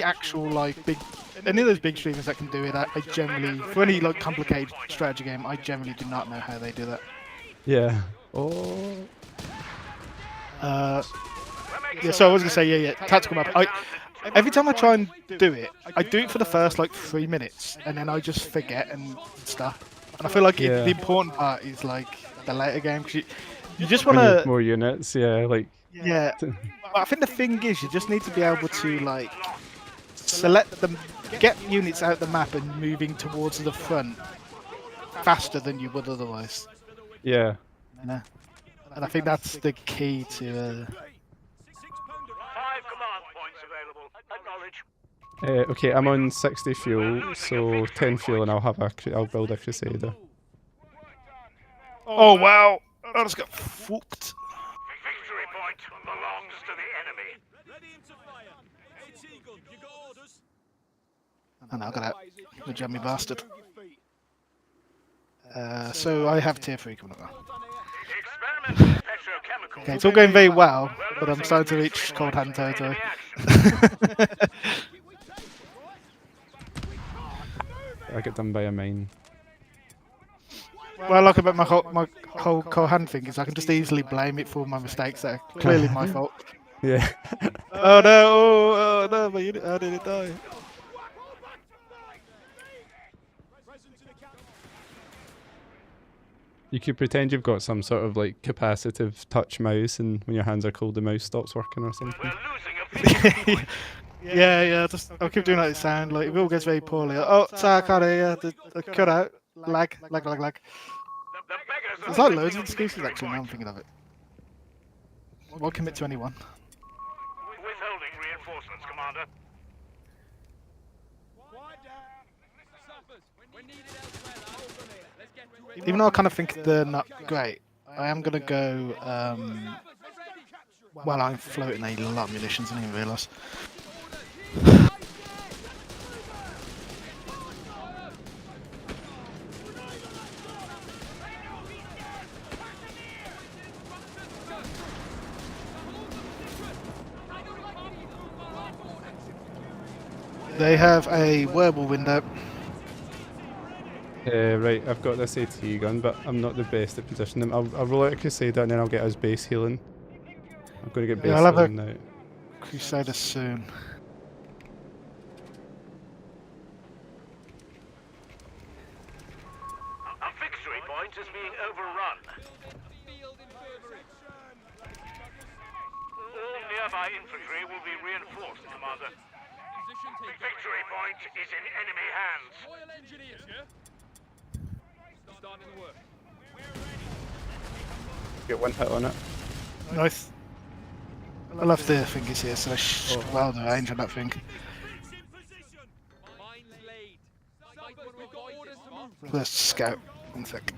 [SPEAKER 7] actual like big, any of those big streamers that can do it, I generally, for any like complicated strategy game, I generally do not know how they do that.
[SPEAKER 1] Yeah. Oh.
[SPEAKER 7] Yeah, so I was gonna say, yeah, tactical map. Every time I try and do it, I do it for the first like 3 minutes, and then I just forget and stuff. And I feel like
[SPEAKER 1] Yeah.
[SPEAKER 7] the important part is like the later game, because you just want
[SPEAKER 1] When you have
[SPEAKER 7] to,
[SPEAKER 1] more units, yeah, like
[SPEAKER 7] yeah. But I think the thing is, you just need to be able to like select them, get units out the map, and moving towards the front faster than you would otherwise.
[SPEAKER 1] yeah.
[SPEAKER 7] You know? And I think that's the key to.
[SPEAKER 3] 5 command points available. Acknowledge.
[SPEAKER 1] Okay, I'm on 60 fuel, so 10 fuel, and I'll build a Crusader.
[SPEAKER 7] Oh wow! I just got fucked.
[SPEAKER 3] Victory point belongs to the enemy.
[SPEAKER 7] And I got out. The jammy bastard. So I have tier 3 coming up.
[SPEAKER 3] Experimental petrochemical.
[SPEAKER 7] Okay, it's all going very well, but I'm starting to reach cold hand territory.
[SPEAKER 1] I get done by a mine.
[SPEAKER 7] What I like about my whole cold hand thing is I can just easily blame it for my mistakes that are clearly my fault.
[SPEAKER 1] Yeah.
[SPEAKER 7] Oh no! Oh no! My unit, how did it die?
[SPEAKER 1] You could pretend you've got some sort of like capacitive touch mouse, and when your hands are cold, the mouse stops working or something.
[SPEAKER 3] We're losing a
[SPEAKER 7] Yeah. Just I'll keep doing that sound. Like if it all goes very poorly. Oh, sorry, I can't hear. The cut out. Lag.
[SPEAKER 3] The beggars
[SPEAKER 7] There's
[SPEAKER 3] are
[SPEAKER 7] like loads of excuses actually. Now I'm thinking of it. Won't commit to anyone.
[SPEAKER 3] withholding reinforcements, Commander.
[SPEAKER 7] Even though I kind of think they're not great, I am gonna go. Well, I'm floating a lot of munitions. I didn't even realise. They have a wearable window.
[SPEAKER 1] Right, I've got this AT gun, but I'm not the best at positioning them. I'll roll out a Crusader and then I'll get us base healing. I'm going to get base
[SPEAKER 7] Yeah, I'll have
[SPEAKER 1] healing now.
[SPEAKER 7] Crusader soon.
[SPEAKER 3] A victory point is being overrun. All nearby infantry will be reinforced, Commander. Victory point is in enemy hands.
[SPEAKER 2] Royal Engineers, yeah? Starting the work.
[SPEAKER 1] Get one hit on it.
[SPEAKER 7] Nice. I love the fingers here, so well the range on that thing.
[SPEAKER 2] Mines laid. Site when we've got orders to move.
[SPEAKER 7] Let's scout. 1 sec.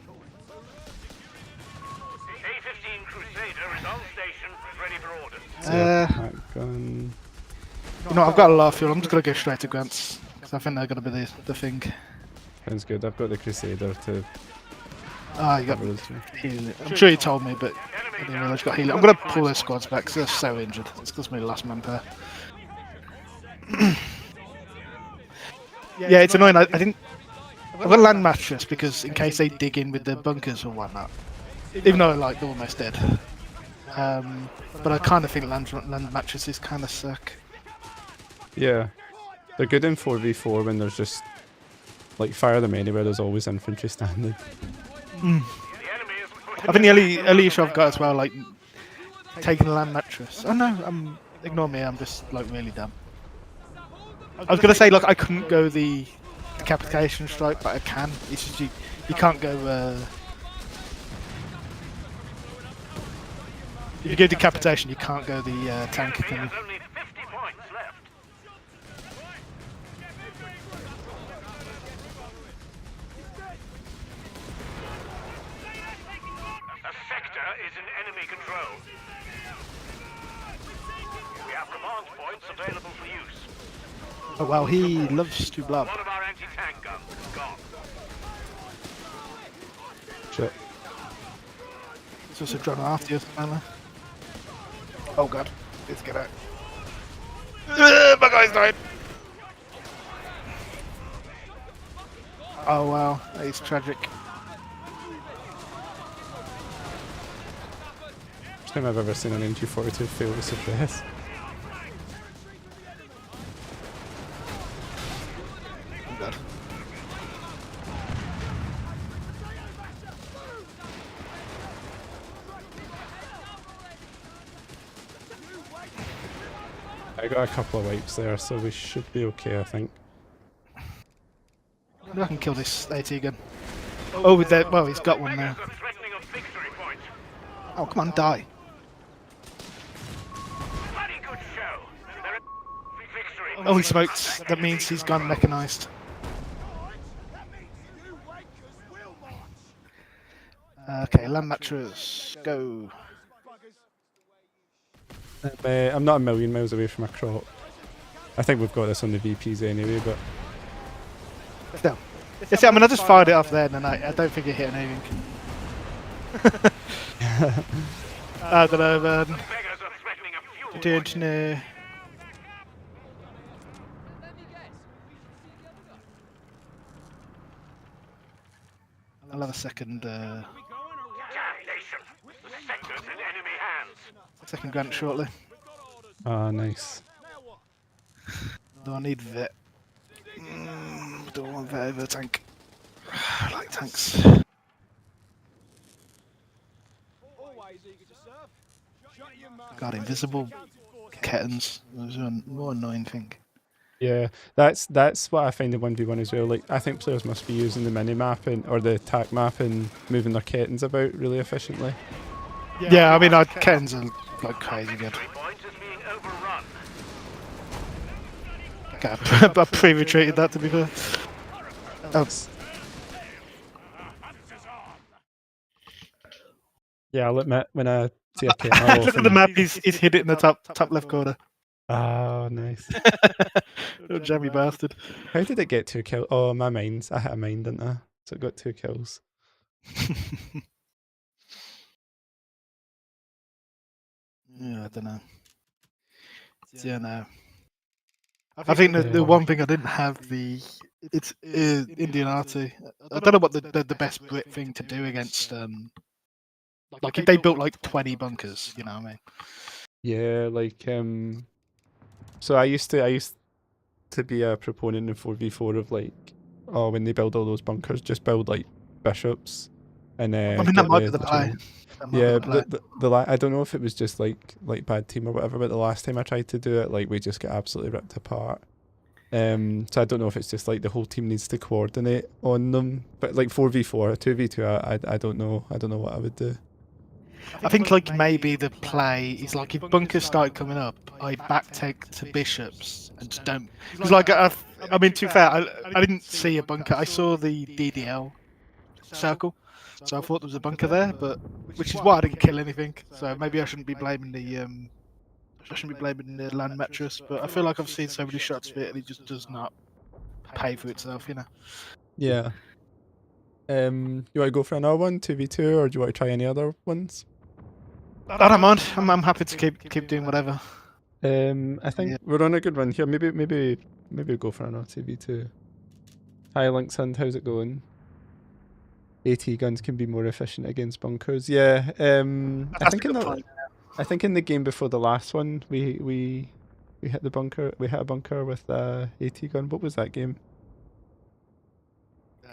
[SPEAKER 3] A-15 Crusader is on station, ready for orders.
[SPEAKER 1] That gun.
[SPEAKER 7] You know, I've got a lot of fuel. I'm just gonna go straight to Grants because I think they're gonna be the thing.
[SPEAKER 1] Sounds good. I've got the Crusader to
[SPEAKER 7] Ah, you got
[SPEAKER 1] cover us.
[SPEAKER 7] healing. I'm sure you told me, but I didn't realise you got healing. I'm gonna pull those squads back because they're so injured. It's just my last man pair. Yeah, it's annoying. I didn't. I've got a land mattress because in case they dig in with their bunkers or whatnot. Even though like they're almost dead. But I kind of think land mattresses kind of suck.
[SPEAKER 1] Yeah. They're good in 4v4 when there's just Like fire them anywhere. There's always infantry standing.
[SPEAKER 3] The enemy is pushing.
[SPEAKER 7] I think the early issue I've got as well, like taking a land mattress. Oh no, ignore me. I'm just like really dumb. I was gonna say like I couldn't go the decapitation strike, but I can. It's just you can't go. If you go decapitation, you can't go the tank.
[SPEAKER 3] He
[SPEAKER 7] Can you?
[SPEAKER 3] has only 50 points left. A sector is in enemy control. We have command points available for use.
[SPEAKER 7] Oh wow, he loves to blub.
[SPEAKER 3] One of our anti-tank guns is gone.
[SPEAKER 1] Shit.
[SPEAKER 7] It's also drawn after you, apparently. Oh god, let's get out. My guy's died. Oh wow, that is tragic.
[SPEAKER 1] First time I've ever seen an MG42 fail to suppress.
[SPEAKER 7] Oh god.
[SPEAKER 1] I got a couple of wipes there, so we should be okay, I think.
[SPEAKER 7] I can kill this AT gun. Oh, with that. Well, he's got one now.
[SPEAKER 3] Beggars are threatening a victory point.
[SPEAKER 7] Oh, come on, die.
[SPEAKER 3] Bloody good show. They're at victory.
[SPEAKER 7] Oh, he smoked. That means he's gone mechanized. Okay, land mattress, go.
[SPEAKER 1] I'm not a million miles away from a crop. I think we've got this on the VPs anyway, but
[SPEAKER 7] Still. Yeah, see, I mean, I just fired it off there, and I don't think it hit anything. I don't know, man.
[SPEAKER 3] Beggars are threatening a fuel
[SPEAKER 7] The
[SPEAKER 3] point.
[SPEAKER 7] engineer. I'll have a second,
[SPEAKER 3] Damnation. The sector's in enemy hands.
[SPEAKER 7] second grant shortly.
[SPEAKER 1] ah, nice.
[SPEAKER 7] Do I need vet? Do I want vet over tank? I like tanks.
[SPEAKER 4] Always eager to serve. Shut your mouth.
[SPEAKER 7] God, invisible kittens. Those are a more annoying thing.
[SPEAKER 1] Yeah, that's what I find in 1v1 as well. Like, I think players must be using the mini map or the attack map and moving their kittens about really efficiently.
[SPEAKER 7] Yeah, I mean, kittens are like crazy good.
[SPEAKER 3] Victory point is being overrun.
[SPEAKER 7] God, I pre-retreated that to be fair. Oh,
[SPEAKER 1] Yeah, I'll admit, when I see a kitten, I'll
[SPEAKER 7] look at the
[SPEAKER 1] often...
[SPEAKER 7] map. He's hid it in the top left corner.
[SPEAKER 1] Oh, nice.
[SPEAKER 7] Oh, jammy bastard.
[SPEAKER 1] How did it get 2 kills? Oh, my mines. I hit a mine, didn't I? So it got 2 kills.
[SPEAKER 7] Yeah, I don't know. Yeah, no. I think the one thing I didn't have it's Indian arty. I don't know what the best Brit thing to do against like if they built like 20 bunkers, you know what I mean?
[SPEAKER 1] Yeah, like so I used to be a proponent in 4v4 of like, oh, when they build all those bunkers, just build like bishops and
[SPEAKER 7] I mean,
[SPEAKER 1] get
[SPEAKER 7] that might be the
[SPEAKER 1] the
[SPEAKER 7] play.
[SPEAKER 1] tunnel.
[SPEAKER 7] That might be
[SPEAKER 1] Yeah,
[SPEAKER 7] the play.
[SPEAKER 1] but I don't know if it was just like bad team or whatever, but the last time I tried to do it, like we just got absolutely ripped apart. So I don't know if it's just like the whole team needs to coordinate on them, but like 4v4, 2v2, I don't know. I don't know what I would do.
[SPEAKER 7] I think like maybe the play is like if bunkers started coming up, I back take to bishops and just don't. Because like I mean, to be fair, I didn't see a bunker. I saw the DDL circle, so I thought there was a bunker there, but which is why I didn't kill anything. So maybe I shouldn't be blaming the land mattress. But I feel like I've seen so many shots of it, and it just does not pay for itself, you know.
[SPEAKER 1] Yeah. You want to go for another one, 2v2, or do you want to try any other ones?
[SPEAKER 7] I don't mind. I'm happy to keep doing whatever.
[SPEAKER 1] I think we're on a good one here. Maybe we'll go for another 2v2. Hi Linksand, how's it going? AT guns can be more efficient against bunkers. Yeah. I think in the game before the last one, we hit the bunker. We hit a bunker with AT gun. What was that game?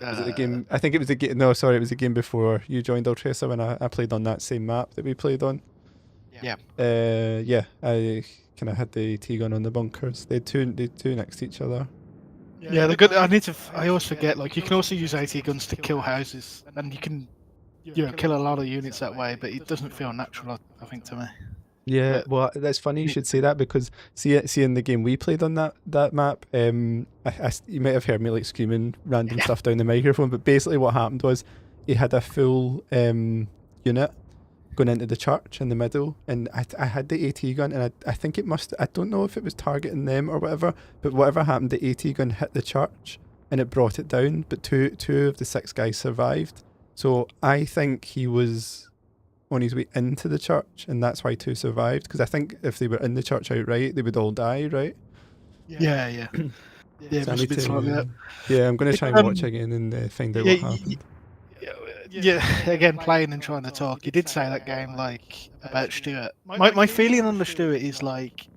[SPEAKER 1] Was it the game? I think it was the game. No, sorry, it was the game before you joined Ultracer when I played on that same map that we played on.
[SPEAKER 7] Yeah.
[SPEAKER 1] Yeah, I kind of had the AT gun on the bunkers. They had two next to each other.
[SPEAKER 7] Yeah, they're good. I always forget. Like, you can also use AT guns to kill houses, and you can, kill a lot of units that way. But it doesn't feel natural, I think, to me.
[SPEAKER 1] Yeah, well, that's funny you should say that because see in the game we played on that map, you might have heard me like screaming random stuff down the microphone, but basically what happened was he had a full unit going into the church in the middle, and I had the AT gun, and I think it must, I don't know if it was targeting them or whatever, but whatever happened, the AT gun hit the church and it brought it down, but two of the 6 guys survived. So I think he was on his way into the church, and that's why 2 survived. Because I think if they were in the church outright, they would all die, right?
[SPEAKER 7] Yeah. Yeah, it
[SPEAKER 1] So
[SPEAKER 7] must have been slightly up.
[SPEAKER 1] yeah, I'm going to try and watch again and find out what happened.
[SPEAKER 7] Yeah, again, playing and trying to talk. You did say that game, like, about Stuart. My feeling on the Stuart is, like,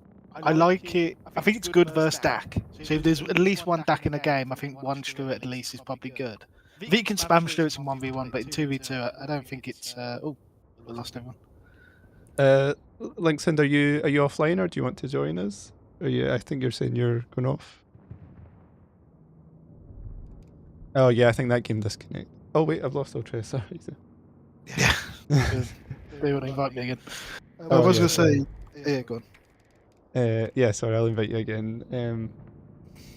[SPEAKER 7] I like it. I think it's good versus DAC. So if there's at least one DAC in a game, I think one Stuart at least is probably good. I think you can spam Stuarts in 1v1, but in 2v2, I don't think it's... oh, we lost everyone.
[SPEAKER 1] Linkson, are you offline, or do you want to join us? I think you're saying you're going off. Oh yeah, I think that game disconnected. Oh wait, I've lost Ultracer.
[SPEAKER 7] Yeah. They want to invite me again. I
[SPEAKER 1] Oh,
[SPEAKER 7] was
[SPEAKER 1] yeah,
[SPEAKER 7] going to say... Yeah, go on.
[SPEAKER 1] Yeah, sorry, I'll invite you again.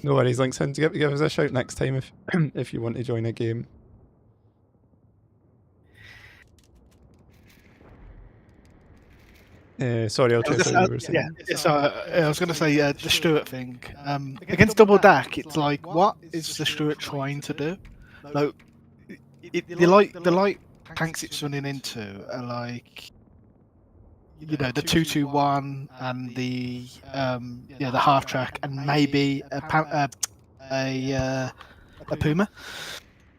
[SPEAKER 1] No worries, Linkson. Give us a shout next time if if you want to join a game. Sorry, Ultracer, you were saying.
[SPEAKER 7] Yeah, so I was going to say the Stuart thing. Against double DAC, it's like, what is the Stuart trying to do? Like, the light tanks it's running into are like, the 221 and the half track and maybe a Puma,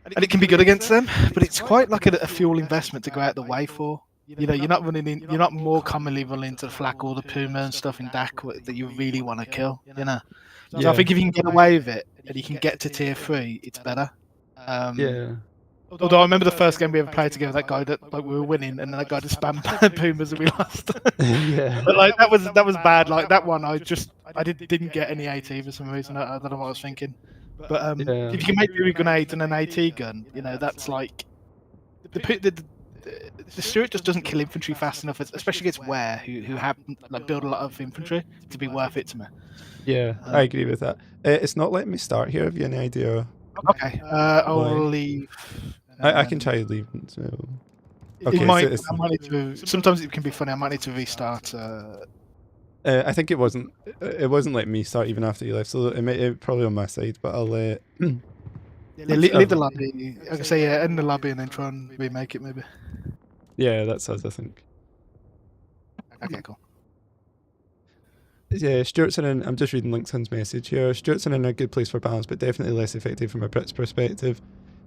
[SPEAKER 7] and it can be good against them, but it's quite like a fuel investment to go out the way for. You're not more commonly running into the flak or the Puma and stuff in DAC that you really want to kill. So I think if you can get away with it and you can get to tier 3, it's better.
[SPEAKER 1] Yeah.
[SPEAKER 7] Although I remember the first game we ever played together, that guy that we were winning, and then that guy just spammed Pumas and we lost.
[SPEAKER 1] Yeah.
[SPEAKER 7] But like that was bad. Like that one, I didn't get any AT for some reason. I don't know what I was thinking. But if you can make a grenade and an AT gun, that's like the Stuart just doesn't kill infantry fast enough, especially against Ware, who have build a lot of infantry to be worth it to me.
[SPEAKER 1] Yeah, I agree with that. It's not letting me start here. Have you any idea?
[SPEAKER 7] Okay, I'll leave.
[SPEAKER 1] I can try leaving. So. Okay,
[SPEAKER 7] I might need to. Sometimes it can be funny. I might need to restart.
[SPEAKER 1] I think it wasn't letting me start even after you left, so it probably on my side. But I'll
[SPEAKER 7] leave the lobby. I can say end the lobby and then try and remake it maybe.
[SPEAKER 1] Yeah, that's us, I think.
[SPEAKER 7] Okay, cool.
[SPEAKER 1] Yeah, Stuart's I'm just reading Linkson's message here. Stuart's in a good place for balance, but definitely less effective from a Brits perspective.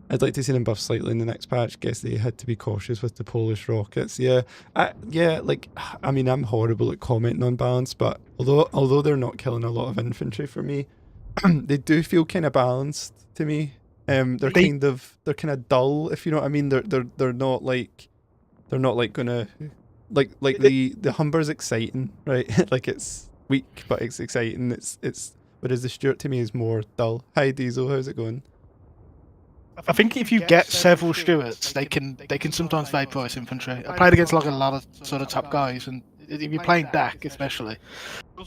[SPEAKER 1] I'd like to see them buff slightly in the next patch. Guess they had to be cautious with the Polish rockets. Yeah, I mean, I'm horrible at commenting on balance, but although they're not killing a lot of infantry for me, they do feel kind of balanced to me. They're kind of dull, if you know what I mean. They're not like gonna like the Humber's exciting, right? Like it's weak, but it's exciting. It's whereas the Stuart to me is more dull. Hi Diesel, how's it going?
[SPEAKER 7] I think if you get several Stuarts, they can sometimes vaporize infantry. I played against like a lot of sort of top guys, and if you're playing DAC especially,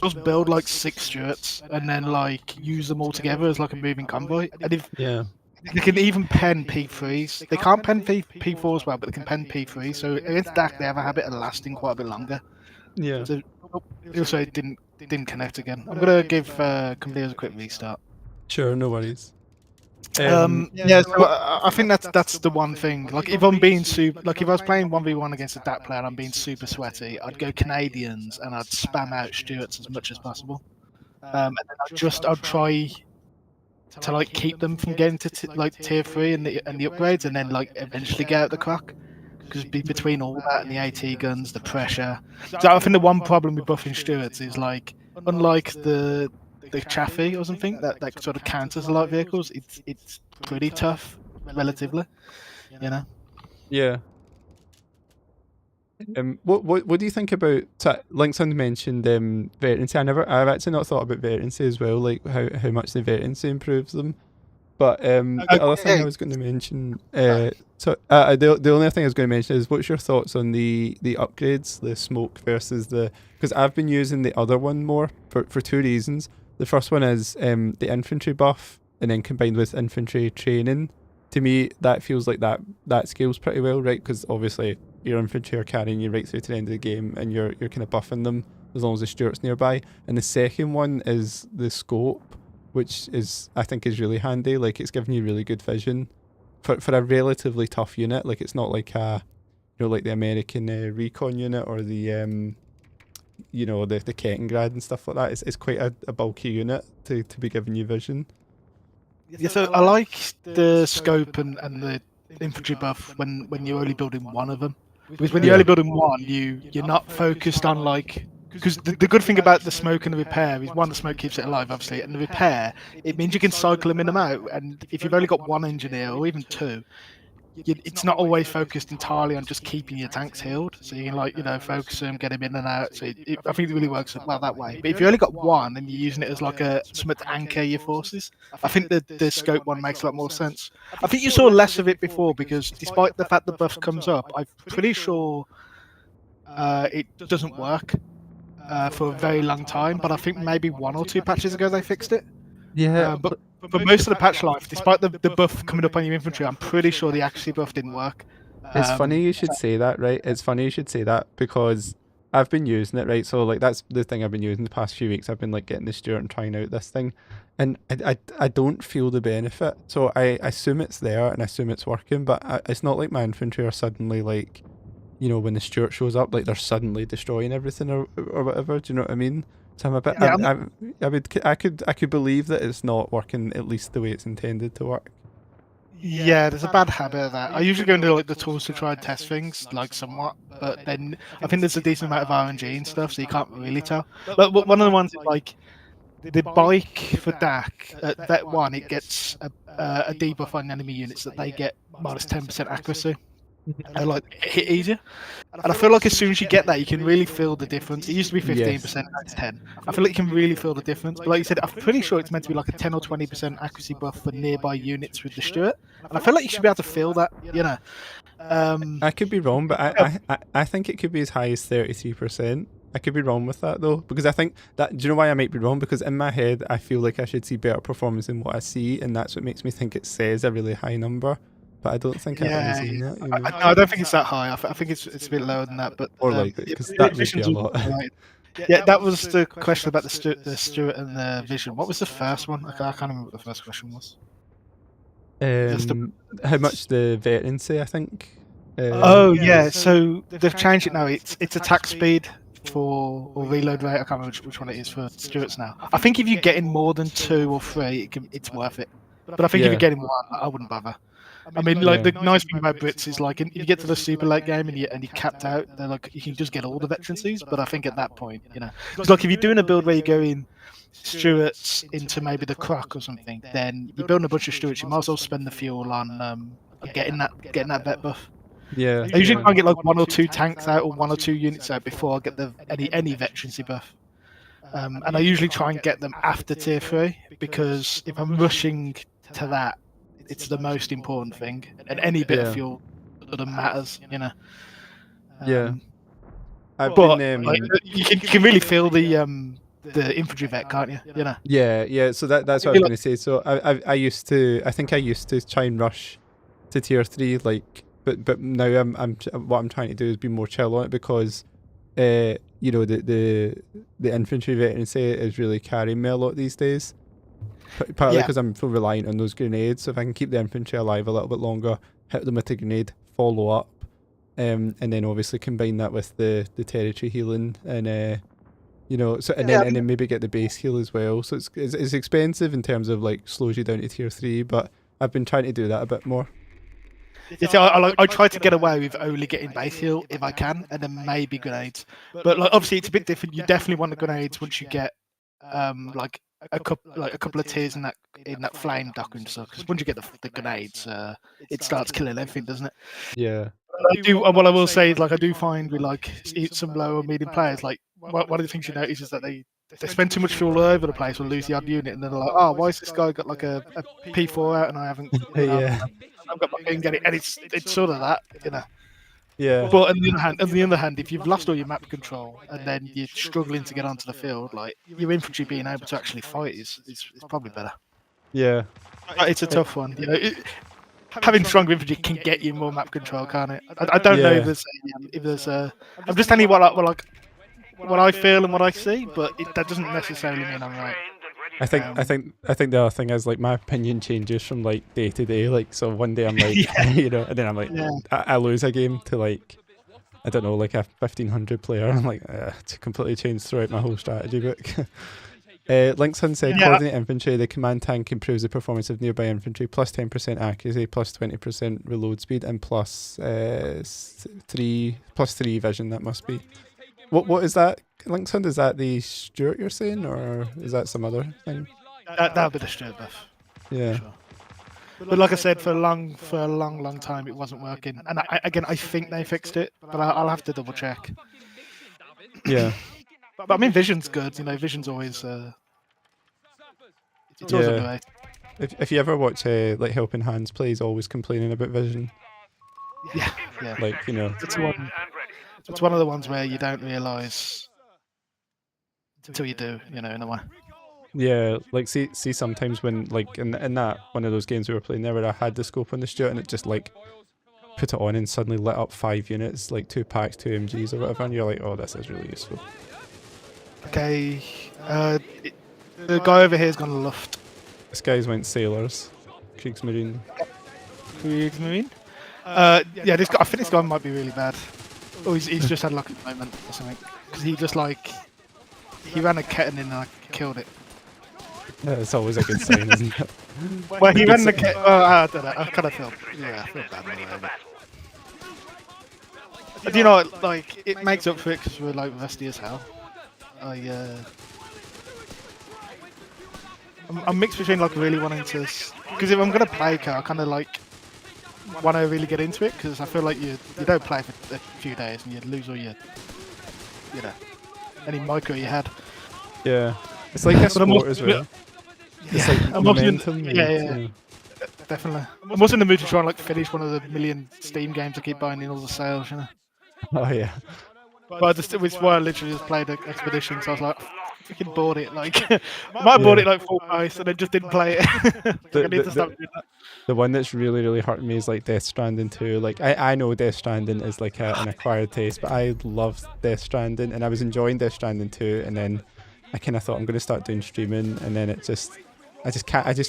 [SPEAKER 7] just build like 6 Stuarts and then like use them all together as like a moving convoy. And if they can even pen P3s. They can't pen P4s well, but they can pen P3s. So against DAC, they have a habit of lasting quite a bit longer.
[SPEAKER 1] Yeah.
[SPEAKER 7] So also it didn't connect again. I'm gonna give Computers a quick restart.
[SPEAKER 1] Sure, no worries.
[SPEAKER 7] So I think that's the one thing. Like if I'm being if I was playing 1v1 against a DAC player and I'm being super sweaty, I'd go Canadians and I'd spam out Stuarts as much as possible. And then I'd try to like keep them from getting to tier 3 and the upgrades, and then like eventually get out the clock. Because between all that and the AT guns, the pressure. So I think the one problem with buffing Stuarts is like, unlike the Chaffee or something that sort of counters the light vehicles, it's pretty tough relatively. You know.
[SPEAKER 1] Yeah. What do you think about Linkson mentioned veterancy? I've actually not thought about veterancy as well, like how much the veterancy improves them. But the other thing I was going to mention, the only thing I was going to mention is what's your thoughts on the upgrades, the smoke versus because I've been using the other one more for two reasons. The first one is the infantry buff, and then combined with infantry training. To me, that feels like that scales pretty well, right? Because obviously your infantry are carrying you right through to the end of the game, and you're kind of buffing them as long as the Stuart's nearby. And the second one is the scope, which I think is really handy. Like, it's giving you really good vision for a relatively tough unit. Like, it's not like like the American recon unit or the the Kettengrad and stuff like that. It's quite a bulky unit to be giving you vision.
[SPEAKER 7] Yeah, so I like the scope and the infantry buff when you're only building one of them. Because when you're only building one, you're not focused on like. Because the good thing about the smoke and the repair is, one, the smoke keeps it alive, obviously, and the repair, it means you can cycle them in and out. And if you've only got one engineer or even two, it's not always focused entirely on just keeping your tanks healed. So you can focus them, get them in and out. So I think it really works well that way. But if you only got one and you're using it as like something to anchor your forces, I think the scope one makes a lot more sense. I think you saw less of it before because despite the fact the buff comes up, I'm pretty sure it doesn't work for a very long time. But I think maybe 1 or 2 patches ago they fixed it.
[SPEAKER 1] Yeah,
[SPEAKER 7] but for most of the patch life, despite the buff coming up on your infantry, I'm pretty sure the accuracy buff didn't work.
[SPEAKER 1] It's funny you should say that, right? It's funny you should say that because I've been using it, right? So like that's the thing I've been using the past few weeks. I've been like getting the Stuart and trying out this thing, and I don't feel the benefit. So I assume it's there and I assume it's working, but it's not like my infantry are suddenly like, when the Stuart shows up, like they're suddenly destroying everything or whatever. Do you know what I mean? So I'm a bit. I could believe that it's not working at least the way it's intended to work.
[SPEAKER 7] Yeah, there's a bad habit of that. I usually go into like the tools to try and test things, like somewhat, but then I think there's a decent amount of RNG and stuff, so you can't really tell. But one of the ones is like the bike for DAC at Vet 1, it gets a debuff on enemy units that they get minus 10% accuracy. And like hit easier, and I feel like as soon as you get that, you can really feel the difference. It used to be 15%, now it's 10. I feel like you can really feel the difference. But like you said, I'm pretty sure it's meant to be like a 10 or 20% accuracy buff for nearby units with the Stuart, and I feel like you should be able to feel that.
[SPEAKER 1] I could be wrong, but I think it could be as high as 33%. I could be wrong with that though, because I think that. Do you know why I might be wrong? Because in my head, I feel like I should see better performance than what I see, and that's what makes me think it says a really high number. But I don't think I've ever seen that.
[SPEAKER 7] I don't think it's that high. I think it's a bit lower than that. But
[SPEAKER 1] or like because that would be a lot.
[SPEAKER 7] Yeah, that was the question about the Stuart and the vision. What was the first one? I can't remember what the first question was.
[SPEAKER 1] How much the veterancy? I think.
[SPEAKER 7] Yeah. So they've changed it now. It's attack speed or reload rate. I can't remember which one it is for Stuarts now. I think if you're getting more than 2 or 3, it's worth it. But I think if you're getting 1, I wouldn't bother. I mean, like the nice thing about Brits is like, you get to the super late game and you're capped out. They're like, you can just get all the veterancies. But I think at that point, it's like if you're doing a build where you're going Stuarts into maybe the Croc or something, then you're building a bunch of Stuarts. You might as well spend the fuel on getting that vet buff.
[SPEAKER 1] Yeah.
[SPEAKER 7] I usually try and get like 1 or 2 tanks out or 1 or 2 units out before I get any veterancy buff. And I usually try and get them after tier 3 because if I'm rushing to that, it's the most important thing, and any bit of fuel sort of matters,
[SPEAKER 1] Yeah,
[SPEAKER 7] but you can really feel the infantry vet, can't you?
[SPEAKER 1] Yeah. So that's what I was going to say. So I think I used to try and rush to tier 3, like, but now what I'm trying to do is be more chill on it because, the infantry veterancy is really carrying me a lot these days. Partly because I'm so reliant on those grenades. So if I can keep the infantry alive a little bit longer, hit them with a grenade, follow up, and then obviously combine that with the territory healing, and then maybe get the base heal as well. So it's expensive in terms of like slows you down to tier 3, but I've been trying to do that a bit more.
[SPEAKER 7] I try to get away with only getting base heal if I can, and then maybe grenades. But like obviously it's a bit different. You definitely want the grenades once you get like a couple of tiers in that flame dock and stuff. Because once you get the grenades, it starts killing everything, doesn't it?
[SPEAKER 1] Yeah.
[SPEAKER 7] I do. What I will say is, like, I do find with like some lower medium players, like one of the things you notice is that they spend too much fuel all over the place or lose the odd unit, and then they're like, oh, why has this guy got like a P4 out and I haven't?
[SPEAKER 1] Yeah.
[SPEAKER 7] I've got my thing getting, and it's sort of that, you know.
[SPEAKER 1] Yeah.
[SPEAKER 7] But on the other hand, if you've lost all your map control and then you're struggling to get onto the field, like your infantry being able to actually fight is probably better.
[SPEAKER 1] Yeah.
[SPEAKER 7] But it's a tough one, you know. Having strong infantry can get you more map control, can't it? I don't know if there's I'm just telling you what I feel and what I see, but that doesn't necessarily mean I'm right.
[SPEAKER 1] I think the other thing is, like, my opinion changes from like day to day. Like, so one day I'm like, you know, and then I'm like, I lose a game to like, I don't know, like a 1500 player. I'm like, it's completely changed throughout my whole strategy book. Linkson said, coordinate infantry, the command tank improves the performance of nearby infantry, plus 10% accuracy, plus 20% reload speed, and plus 3 vision. That must be. What is that, Linkson? Is that the Stuart you're saying, or is that some other thing?
[SPEAKER 7] That'll be the Stuart buff.
[SPEAKER 1] Yeah.
[SPEAKER 7] Sure. But like I said, for a long time, it wasn't working. And I think they fixed it, but I'll have to double check.
[SPEAKER 1] Yeah.
[SPEAKER 7] But I mean, Vision's good. You know, Vision's always it's always a good way.
[SPEAKER 1] If you ever watch like Helping Hands play, he's always complaining about Vision.
[SPEAKER 7] Yeah.
[SPEAKER 1] Like, you know.
[SPEAKER 7] It's one of the ones where you don't realise until you do, you know, in a way.
[SPEAKER 1] Yeah, like see sometimes when, like, in that one of those games we were playing there where I had the scope on the Stuart and it just like put it on and suddenly lit up 5 units, like 2 packs, 2 MGs or whatever, and you're like, oh, this is really useful.
[SPEAKER 7] Okay, the guy over here's gone left.
[SPEAKER 1] This guy's went Sailors, Kriegsmarine.
[SPEAKER 7] Kriegsmarine? Yeah, this guy, I think this guy might be really bad. Oh, he's just had luck at the moment or something. Because he just like, he ran a Ketten in and I killed it.
[SPEAKER 1] Yeah, it's always a good sign, isn't it?
[SPEAKER 7] Well, he ran the Ketten, I don't know, I kind of feel, I feel bad anyway. But do you know what, like, it makes up for it because we're like rusty as hell. I'm mixed between like really wanting to, because if I'm going to play car, I kind of like want to really get into it because I feel like you don't play for a few days and you lose all your, you know, any micro you had.
[SPEAKER 1] Yeah, it's like a sport as well. It's like momentum.
[SPEAKER 7] Yeah, definitely. I'm also in the mood to try and like finish one of the million Steam games I keep buying in all the sales, you know.
[SPEAKER 1] Oh yeah.
[SPEAKER 7] But which is why I literally just played Expedition, so I was like, freaking bought it. Like, I might have bought it like full price and then just didn't play it. I need to stop doing that.
[SPEAKER 1] The one that's really hurting me is like Death Stranding 2. Like, I know Death Stranding is like an acquired taste, but I loved Death Stranding and I was enjoying Death Stranding 2, and then I kind of thought I'm going to start doing streaming, and then I just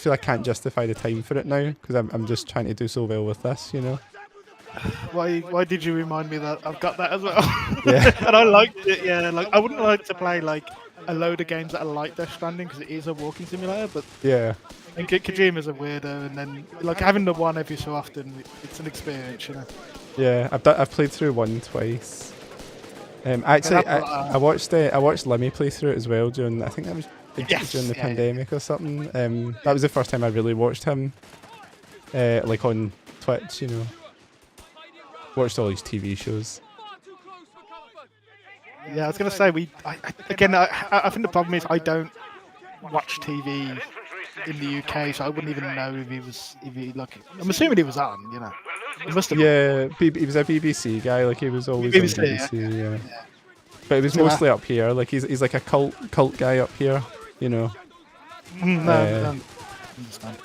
[SPEAKER 1] feel I can't justify the time for it now because I'm just trying to do so well with this, you know.
[SPEAKER 7] Why did you remind me that I've got that as well?
[SPEAKER 1] Yeah.
[SPEAKER 7] And I liked it. Yeah, like I wouldn't like to play like a load of games that are like Death Stranding because it is a walking simulator, but
[SPEAKER 1] yeah.
[SPEAKER 7] And Kojima's a weirdo, and then like having the one every so often, it's an experience, you know.
[SPEAKER 1] Yeah, I've played through one twice. Actually, I watched Lemmy play through it as well during, I think that was during the pandemic or something. That was the first time I really watched him, like on Twitch, you know. Watched all these TV shows.
[SPEAKER 7] Yeah, I was gonna say I think the problem is I don't watch TV in the UK, so I wouldn't even know if he like. I'm assuming he was on, you know. He must have.
[SPEAKER 1] Yeah, he was a BBC guy. Like he was always
[SPEAKER 7] BBC,
[SPEAKER 1] on BBC. Yeah. But it was mostly up here. Like he's like a cult guy up here, you know.
[SPEAKER 7] No, I don't understand.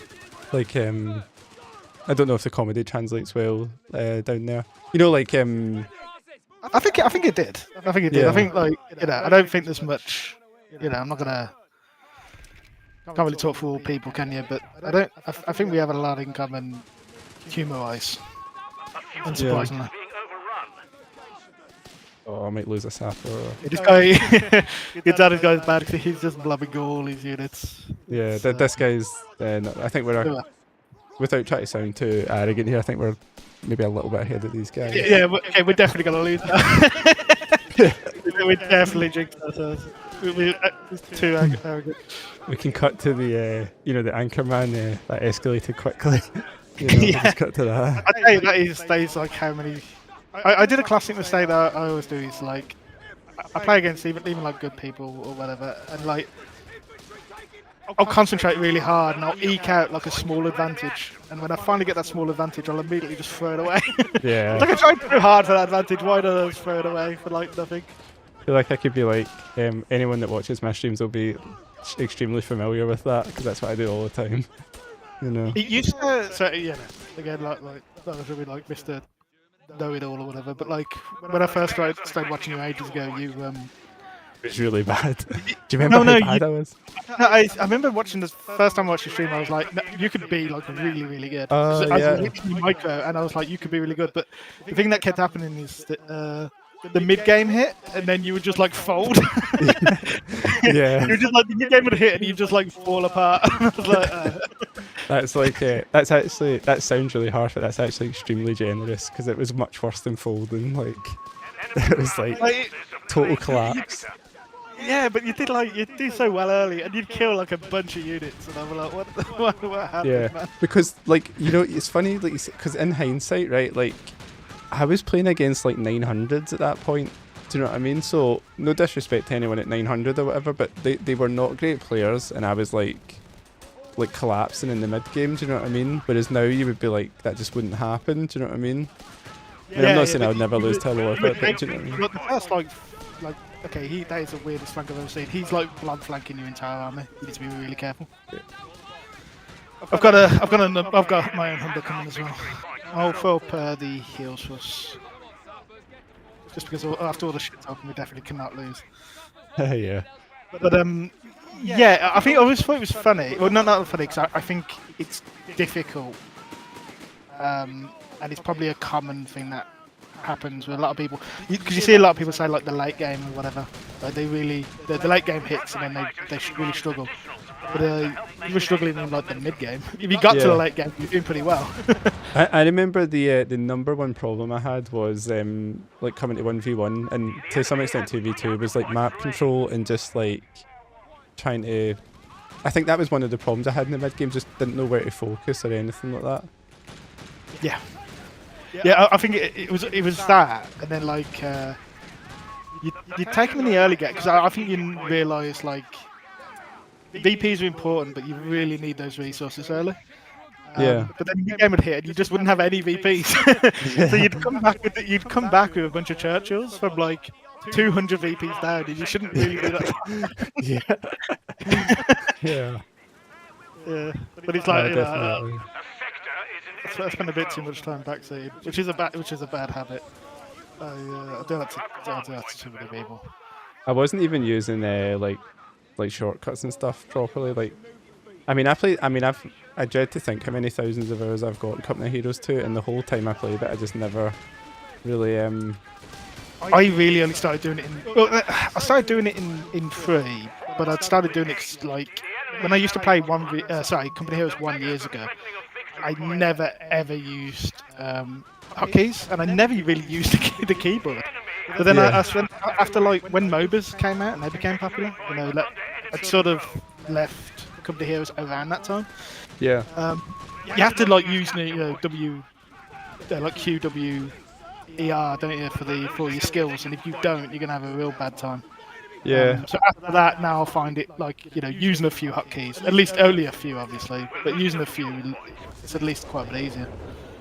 [SPEAKER 1] Like I don't know if the comedy translates well down there. You know, like
[SPEAKER 7] I think it did. I think it did.
[SPEAKER 1] Yeah.
[SPEAKER 7] I think like I don't think there's much. I'm not gonna. Can't really talk for all people, can you? But I think we have a lot in common, humour-wise. Unsurprisingly.
[SPEAKER 1] Oh, I might lose a sapper.
[SPEAKER 7] This guy, this guy's bad because he's just blubbing all his units.
[SPEAKER 1] Yeah, this guy's. I think we're. Without trying to sound too arrogant here, I think we're maybe a little bit ahead of these guys.
[SPEAKER 7] Yeah, we're definitely gonna lose that. We're definitely jinxed ourselves. It's too arrogant.
[SPEAKER 1] We can cut to the the Anchorman that escalated quickly. We'll
[SPEAKER 7] Yeah.
[SPEAKER 1] just cut to that.
[SPEAKER 7] I tell you, that is like how many. I did a classic mistake that I always do. Is like I play against even like good people or whatever, and like I'll concentrate really hard and I'll eke out like a small advantage. And when I finally get that small advantage, I'll immediately just throw it away.
[SPEAKER 1] Yeah.
[SPEAKER 7] Like I tried too hard for that advantage. Why don't I just throw it away for like nothing?
[SPEAKER 1] I feel like I could be like anyone that watches my streams will be extremely familiar with that because that's what I do all the time.
[SPEAKER 7] It used to, so yeah, again like that was really like Mr. Know It All or whatever. But like when I first started watching you ages ago, you
[SPEAKER 1] It was really bad. Do you remember how bad I was?
[SPEAKER 7] No, I remember watching the first time I watched your stream. I was like, no, you could be like really, really good.
[SPEAKER 1] Oh,
[SPEAKER 7] I
[SPEAKER 1] yeah.
[SPEAKER 7] was literally micro, and I was like, you could be really good. But the thing that kept happening is that the mid game hit, and then you would just like fold.
[SPEAKER 1] Yeah.
[SPEAKER 7] You were just like the mid game would hit, and you just like fall apart. I was like,
[SPEAKER 1] That's like that sounds really harsh, but that's actually extremely generous because it was much worse than folding. Like it was like total collapse.
[SPEAKER 7] yeah, but you do so well early, and you'd kill like a bunch of units, and I'm like, what happened,
[SPEAKER 1] Yeah,
[SPEAKER 7] man?
[SPEAKER 1] because like it's funny, like because in hindsight, right, like I was playing against like 900s at that point. Do you know what I mean? So no disrespect to anyone at 900 or whatever, but they were not great players, and I was like collapsing in the mid game. Do you know what I mean? Whereas now you would be like that just wouldn't happen. Do you know what I mean? I mean, I'm not saying I would never lose to a lower bit, but do you know what I mean?
[SPEAKER 7] Like the first like okay, that is the weirdest flank I've ever seen. He's like blood flanking your entire army. You need to be really careful.
[SPEAKER 1] Yeah.
[SPEAKER 7] I've got my own Humber coming as well. I'll fill up the heals for us. Just because after all the shit talking, we definitely cannot lose.
[SPEAKER 1] Yeah.
[SPEAKER 7] But yeah, I think I always thought it was funny. Well, not funny because I think it's difficult, and it's probably a common thing that happens with a lot of people. Because you see a lot of people say like the late game or whatever, like they really the late game hits and then they really struggle. But you were struggling in like the mid game. If you got to the late game, you're doing pretty well.
[SPEAKER 1] I remember the number one problem I had was like coming to 1v1 and to some extent 2v2 was like map control and just like trying to. I think that was one of the problems I had in the mid game. Just didn't know where to focus or anything like that.
[SPEAKER 7] Yeah, I think it was that, and then like you take them in the early game because I think you realise like VPs are important, but you really need those resources early.
[SPEAKER 1] Yeah.
[SPEAKER 7] But then the game would hit, and you just wouldn't have any VPs. So you'd come back with a bunch of Churchills from like 200 VPs down, and you shouldn't really do that.
[SPEAKER 1] Yeah.
[SPEAKER 7] Yeah, but it's like
[SPEAKER 1] definitely.
[SPEAKER 7] I spend a bit too much time backseating, which is a bad habit. I do that to too many people.
[SPEAKER 1] I wasn't even using like shortcuts and stuff properly. Like, I dread to think how many thousands of hours I've got in Company of Heroes 2, and the whole time I played it, I just never really
[SPEAKER 7] I really only started doing it I started doing it in 3, but I'd started doing it like when I used to play Company of Heroes 1 years ago. I never ever used hotkeys, and I never really used the keyboard. But then after like when MOBAs came out and they became popular, I'd sort of left Company of Heroes around that time.
[SPEAKER 1] Yeah.
[SPEAKER 7] You have to like use like QWER, don't you, for your skills, and if you don't, you're gonna have a real bad time.
[SPEAKER 1] Yeah.
[SPEAKER 7] So after that, now I find it like using a few hotkeys, at least only a few, obviously, but using a few, it's at least quite a bit easier.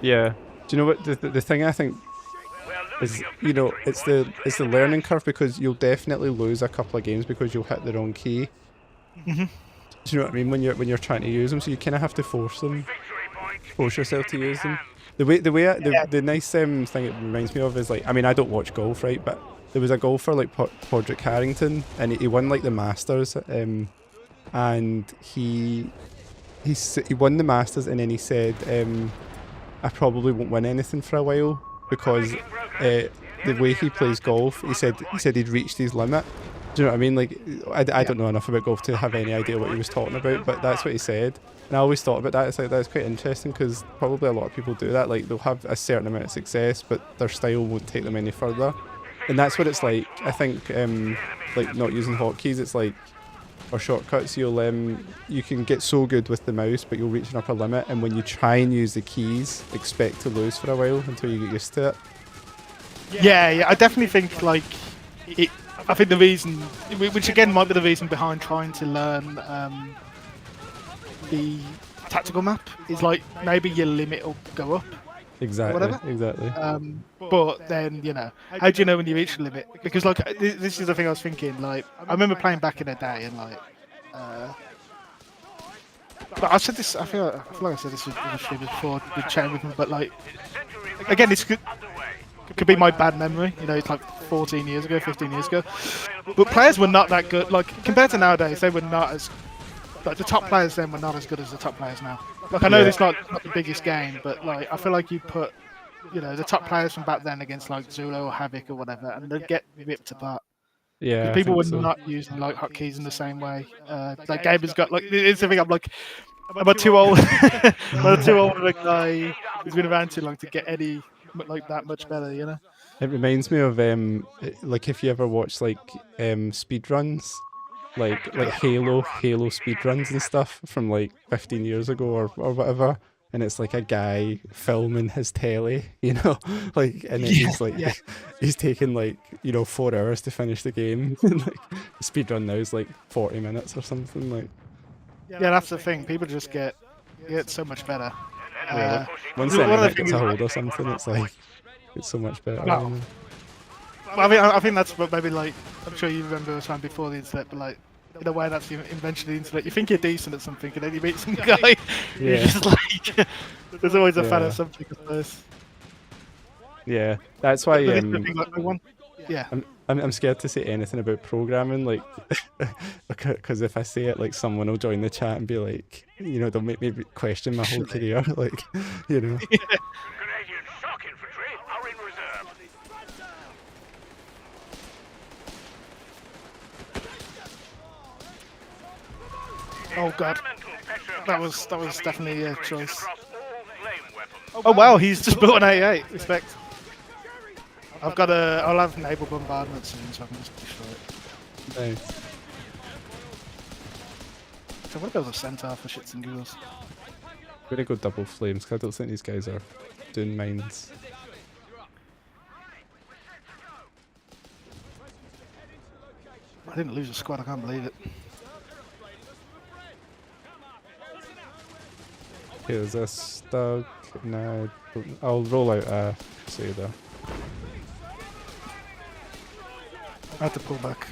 [SPEAKER 1] Yeah. Do you know what the thing I think is? It's the learning curve, because you'll definitely lose a couple of games because you'll hit the wrong key.
[SPEAKER 7] Mm-hmm.
[SPEAKER 1] Do you know what I mean? When you're trying to use them, so you kind of have to force yourself to use them. The nice thing it reminds me of is like, I don't watch golf, right? But there was a golfer like Podrick Harrington, and he won like the Masters, and he won the Masters, and then he said, I probably won't win anything for a while because the way he plays golf, he said he'd reached his limit. Do you know what I mean? Like, I don't know enough about golf to have any idea what he was talking about, but that's what he said. And I always thought about that. It's like, that's quite interesting, because probably a lot of people do that. Like, they'll have a certain amount of success, but their style won't take them any further. and that's what it's like. I think like not using hotkeys, it's like, or shortcuts, you can get so good with the mouse, but you'll reach an upper limit, and when you try and use the keys, expect to lose for a while until you get used to it.
[SPEAKER 7] Yeah, I definitely think like I think the reason, which again might be the reason behind trying to learn the tactical map, is like maybe your limit will go up.
[SPEAKER 1] Exactly.
[SPEAKER 7] Whatever.
[SPEAKER 1] Exactly.
[SPEAKER 7] But then, you know, how do you know when you reach the limit? Because like this is the thing I was thinking. Like I remember playing back in the day, and like, but I said this. I feel like I said this before the chat with him. But like, again, this could be my bad memory. You know, it's like 14 years ago, 15 years ago. But players were not that good. Like compared to nowadays, they were not as like the top players then were not as good as the top players now. Like I know it's not the biggest game, but like I feel like you put, you know, the top players from back then against like Zulu or Havoc or whatever, and they'd get ripped apart.
[SPEAKER 1] Yeah.
[SPEAKER 7] People were
[SPEAKER 1] so.
[SPEAKER 7] not using like hotkeys in the same way. Like Gaber's got like it's the thing. I'm like, am I too old? Am I too old of a guy who's been around too long to get any like that much better? You know.
[SPEAKER 1] It reminds me of like if you ever watch like speed runs, like Halo speed runs and stuff from like 15 years ago or whatever, and it's like a guy filming his telly, you know, like, and then he's like he's taking like, you know, 4 hours to finish the game. Like the speed run now is like 40 minutes or something. Like
[SPEAKER 7] Yeah, that's the thing. People just get so much better.
[SPEAKER 1] once
[SPEAKER 7] one of the
[SPEAKER 1] the gets a hold or something, it's like it's so much better.
[SPEAKER 7] No.
[SPEAKER 1] You know?
[SPEAKER 7] Well, I mean, I think that's what maybe like I'm sure you remember a time before the internet, but like in a way that's the invention of the internet. You think you're decent at something, and then you meet some guy. You're
[SPEAKER 1] Yeah.
[SPEAKER 7] just like, there's always a fan
[SPEAKER 1] Yeah.
[SPEAKER 7] of something. I suppose.
[SPEAKER 1] Yeah, that's why
[SPEAKER 7] Yeah.
[SPEAKER 1] I'm scared to say anything about programming, like, because if I say it, like, someone will join the chat and be like, you know, they'll make me question my whole career, like, you know.
[SPEAKER 3] Canadian shock infantry are in reserve.
[SPEAKER 7] Oh god,
[SPEAKER 3] Experimental
[SPEAKER 7] that was definitely a choice.
[SPEAKER 3] across all flame weapons.
[SPEAKER 7] Oh wow, he's just built an A8. Respect. I'll have naval bombardment soon, so I can just destroy it.
[SPEAKER 1] Nice.
[SPEAKER 7] So I want to build a centaur for shits and giggles.
[SPEAKER 1] I'm gonna go double flames, because I don't think these guys are doing mines.
[SPEAKER 7] I didn't lose a squad. I can't believe it.
[SPEAKER 1] Okay, is this stuck? No, I'll roll out a Crusader.
[SPEAKER 7] I had to pull back.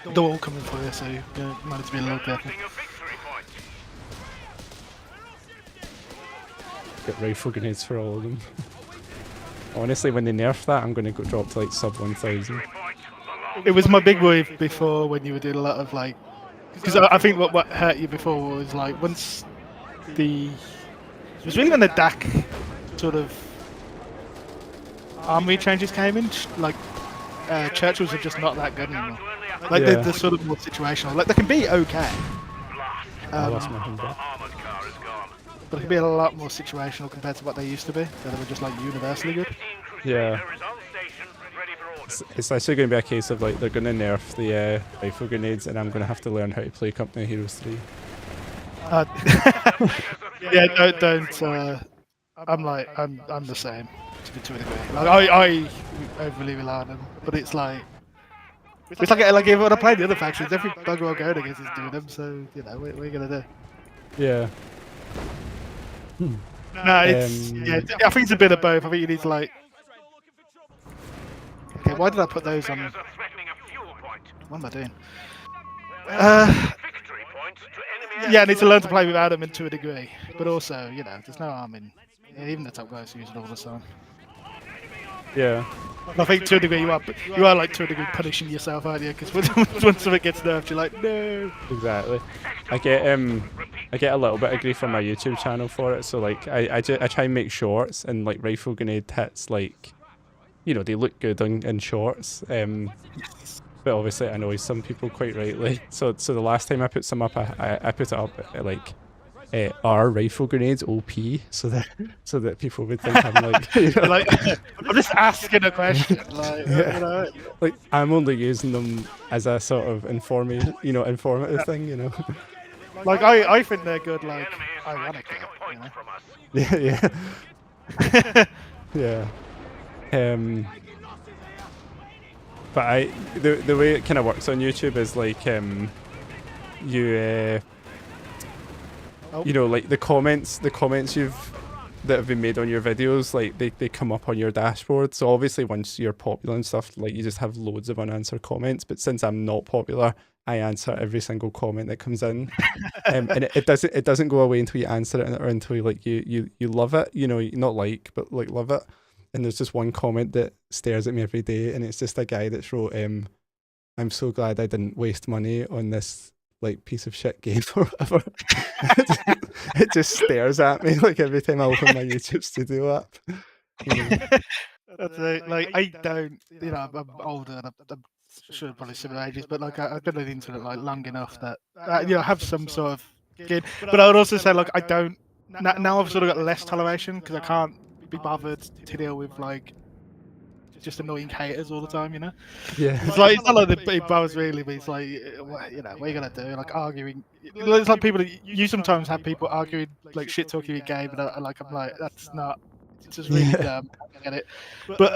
[SPEAKER 7] They're all coming for you, so you might have to be a little careful.
[SPEAKER 3] Taking a victory point.
[SPEAKER 1] Get rifle grenades for all of them. Honestly, when they nerf that, I'm gonna go drop to like sub 1000.
[SPEAKER 7] It was my big worry before when you were doing a lot of like, because I think what hurt you before was like once it was really when the DAC sort of armory changes came in, like Churchills are just not that good anymore. Like
[SPEAKER 1] Yeah.
[SPEAKER 7] they're sort of more situational. Like they can be okay,
[SPEAKER 1] I lost my hand.
[SPEAKER 3] Armored car is gone.
[SPEAKER 7] but it can be a lot more situational compared to what they used to be. They were just like universally good.
[SPEAKER 1] Yeah.
[SPEAKER 3] Crusader is on station, ready for orders.
[SPEAKER 1] It's actually going to be a case of like they're going to nerf the rifle grenades, and I'm going to have to learn how to play Company of Heroes 3.
[SPEAKER 7] Yeah, don't. I'm the same to a degree. Like I overly rely on them, but it's like if when I play the other factions, every bugger I'm going against is doing them. So you know, what are you gonna do?
[SPEAKER 1] Yeah.
[SPEAKER 7] No, it's I think it's a bit of both. I think you need to like. Okay, why did I put those on?
[SPEAKER 3] Figures are threatening a fuel point.
[SPEAKER 7] What am I doing?
[SPEAKER 3] Victory point to enemy.
[SPEAKER 7] Yeah, I need to learn to play without them to a degree, but also, you know, there's no harm in even the top guys use it all the time.
[SPEAKER 1] Yeah.
[SPEAKER 7] I think to a degree you are like to a degree punishing yourself, aren't you? Because when something gets nerfed, you're like, no.
[SPEAKER 1] Exactly. I get a little bit of grief on my YouTube channel for it. So like I try and make shorts, and like rifle grenade hits, like, you know, they look good in shorts. But obviously it annoys some people quite rightly. So the last time I put some up, I put it up at like are rifle grenades OP, so that people would think I'm like, you know,
[SPEAKER 7] Like, I'm just asking a question. Like,
[SPEAKER 1] Yeah.
[SPEAKER 7] you know,
[SPEAKER 1] like I'm only using them as a sort of informative thing, you know.
[SPEAKER 7] like I think they're good.
[SPEAKER 3] The
[SPEAKER 7] Like,
[SPEAKER 3] enemy is trying to
[SPEAKER 7] ironically,
[SPEAKER 3] take a
[SPEAKER 7] you
[SPEAKER 3] point
[SPEAKER 7] know.
[SPEAKER 3] from us.
[SPEAKER 1] Yeah, but the way it kind of works on YouTube is like you you know, like the comments that have been made on your videos, like they come up on your dashboard. So obviously once you're popular and stuff, like you just have loads of unanswered comments. But since I'm not popular, I answer every single comment that comes in. And it doesn't go away until you answer it or until you love it, you know, not like, but like love it. And there's just one comment that stares at me every day, and it's just a guy that's wrote, I'm so glad I didn't waste money on this like piece of shit game or whatever. It just stares at me like every time I open my YouTube Studio app. You know?
[SPEAKER 7] That's it. Like, I don't, you know, I'm older and I'm sure probably similar ages, but like I've been on the internet like long enough that you know, have some sort of gain. But I would also say like I don't now I've sort of got less toleration because I can't be bothered to deal with like just annoying haters all the time, you know.
[SPEAKER 1] Yeah.
[SPEAKER 7] It's not like it bothers really, but it's like, you know, what are you gonna do? Like arguing. It's like people. You sometimes have people arguing, like shit talking your game, and I'm like, that's not. It's just really dumb. I get it, but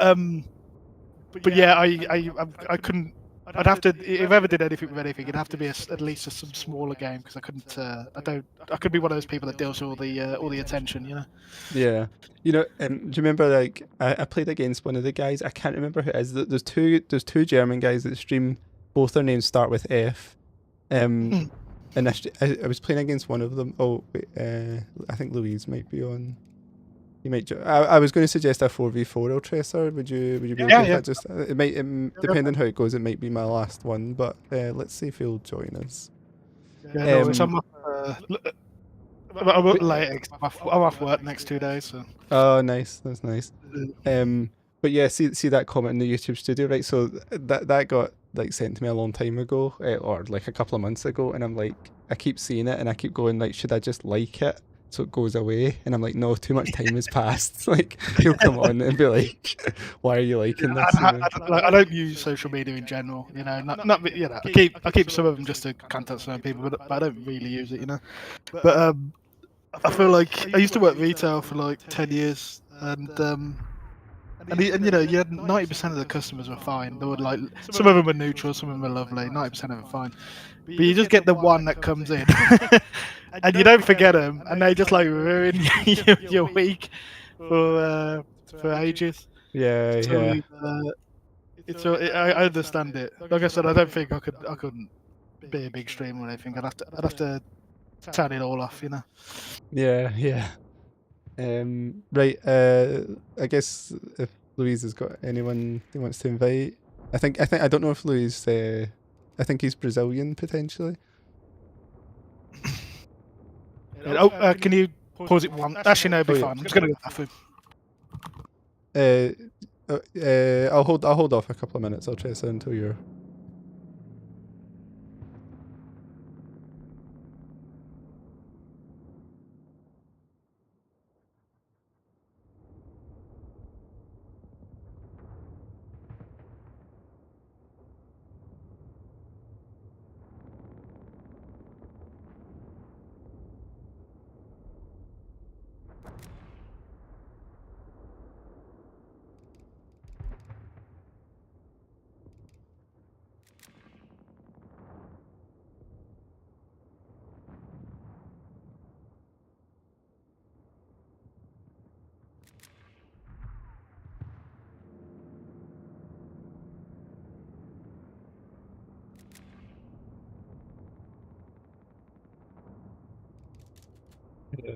[SPEAKER 7] yeah, I couldn't. I'd have to, if I ever did anything with anything, it'd have to be at least some smaller game because I couldn't. I could be one of those people that deals with all the attention, you know.
[SPEAKER 1] Yeah. You know, do you remember like I played against one of the guys, I can't remember who it is. There's two German guys that stream, both their names start with F. And I was playing against one of them. Oh wait, I think Louise might be on. You might. I was going to suggest a 4v4 Tracer. Would you be okay with that? Just it might depending on how it goes. It might be my last one, but let's see if he'll join us.
[SPEAKER 7] Yeah, no, I'm late. I'm off work next 2 days, so.
[SPEAKER 1] Oh, nice. That's nice. But yeah, see that comment in the YouTube Studio, right? So that got like sent to me a long time ago, or like a couple of months ago, and I'm like, I keep seeing it, and I keep going like, should I just like it so it goes away? And I'm like, no, too much time has passed. Like he'll come on and be like, why are you liking this?
[SPEAKER 7] I don't use social media in general, you know. Not you know. I keep some of them just to contact some people, but I don't really use it, you know. But I feel like I used to work retail for like 10 years, and you know, you had 90% of the customers were fine. They were like, some of them were neutral, some of them were lovely, 90% of them fine. But you just get the one that comes in, and you don't forget them, and they just like ruin your week for ages.
[SPEAKER 1] Yeah, yeah.
[SPEAKER 7] I understand it. Like I said, I don't think I couldn't be a big streamer or anything. I'd have to turn it all off, you know.
[SPEAKER 1] Yeah, yeah. Right. I guess if Louise has got anyone he wants to invite, I think I don't know if Louise. I think he's Brazilian potentially.
[SPEAKER 7] Can you pause it one? Actually, no, it'll be fine. I'm just gonna go to the bathroom.
[SPEAKER 1] I'll hold off a couple of minutes. I'll try to sound until you're.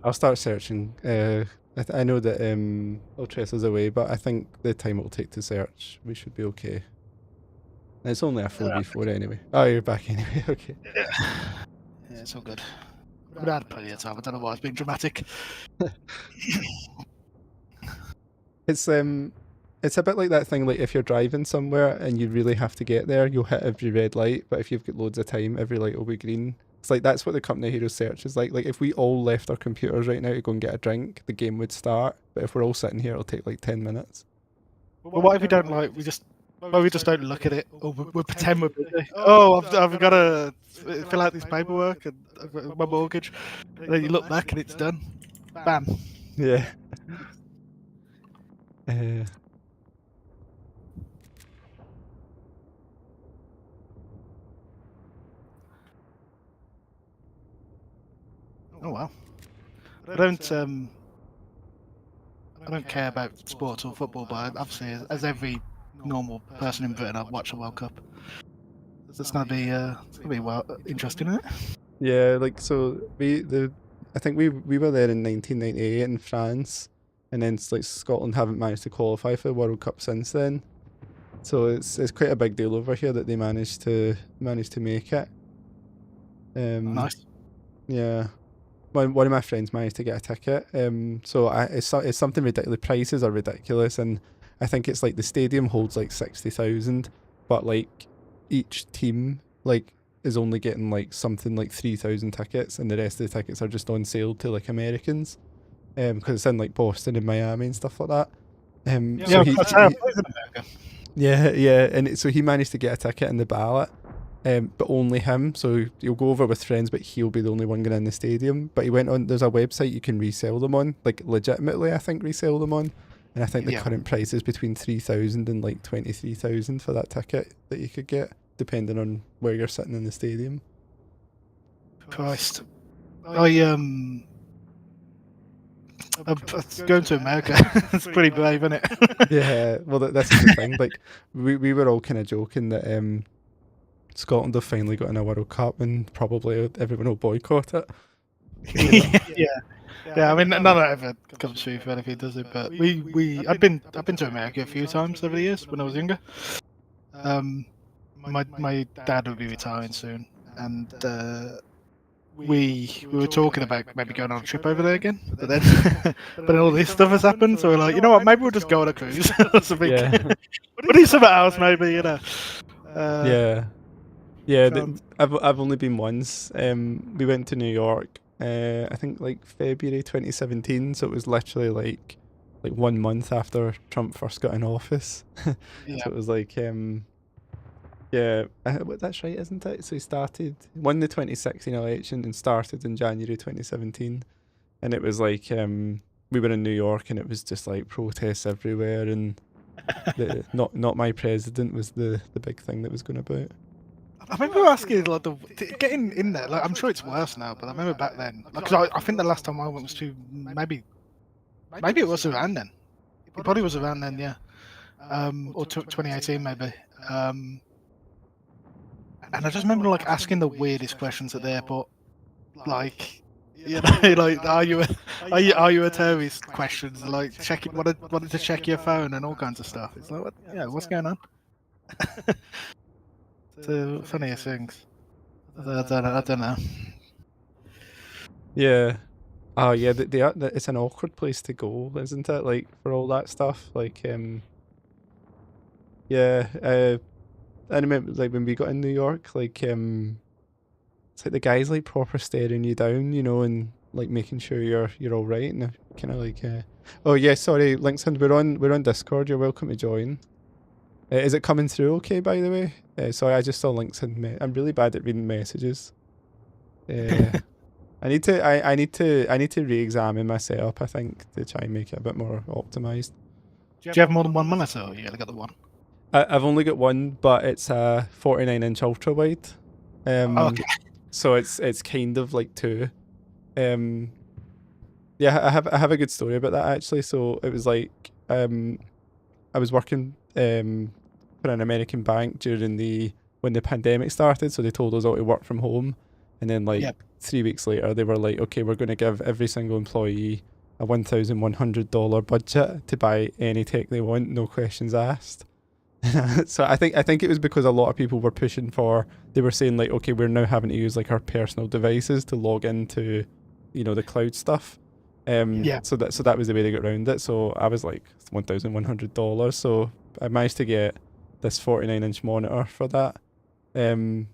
[SPEAKER 1] I'll start searching. I know that Ultresa's away, but I think the time it'll take to search, we should be okay. It's only a 4v4 anyway. Oh, you're back anyway. Okay.
[SPEAKER 7] Yeah, it's all good. I had plenty of time. I don't know why it's being dramatic.
[SPEAKER 1] It's a bit like that thing. Like if you're driving somewhere and you really have to get there, you'll hit every red light. But if you've got loads of time, every light will be green. It's like that's what the company hero search is like. Like if we all left our computers right now to go and get a drink, the game would start. But if we're all sitting here, it'll take like 10 minutes.
[SPEAKER 7] Well, what if we don't like? We just don't look at it, or we pretend we're busy. Oh, I've got to fill out this paperwork and my mortgage. And then you look back and it's done. Bam.
[SPEAKER 1] Yeah. Uh,
[SPEAKER 7] Oh wow. I don't care about sports or football, but obviously, as every normal person in Britain, I've watched the World Cup. It's gonna be well interesting, isn't it?
[SPEAKER 1] yeah, like so I think we were there in 1998 in France, and then like Scotland haven't managed to qualify for the World Cup since then. So it's quite a big deal over here that they managed to make it.
[SPEAKER 7] Nice.
[SPEAKER 1] Yeah. One of my friends managed to get a ticket. So it's something ridiculous. Prices are ridiculous, and I think it's like the stadium holds like 60,000, but like each team like is only getting like something like 3,000 tickets, and the rest of the tickets are just on sale to like Americans, because it's in like Boston and Miami and stuff like that. So yeah, and so he managed to get a ticket in the ballot. But only him, so you'll go over with friends, but he'll be the only one going in the stadium. But he went on, there's a website you can resell them on, like legitimately I think resell them on, and I think the current price is between 3,000 and like 23,000 for that ticket that you could get, depending on where you're sitting in the stadium.
[SPEAKER 7] Christ. I'm going to America. It's pretty brave, isn't it?
[SPEAKER 1] Yeah, well this is the thing, like we were all kind of joking that Scotland have finally got in a World Cup and probably everyone will boycott it.
[SPEAKER 7] Yeah. I mean, none of that ever comes true for anything, does it? But I've been to America a few times over the years when I was younger. My dad will be retiring soon, and we were talking about maybe going on a trip over there again. But then all this stuff has happened, so we're like, you know what? Maybe we'll just go on a cruise or something.
[SPEAKER 1] Yeah.
[SPEAKER 7] We'll do something else, maybe. You know.
[SPEAKER 1] Yeah, I've only been once. We went to New York. I think like February 2017. So it was literally like 1 month after Trump first got in office. So it was like that's right, isn't it? So he won the 2016 election and started in January 2017, and it was like we were in New York and it was just like protests everywhere, and not my president was the big thing that was going about.
[SPEAKER 7] I remember asking, like, getting in there. Like, I'm sure it's worse now, but I remember back then. Because I think the last time I went was to maybe it was around then. It probably was around then, yeah. Or 2018 maybe. And I just remember like asking the weirdest questions at the airport, like, you know, like, are you a terrorist? Questions like wanted to check your phone and all kinds of stuff. It's like, what's going on? The funniest things. I don't know.
[SPEAKER 1] Yeah. Oh yeah, it's an awkward place to go, isn't it? Like for all that stuff. Like I remember like when we got in New York, like it's like the guys like proper staring you down, you know, and like making sure you're all right, and kind of like oh yeah, sorry, Linksand, we're on Discord. You're welcome to join. Is it coming through okay, by the way? Sorry, I just saw Linksand. I'm really bad at reading messages. I need to re-examine my setup, I think, to try and make it a bit more optimized.
[SPEAKER 7] Do you have more than one monitor, or you only got the one?
[SPEAKER 1] I've only got one, but it's a 49-inch ultra wide.
[SPEAKER 7] Okay.
[SPEAKER 1] So it's kind of like two. Yeah, I have a good story about that actually. So it was like I was working for an American bank when the pandemic started, so they told us all to work from home, and then like 3 weeks later they were like, okay, we're going to give every single employee a $1,100 budget to buy any tech they want, no questions asked. So I think it was because a lot of people were they were saying like, okay, we're now having to use like our personal devices to log into, you know, the cloud stuff. So that was the way they got around it. So I was like $1,100. So I managed to get this 49-inch monitor for that. And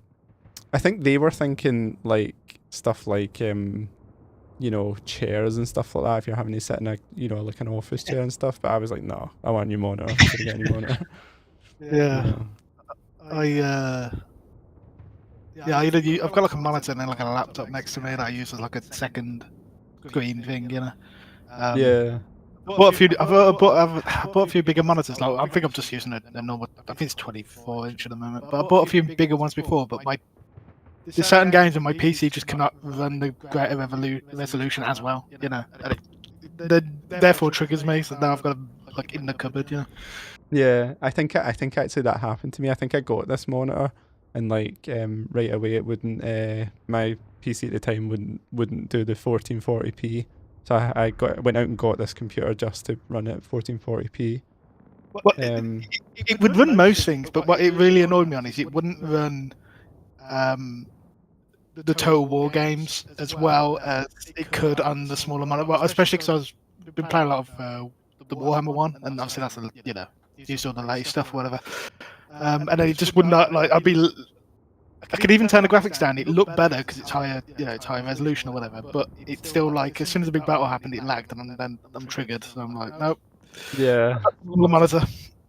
[SPEAKER 1] I think they were thinking like stuff like you know, chairs and stuff like that. If you're having to sit in a, you know, like an office chair and stuff. But I was like, no, I want a new monitor. I'm gonna get a new monitor.
[SPEAKER 7] Yeah. Yeah, I've got like a monitor and then like a laptop next to me that I use as like a second screen thing, you know.
[SPEAKER 1] Yeah.
[SPEAKER 7] I bought a few bigger monitors. Like I think I'm just using a normal. I think it's 24-inch at the moment. But I bought a few bigger ones before. But there's certain games on my PC just cannot run the greater resolution as well. You know, and it therefore triggers me. So now I've got them like in the cupboard. You know.
[SPEAKER 1] Yeah, I think actually that happened to me. I think I got this monitor, and like right away it wouldn't. My PC at the time wouldn't do the 1440p. So I went out and got this computer just to run it at 1440p.
[SPEAKER 7] Well, it would run most things, but what it really annoyed me on is it wouldn't run the Total War games as well as it could on the smaller monitor. Well, especially because I've been playing a lot of the Warhammer one, and obviously that's used all the latest stuff or whatever. And then it just would not like I could even turn the graphics down. It looked better because it's higher, it's higher resolution or whatever. But it's still like as soon as a big battle happened, it lagged, and then I'm triggered. So I'm like, nope.
[SPEAKER 1] Yeah.
[SPEAKER 7] The monitor.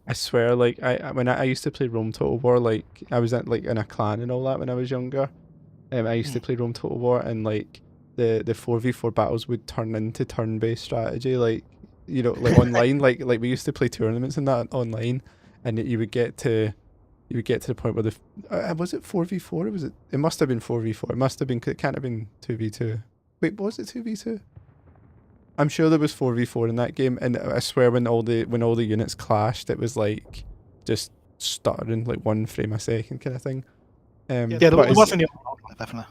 [SPEAKER 1] I swear, like when I used to play Rome Total War, like I was in a clan and all that when I was younger. I used to play Rome Total War, and like the 4v4 battles would turn into turn-based strategy, like you know, like online, like we used to play tournaments and that online, and you would get to the point where was it 4v4? Was it? It must have been 4v4. It must have been. It can't have been 2v2. Wait, was it 2v2? I'm sure there was 4v4 in that game, and I swear when all the units clashed, it was like just stuttering, like 1 frame a second kind of thing.
[SPEAKER 7] Yeah, there wasn't definitely.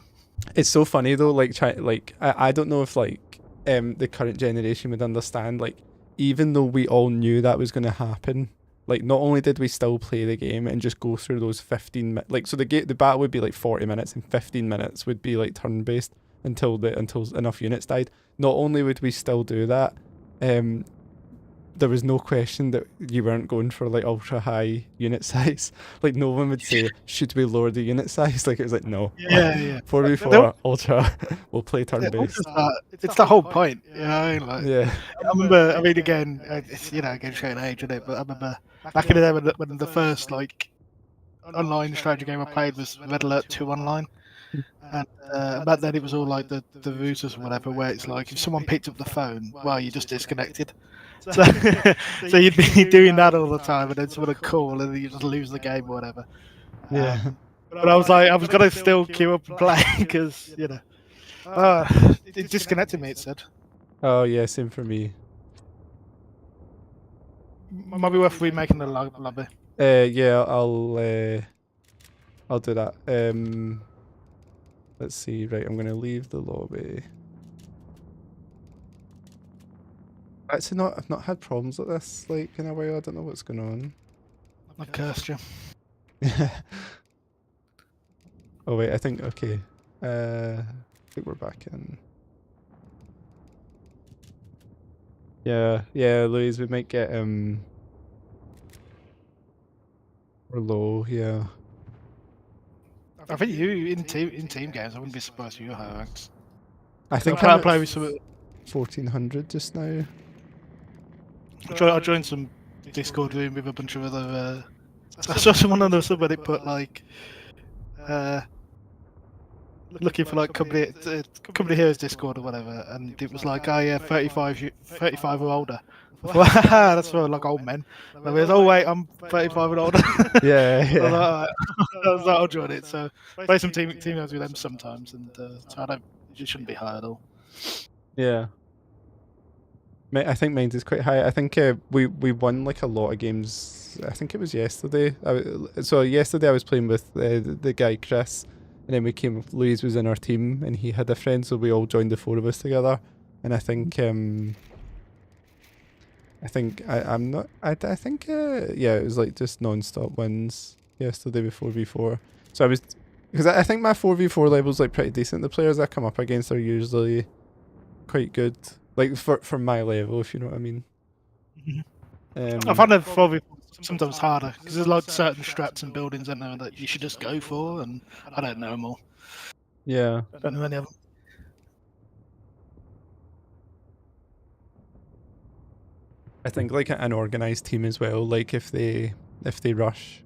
[SPEAKER 1] It's so funny though, like I don't know if like the current generation would understand, like even though we all knew that was going to happen, like not only did we still play the game and just go through those 15 minutes, like so the battle would be like 40 minutes and 15 minutes would be like turn based until enough units died. Not only would we still do that, there was no question that you weren't going for like ultra high unit size. Like no one would say, should we lower the unit size? Like it was like, no.
[SPEAKER 7] Yeah.
[SPEAKER 1] 4v4 ultra, we'll play turn based.
[SPEAKER 7] It's the whole point, you know. Like,
[SPEAKER 1] yeah.
[SPEAKER 7] I remember. I mean, again, it's again showing age, isn't it? But I remember back in the day when the first like online strategy game I played was Red Alert 2 online. And back then it was all like the routers or whatever, where it's like if someone picked up the phone, well, you just disconnected. So, so you'd be doing that all the time, and then someone would call, and you just lose the game or whatever.
[SPEAKER 1] Yeah.
[SPEAKER 7] But I was like, I was gonna still queue up and play because it disconnected me. It said.
[SPEAKER 1] Oh yeah, same for me.
[SPEAKER 7] Might be worth remaking the lobby.
[SPEAKER 1] Yeah, I'll do that. Let's see. Right, I'm gonna leave the lobby. Actually, I've not had problems like this like in a while. I don't know what's going on.
[SPEAKER 7] I cursed you.
[SPEAKER 1] Oh wait, I think okay. I think we're back in. Yeah, Louise, we might get we're low, yeah.
[SPEAKER 7] I think you in team games. I wouldn't be surprised if you were higher ranks.
[SPEAKER 1] I think
[SPEAKER 7] I'll
[SPEAKER 1] I'm
[SPEAKER 7] play
[SPEAKER 1] at
[SPEAKER 7] with some.
[SPEAKER 1] 1400 just now.
[SPEAKER 7] I joined some Discord room with a bunch of other. I saw someone on the subreddit put like, looking for like company heroes Discord or whatever, and it was like, oh yeah, 35 or older. That's for like old men. And I was, oh wait, I'm 35 and older.
[SPEAKER 1] Yeah.
[SPEAKER 7] I was like, I'll join it. So play some team games with them sometimes, and so it shouldn't be high at all.
[SPEAKER 1] Yeah. I think mine is quite high. I think we won like a lot of games. I think it was yesterday. So yesterday I was playing with the guy Chris, and then Louise was in our team, and he had a friend, so we all joined the 4 of us together. And I think it was like just non-stop wins yesterday with 4v4. So because I think my 4v4 level's like pretty decent. The players I come up against are usually quite good. Like for my level, if you know what I mean.
[SPEAKER 7] I found that 4v4 sometimes harder because there's like certain strats and buildings in there that you should just go for, and I don't know them all.
[SPEAKER 1] Yeah.
[SPEAKER 7] Don't know any of them.
[SPEAKER 1] I think like an organized team as well, like if they rush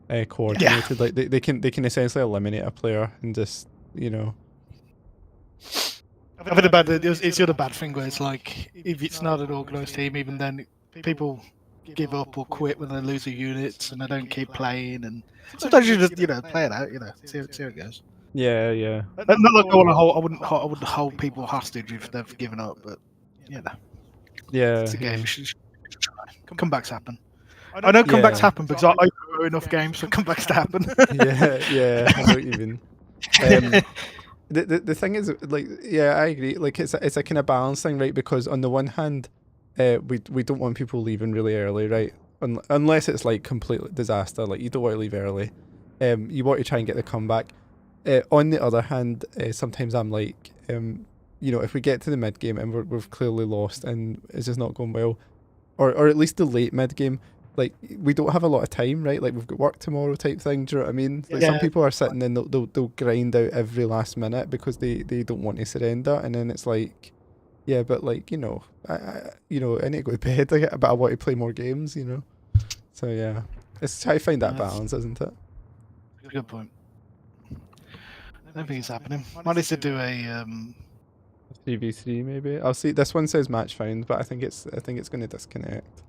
[SPEAKER 7] Yeah.
[SPEAKER 1] coordinated, like they can essentially eliminate a player and just, you know.
[SPEAKER 7] I've had a bad. It's the other bad thing where it's like if it's not an organised team, even then people give up or quit when they lose their units and they don't keep playing. And sometimes you just play it out. See how it goes.
[SPEAKER 1] Yeah, yeah.
[SPEAKER 7] Not like I want to hold. I wouldn't hold people hostage if they've given up. But
[SPEAKER 1] Yeah.
[SPEAKER 7] it's a game.
[SPEAKER 1] Yeah.
[SPEAKER 7] You should try. Comebacks happen. I know comebacks happen because I know enough games for comebacks to happen.
[SPEAKER 1] Yeah, I know what you mean. The thing is, like, yeah, I agree. Like, it's a kind of balance thing, right? Because on the one hand, we don't want people leaving really early, right? Unless it's like complete disaster, like you don't want to leave early. You want to try and get the comeback. On the other hand, sometimes I'm like, if we get to the mid game and we've clearly lost and it's just not going well, or at least the late mid game. Like, we don't have a lot of time, right? Like, we've got work tomorrow type thing. Do you know what I mean? Like, some people are sitting and they'll grind out every last minute because they don't want to surrender. And then it's like, yeah, but like, I need to go to bed, but I want to play more games, So yeah, it's trying to find that balance, isn't it?
[SPEAKER 7] Good point. I don't think it's happening. Might need to do a
[SPEAKER 1] 3v3 maybe. I'll see. This one says match found, but I think it's going to disconnect.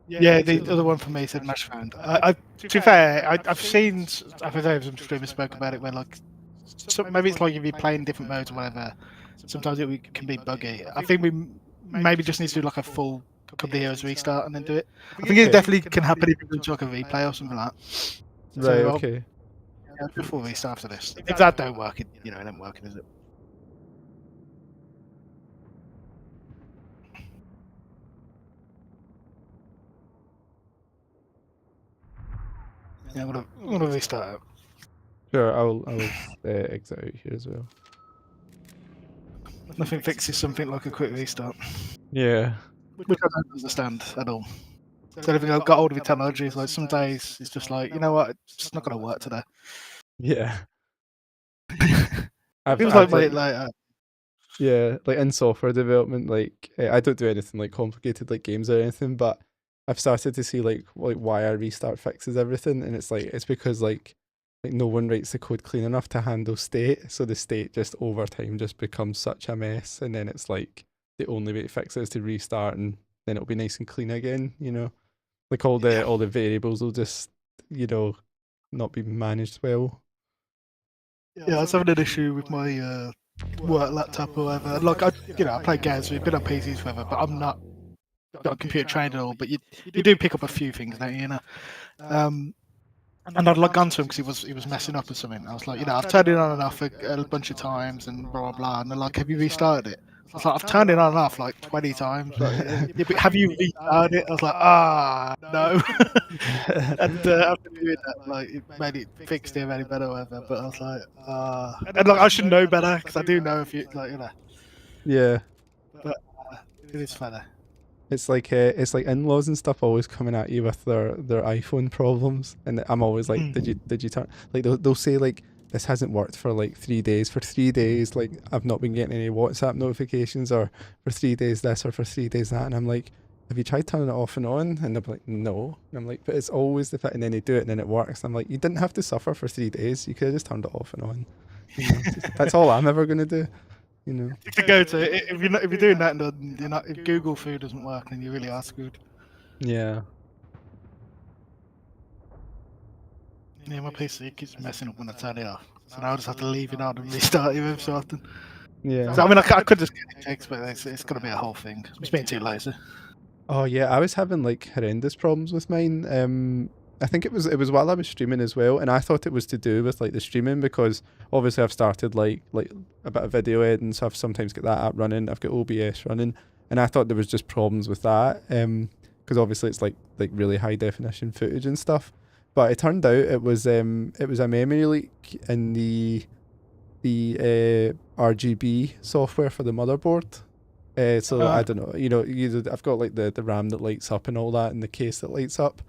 [SPEAKER 7] Yeah, the other one for me said match found. To be fair, I've seen, I've heard some streamers spoke about it where like, maybe it's like if you're playing different modes or whatever, sometimes it can be buggy. I think we maybe just need to do like a full Come the Heroes restart and then do it. I think it definitely can happen if you do like a replay or something like that.
[SPEAKER 1] Right, okay.
[SPEAKER 7] Yeah, do a full restart after this. If that don't work, it ain't working, is it? Yeah, I'm gonna restart it.
[SPEAKER 1] Sure, I'll exit out here as well.
[SPEAKER 7] Nothing fixes something like a quick restart.
[SPEAKER 1] Yeah.
[SPEAKER 7] Which I don't understand at all. So everything I've got hold of with technology is like some days it's just like, you know what, it's just not gonna work today.
[SPEAKER 1] Yeah.
[SPEAKER 7] Feels like
[SPEAKER 1] yeah, like in software development, like I don't do anything like complicated like games or anything, but I've started to see like why a restart fixes everything, and it's because like no one writes the code clean enough to handle state, so the state just over time just becomes such a mess, and then it's like the only way to fix it is to restart, and then it'll be nice and clean again, like all the variables will just not be managed well.
[SPEAKER 7] Yeah, I was having an issue with my work laptop or whatever. Like I play games, we've been on PCs forever, but I'm not computer trained at all. But you do pick up a few things, don't you? And I'd log on to him because he was messing up or something. I was like, I've turned it on and off a bunch of times and blah blah blah. And they're like, have you restarted it? I was like, I've turned it on and off like 20 times. Like, yeah, but have you restarted it? I was like, no. And after doing that, like, it made it fixed it any better or whatever. But I was like, and like I should know better because I do know if you like,
[SPEAKER 1] Yeah.
[SPEAKER 7] But it is funny.
[SPEAKER 1] It's like in-laws and stuff always coming at you with their iPhone problems, and I'm always like, did you turn, like they'll say like, this hasn't worked for like 3 days. For 3 days, like I've not been getting any WhatsApp notifications, or for 3 days this, or for 3 days that, and I'm like, have you tried turning it off and on? And they're like, no. And I'm like, but it's always the fit, and then they do it and then it works. I'm like, you didn't have to suffer for 3 days. You could have just turned it off and on. That's all I'm ever gonna do.
[SPEAKER 7] To go to if you're doing that and you're not, if Google food doesn't work, then you really are screwed.
[SPEAKER 1] Yeah.
[SPEAKER 7] Yeah, my PC keeps messing up when I turn it off, so now I just have to leave it on and restart it every so often.
[SPEAKER 1] Yeah.
[SPEAKER 7] So I mean, I could just get it fixed, but it's gonna be a whole thing. It's being too lazy.
[SPEAKER 1] Oh yeah, I was having like horrendous problems with mine. I think it was while I was streaming as well, and I thought it was to do with like the streaming, because obviously I've started like a bit of video editing, so I've sometimes got that app running. I've got OBS running, and I thought there was just problems with that, because obviously it's like really high definition footage and stuff. But it turned out it was a memory leak in the RGB software for the motherboard. So I don't know, I've got like the RAM that lights up and all that, and the case that lights up.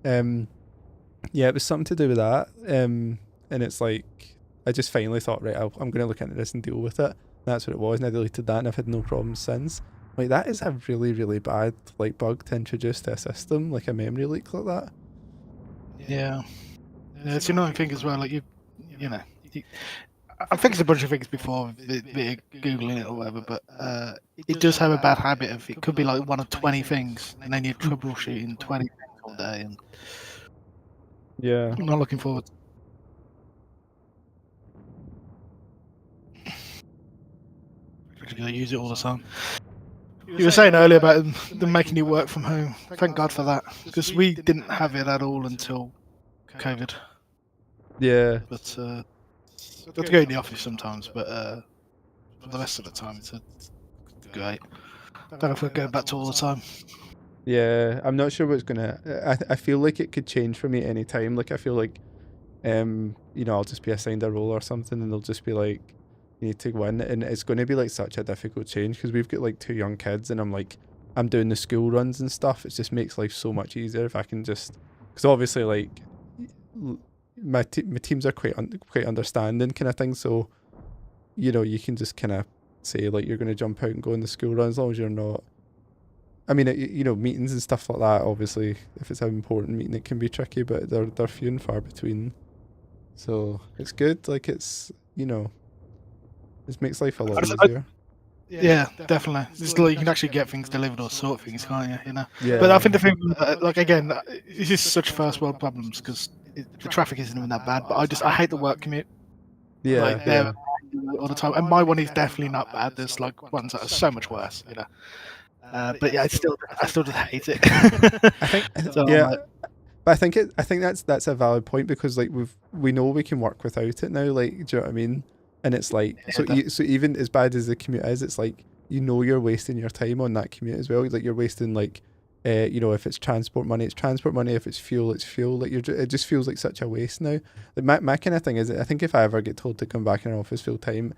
[SPEAKER 1] Yeah, it was something to do with that. And it's like, I just finally thought, right, I'm going to look into this and deal with it. That's what it was, and I deleted that, and I've had no problems since. Like, that is a really, really bad like bug to introduce to a system, like a memory leak like that.
[SPEAKER 7] Yeah. Yeah, it's annoying thing as well. Like you know, I've fixed a bunch of things before, googling it or whatever, but it does have a bad habit of it could be like one of 20 things, and then you're troubleshooting 20 things all day, and
[SPEAKER 1] Yeah.
[SPEAKER 7] I'm not looking forward. You're gonna use it all the time. You were saying earlier about them making you work from home. Thank God for that, because we didn't have it at all until COVID.
[SPEAKER 1] Yeah.
[SPEAKER 7] But got to go in the office sometimes, but for the rest of the time, it's great. Don't know if we'll go back to all the time.
[SPEAKER 1] Yeah, I'm not sure what's gonna. I feel like it could change for me any time. Like, I feel like, you know, I'll just be assigned a role or something, and they'll just be like, "You need to go in," and it's going to be like such a difficult change because we've got like 2 young kids, and I'm doing the school runs and stuff. It just makes life so much easier if I can just, because obviously like, my teams are quite understanding kind of thing. So, you know, you can just kind of say like you're going to jump out and go in the school run as long as you're not. I mean, you know, meetings and stuff like that, obviously, if it's an important meeting, it can be tricky, but they're few and far between. So it's good. Like, it's, you know, it makes life a lot easier.
[SPEAKER 7] Yeah, definitely. It's like you can actually get things delivered or sort things, can't you? You know.
[SPEAKER 1] Yeah.
[SPEAKER 7] But I think the thing, like again, this is such first world problems because the traffic isn't even that bad. But I hate the work commute.
[SPEAKER 1] Yeah.
[SPEAKER 7] Like
[SPEAKER 1] Yeah.
[SPEAKER 7] all the time, and my one is definitely not bad. There's like ones that are so much worse, you know. But yeah, I still just hate it.
[SPEAKER 1] I think.
[SPEAKER 7] So,
[SPEAKER 1] Yeah. But I think that's a valid point because like we know we can work without it now. Like, do you know what I mean? And it's like, so even as bad as the commute is, it's like, you know, you're wasting your time on that commute as well. Like, you're wasting like, you know, if it's transport money, it's transport money. If it's fuel, it's fuel. Like, it just feels like such a waste now. Like, my kind of thing is, I think if I ever get told to come back in an office full time,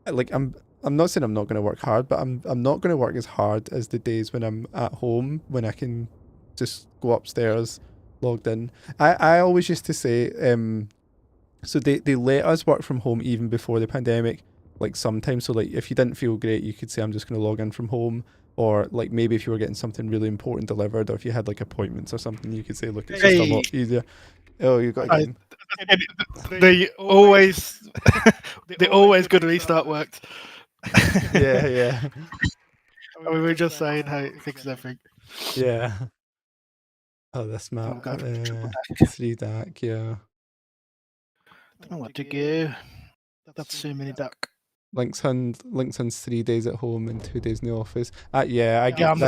[SPEAKER 1] like, I'm not saying I'm not going to work hard, but I'm not going to work as hard as the days when I'm at home, when I can just go upstairs, logged in. I always used to say, so they let us work from home even before the pandemic, like sometimes. So like if you didn't feel great, you could say I'm just going to log in from home, or like maybe if you were getting something really important delivered, or if you had like appointments or something, you could say, look, it's just a lot easier. Oh, you got a game.
[SPEAKER 7] They always good restart worked.
[SPEAKER 1] Yeah, yeah,
[SPEAKER 7] We were just saying how it fixes everything.
[SPEAKER 1] yeah. Oh, this
[SPEAKER 7] Oh
[SPEAKER 1] map,
[SPEAKER 7] God,
[SPEAKER 1] 3 DAC, yeah.
[SPEAKER 7] don't know what to go. That's so many duck.
[SPEAKER 1] Linkson's 3 days at home and 2 days in the office. Yeah, I
[SPEAKER 7] Yeah,
[SPEAKER 1] get
[SPEAKER 7] I'm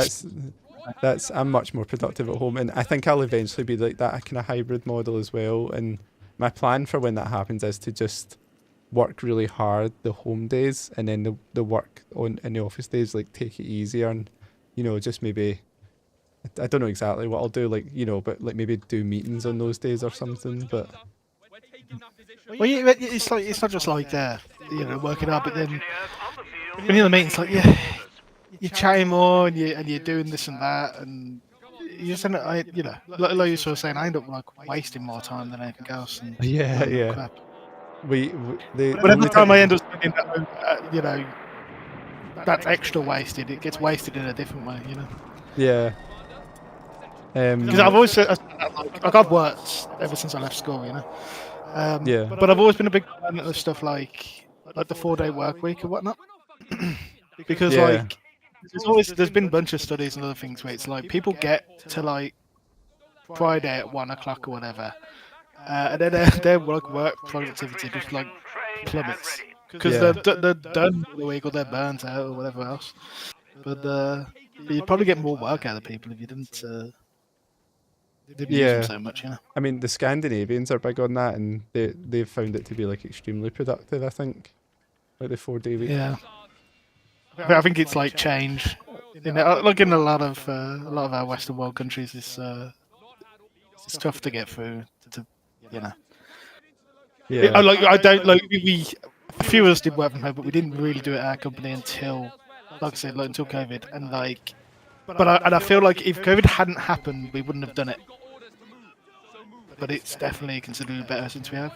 [SPEAKER 1] that's I'm much more productive at home, and I think I'll eventually be like that kind of hybrid model as well. And my plan for when that happens is to just work really hard the home days, and then the work on in the office days, like, take it easier, and, you know, just maybe, I don't know exactly what I'll do, like, you know, but like maybe do meetings on those days or something. But
[SPEAKER 7] Well, yeah, it's like it's not just like you know, working out, but then when you're in the meeting, it's like you're chatting more and you're doing this and that, and you just end up, you know, like you sort of saying, I end up like wasting more time than anything else. And
[SPEAKER 1] yeah.
[SPEAKER 7] crap.
[SPEAKER 1] The
[SPEAKER 7] But every
[SPEAKER 1] only
[SPEAKER 7] time I end up spending that, you know, that's extra wasted. It gets wasted in a different way, you know.
[SPEAKER 1] Yeah.
[SPEAKER 7] Because I've always said, like I've worked ever since I left school, you know.
[SPEAKER 1] Yeah.
[SPEAKER 7] But I've always been a big fan of stuff like the 4-day work week and whatnot. Because
[SPEAKER 1] Yeah.
[SPEAKER 7] like there's been a bunch of studies and other things where it's like people get to like Friday at 1 o'clock or whatever, and then their work productivity just like plummets because
[SPEAKER 1] Yeah.
[SPEAKER 7] they're done for the week or they're burnt out or whatever else. But you'd probably get more work out of people if you didn't use them so much, you know.
[SPEAKER 1] I mean, the Scandinavians are big on that, and they've found it to be like extremely productive, I think, like the 4-day week.
[SPEAKER 7] Yeah. I think it's like change. You know, like in a lot of our Western world countries, it's tough to get through. You know.
[SPEAKER 1] Yeah.
[SPEAKER 7] I don't like a few of us did work from home, but we didn't really do it at our company until, like I said, like until COVID. And like, but I feel like if COVID hadn't happened, we wouldn't have done it. but it's definitely considerably better since we have.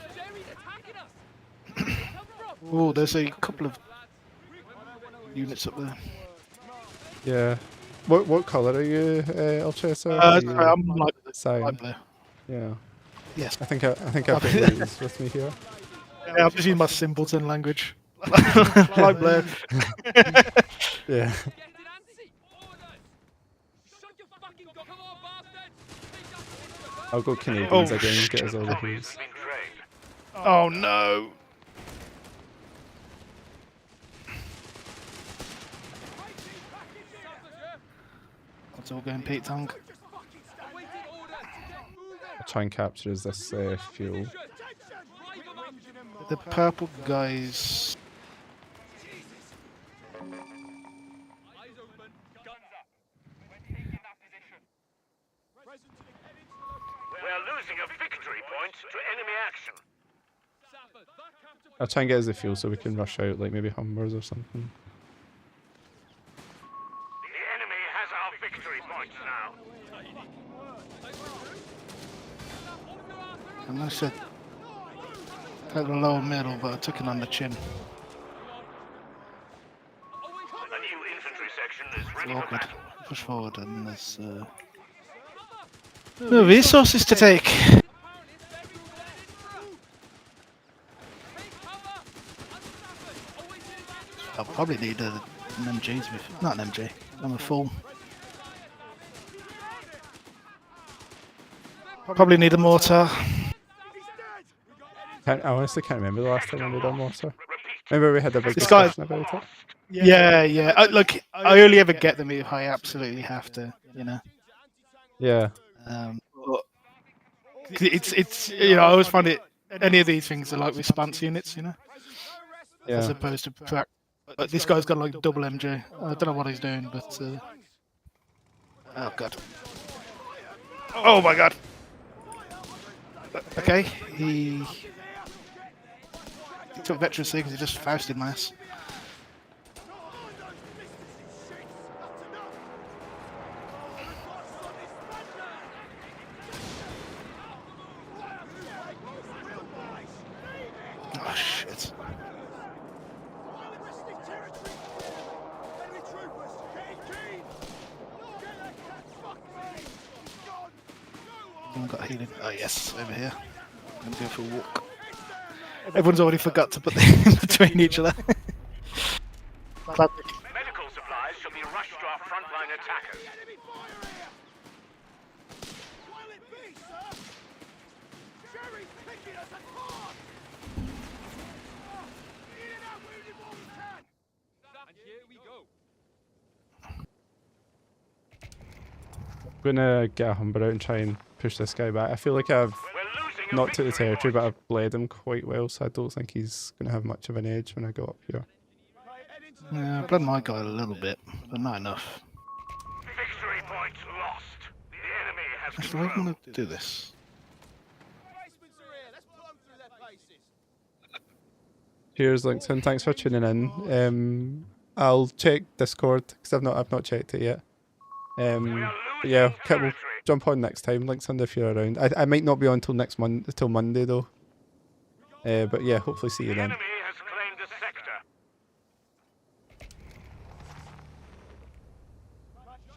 [SPEAKER 7] Oh, there's a couple of units up there.
[SPEAKER 1] Yeah. What colour are you, Alchesa?
[SPEAKER 7] I'm light
[SPEAKER 1] Cyan.
[SPEAKER 7] blue.
[SPEAKER 1] Yeah.
[SPEAKER 7] Yes.
[SPEAKER 1] I think I've got blues with me here.
[SPEAKER 7] Yeah, I'm just using my simpleton language. Light blue.
[SPEAKER 1] Yeah. I'll go Canadians
[SPEAKER 7] Oh,
[SPEAKER 1] again, get us all the
[SPEAKER 3] Zombies
[SPEAKER 1] heals.
[SPEAKER 3] have been trained.
[SPEAKER 7] Oh no. It's all going Pete Tong.
[SPEAKER 1] I'll try and capture is this fuel.
[SPEAKER 7] The purple guys.
[SPEAKER 3] We're losing a victory point to enemy action.
[SPEAKER 1] I'll try and get us the fuel so we can rush out, like maybe Humbers or something.
[SPEAKER 3] The enemy has our victory points now.
[SPEAKER 7] I know I said at the lower middle, but I took it on the chin.
[SPEAKER 3] A new infantry section is ready
[SPEAKER 7] All
[SPEAKER 3] for
[SPEAKER 7] good.
[SPEAKER 3] battle.
[SPEAKER 7] Push forward, and there's no resources to take. I'll probably need an MG to be, not an MG. I'm a fool. Probably need a mortar.
[SPEAKER 1] I honestly can't remember the last time we did a mortar. Remember we had a big
[SPEAKER 7] This guy-
[SPEAKER 1] discussion about it?
[SPEAKER 7] Yeah. Look, I only ever get them if I absolutely have to, you know.
[SPEAKER 1] Yeah.
[SPEAKER 7] But it's you know, I always find it. Any of these things are like response units, you know, as
[SPEAKER 1] Yeah.
[SPEAKER 7] opposed to. But this guy's got like double MG. I don't know what he's doing, but oh god. Oh my god. Okay, he took veterancy because he just Fausted my ass. Oh shit. I've got healing. Oh yes, over here. I'm going for a walk. Everyone's already forgot to put them in between each other. Classic.
[SPEAKER 3] Medical supplies shall be rushed to our frontline attackers.
[SPEAKER 1] I'm gonna get a Humber out and try and push this guy back. I feel like I've
[SPEAKER 3] We're losing a
[SPEAKER 1] not took the
[SPEAKER 3] victory
[SPEAKER 1] territory,
[SPEAKER 3] point.
[SPEAKER 1] but I've bled him quite well, so I don't think he's gonna have much of an edge when I go up here.
[SPEAKER 7] Yeah, I've bled my guy a little bit, but not enough.
[SPEAKER 3] Victory point lost. The enemy has
[SPEAKER 7] Actually, I
[SPEAKER 3] control.
[SPEAKER 7] want to do this.
[SPEAKER 1] Cheers, LinkedIn. Thanks for tuning in. I'll check Discord because I've not checked it yet.
[SPEAKER 3] We are
[SPEAKER 1] But
[SPEAKER 3] losing
[SPEAKER 1] yeah, we'll
[SPEAKER 3] territory.
[SPEAKER 1] jump on next time. Links under if you're around. I might not be on till till Monday though. But yeah, hopefully see you
[SPEAKER 3] The
[SPEAKER 1] then.
[SPEAKER 3] enemy has claimed a sector.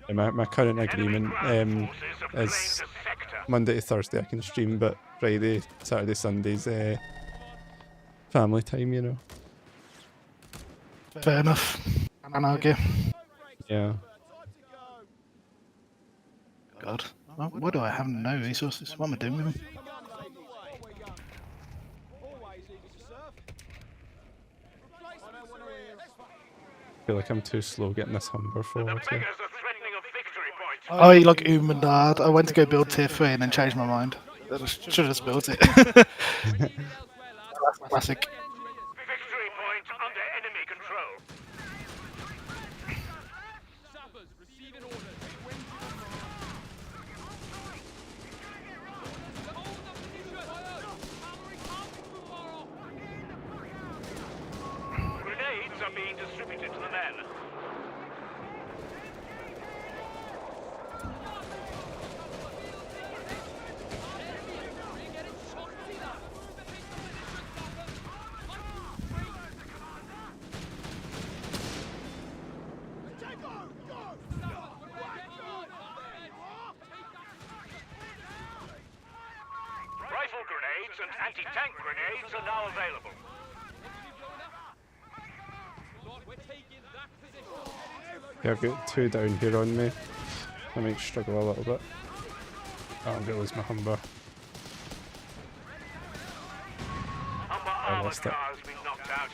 [SPEAKER 1] Yeah, my current agreement
[SPEAKER 3] Enemy ground forces have claimed
[SPEAKER 1] is
[SPEAKER 3] a sector.
[SPEAKER 1] Monday to Thursday I can stream, but Friday, Saturday, Sunday's family time, you know.
[SPEAKER 7] Fair enough. Can't argue.
[SPEAKER 1] Yeah.
[SPEAKER 7] God. Why do I have no resources? What am I doing with them?
[SPEAKER 1] I feel like I'm too slow getting this Humber
[SPEAKER 3] The
[SPEAKER 1] forward here.
[SPEAKER 3] beggars are threatening a victory point.
[SPEAKER 7] I like Umandard. I went to go build tier 3 and then changed my mind. I should have just built it. Classic.
[SPEAKER 3] Victory point under enemy control.
[SPEAKER 2] Sappers receiving orders. Hold the position. Cavalry can't be too far off.
[SPEAKER 3] Grenades are being distributed to the men. Anti-tank grenades are now available.
[SPEAKER 2] We're taking that position.
[SPEAKER 1] Yeah, I've got 2 down here on me. I might struggle a little bit. Oh, I'm gonna lose my Humber.
[SPEAKER 3] Humber
[SPEAKER 1] I
[SPEAKER 3] armored
[SPEAKER 1] lost it.
[SPEAKER 3] car has been knocked out.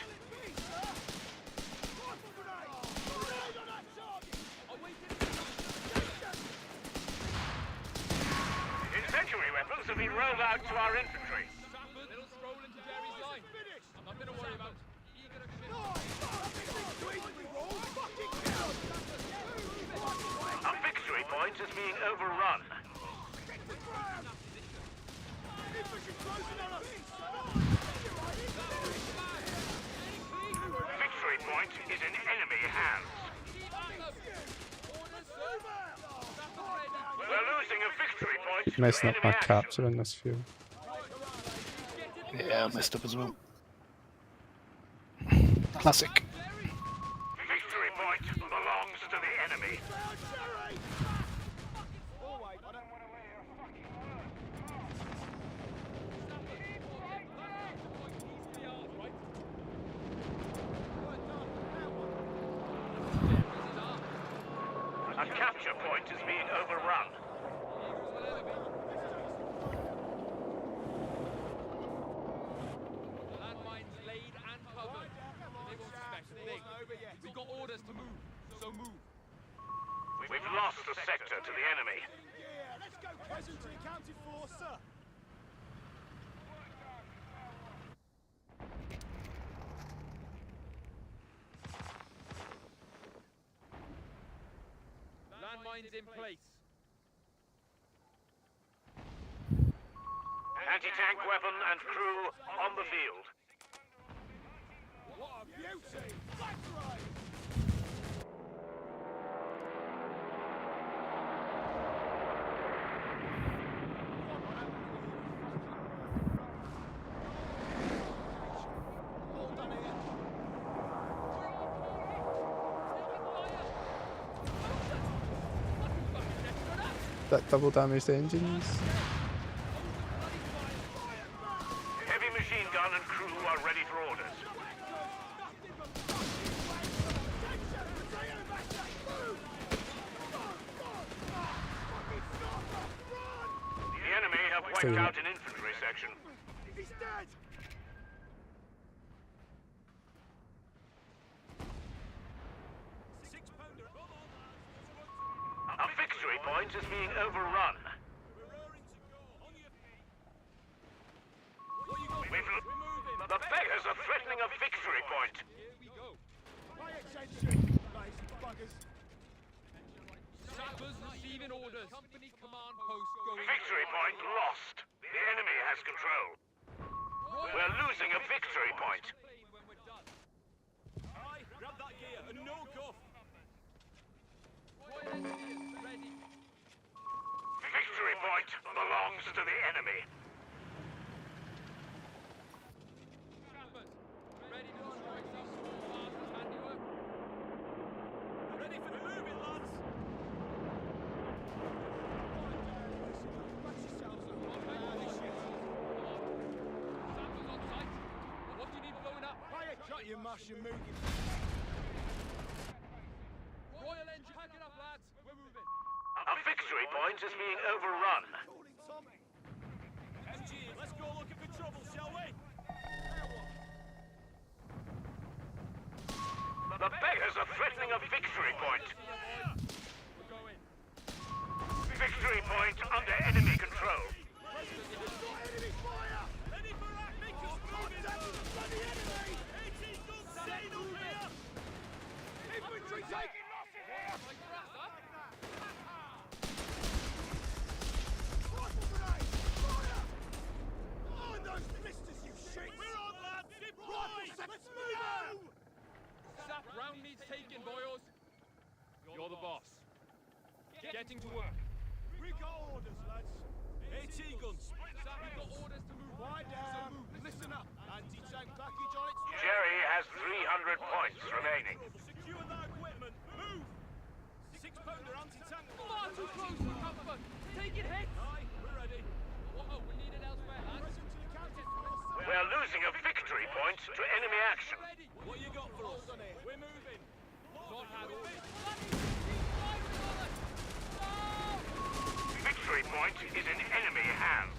[SPEAKER 3] Incendiary weapons have been rolled out to our infantry.
[SPEAKER 2] Little stroll into Jerry's line. I'm not gonna worry about eager to shit.
[SPEAKER 3] Our victory point is being overrun. Victory point is in enemy hands. We're losing a victory point to
[SPEAKER 1] Messing up
[SPEAKER 3] enemy
[SPEAKER 1] my
[SPEAKER 3] action.
[SPEAKER 1] capture in this field.
[SPEAKER 7] Yeah, I messed up as well. Classic.
[SPEAKER 3] Victory point belongs to the enemy. A capture point is being overrun.
[SPEAKER 2] Landmines laid and covered. They won't suspect a thing. We've got orders to move, so move.
[SPEAKER 3] We've lost the sector to the enemy.
[SPEAKER 4] Yeah, let's go casualty accounted for, sir.
[SPEAKER 2] Landmines in place.
[SPEAKER 3] Anti-tank weapon and crew on the field.
[SPEAKER 4] What a beauty! That's right! All done here.
[SPEAKER 1] That double damaged engines.
[SPEAKER 3] Heavy machine gun and crew are ready for orders. The enemy have wiped out an infantry section.
[SPEAKER 4] He's dead!
[SPEAKER 3] Our victory point is being overrun. The beggars are threatening a victory point.
[SPEAKER 2] Here we go.
[SPEAKER 4] Pay attention, lazy buggers.
[SPEAKER 2] Sappers receiving orders. Company command post going.
[SPEAKER 3] Victory point lost. The enemy has control. We're losing a victory point.
[SPEAKER 2] When we're done.
[SPEAKER 4] Aye, grab that gear and no guff.
[SPEAKER 2] Royal Engineers ready.
[SPEAKER 3] Victory point belongs to the enemy.
[SPEAKER 2] Sappers ready to destroy some small parts of handiwork.
[SPEAKER 4] Ready for the moving, lads.
[SPEAKER 2] Sappers on site. What do you need blowing up?
[SPEAKER 4] Cut your mush and move it.
[SPEAKER 2] Royal Engine, pack it up, lads. We're moving.
[SPEAKER 3] Our victory point is being overrun.
[SPEAKER 4] Calling Tommy. MG, let's go looking for trouble, shall we?
[SPEAKER 3] The beggars are threatening a victory point.
[SPEAKER 2] We're going.
[SPEAKER 3] Victory point under enemy control.
[SPEAKER 4] Enemy fire! Ready for action! Contact with the bloody enemy! 18 guns staying up here! Infantry taking losses here! Rifle grenade! Fire! On those blisters, you shit! We're on, lads! Rifle set! Let's move out!
[SPEAKER 2] Sap round needs taken, boyos. You're the boss. Getting to work.
[SPEAKER 4] We got orders, lads. AT guns.
[SPEAKER 2] Sap, we've got orders to move.
[SPEAKER 4] Quiet down. Listen up. Anti-tank package on its way.
[SPEAKER 3] Jerry has 300 points remaining.
[SPEAKER 4] Secure that equipment. Move! 6-pounder anti-tank.
[SPEAKER 2] Far too close for comfort. Taking hits.
[SPEAKER 4] Aye, we're ready.
[SPEAKER 2] Whoa, we need it elsewhere, lads.
[SPEAKER 4] Presently accounted for.
[SPEAKER 3] We're losing a victory point to enemy action.
[SPEAKER 2] What you got for us? We're moving. Not had orders.
[SPEAKER 3] Victory point is in enemy hands.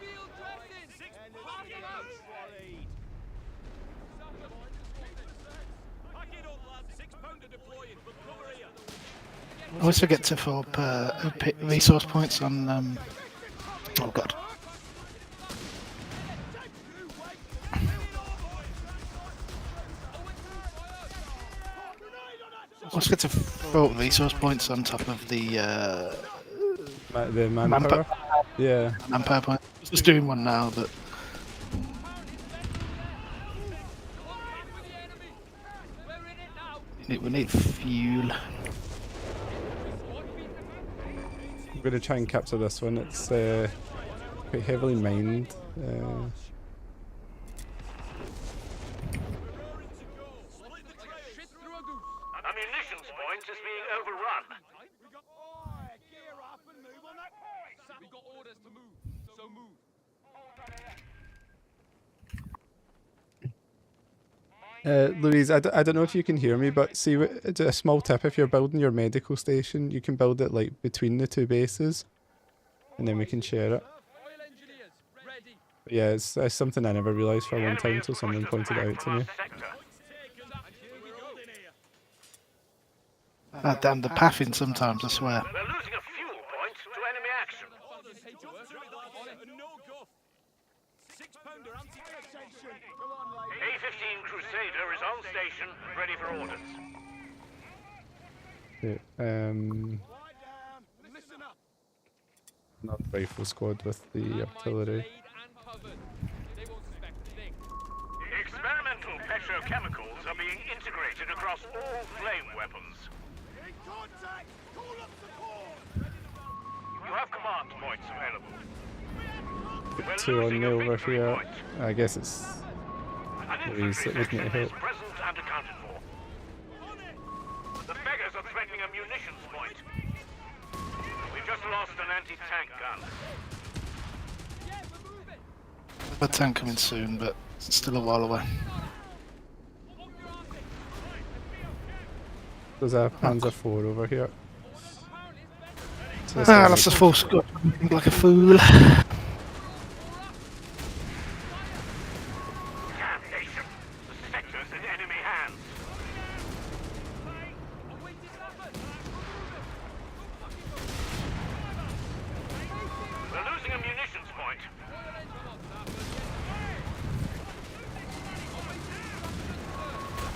[SPEAKER 2] Field dressing. 6 pounds. Pack it up, lads. 6 pounder deploying. We'll cover here.
[SPEAKER 7] I always forget to fill up resource points on. Oh god. I always get to fill up resource points on top of the
[SPEAKER 1] manpower. Yeah.
[SPEAKER 7] manpower point. I was just doing one now, but we need fuel.
[SPEAKER 1] I'm going to try and capture this one. It's quite heavily mined.
[SPEAKER 3] A munitions point is being overrun.
[SPEAKER 4] Gear up and move on that point.
[SPEAKER 2] We got orders to move. So move.
[SPEAKER 1] Louise, I don't know if you can hear me, but see, it's a small tip. If you're building your medical station, you can build it like between the two bases, and then we can share it.
[SPEAKER 2] Oil engineers, ready.
[SPEAKER 1] But yeah, it's something I never realised for a long time until someone pointed it out to me.
[SPEAKER 7] Ah, damn, the pathing sometimes, I swear.
[SPEAKER 3] We're losing a fuel point to enemy action.
[SPEAKER 2] No guff. 6 pounder anti-tank.
[SPEAKER 3] A-15 Crusader is on station, ready for orders.
[SPEAKER 1] Okay,
[SPEAKER 4] Listen up.
[SPEAKER 1] not the rifle squad with the artillery.
[SPEAKER 2] They won't suspect a thing.
[SPEAKER 3] Experimental petrochemicals are being integrated across all flame weapons.
[SPEAKER 4] In contact. Call up support.
[SPEAKER 3] You have command points available. We're
[SPEAKER 1] Two on
[SPEAKER 3] losing
[SPEAKER 1] me
[SPEAKER 3] a
[SPEAKER 1] over
[SPEAKER 3] victory
[SPEAKER 1] here.
[SPEAKER 3] point.
[SPEAKER 1] I guess it's
[SPEAKER 3] An
[SPEAKER 1] Louise
[SPEAKER 3] infantry
[SPEAKER 1] that would need
[SPEAKER 3] section
[SPEAKER 1] help.
[SPEAKER 3] is present and accounted for. The beggars are threatening a munitions point. We've just lost an anti-tank gun.
[SPEAKER 2] Yeah, we're moving.
[SPEAKER 7] A tank coming soon, but it's still a while away.
[SPEAKER 1] there's a Panzer IV over here. So this
[SPEAKER 7] Ah,
[SPEAKER 1] guy
[SPEAKER 7] that's a
[SPEAKER 1] might-
[SPEAKER 7] full squad. Like a fool.
[SPEAKER 3] Damnation! The sector's in enemy hands. We're losing a munitions point.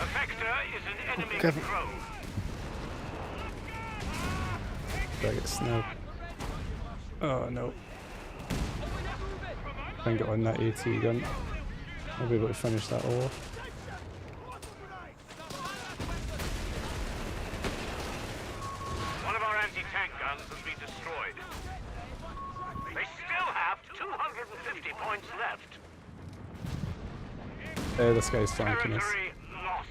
[SPEAKER 3] A vector is an enemy
[SPEAKER 7] Okay.
[SPEAKER 3] control.
[SPEAKER 1] Do I get sniped? Oh no. Try and get on that AT gun. I'll be able to finish that off.
[SPEAKER 3] One of our anti-tank guns has been destroyed. They still have 250 points left.
[SPEAKER 1] This guy's flanking us.
[SPEAKER 3] Territory lost.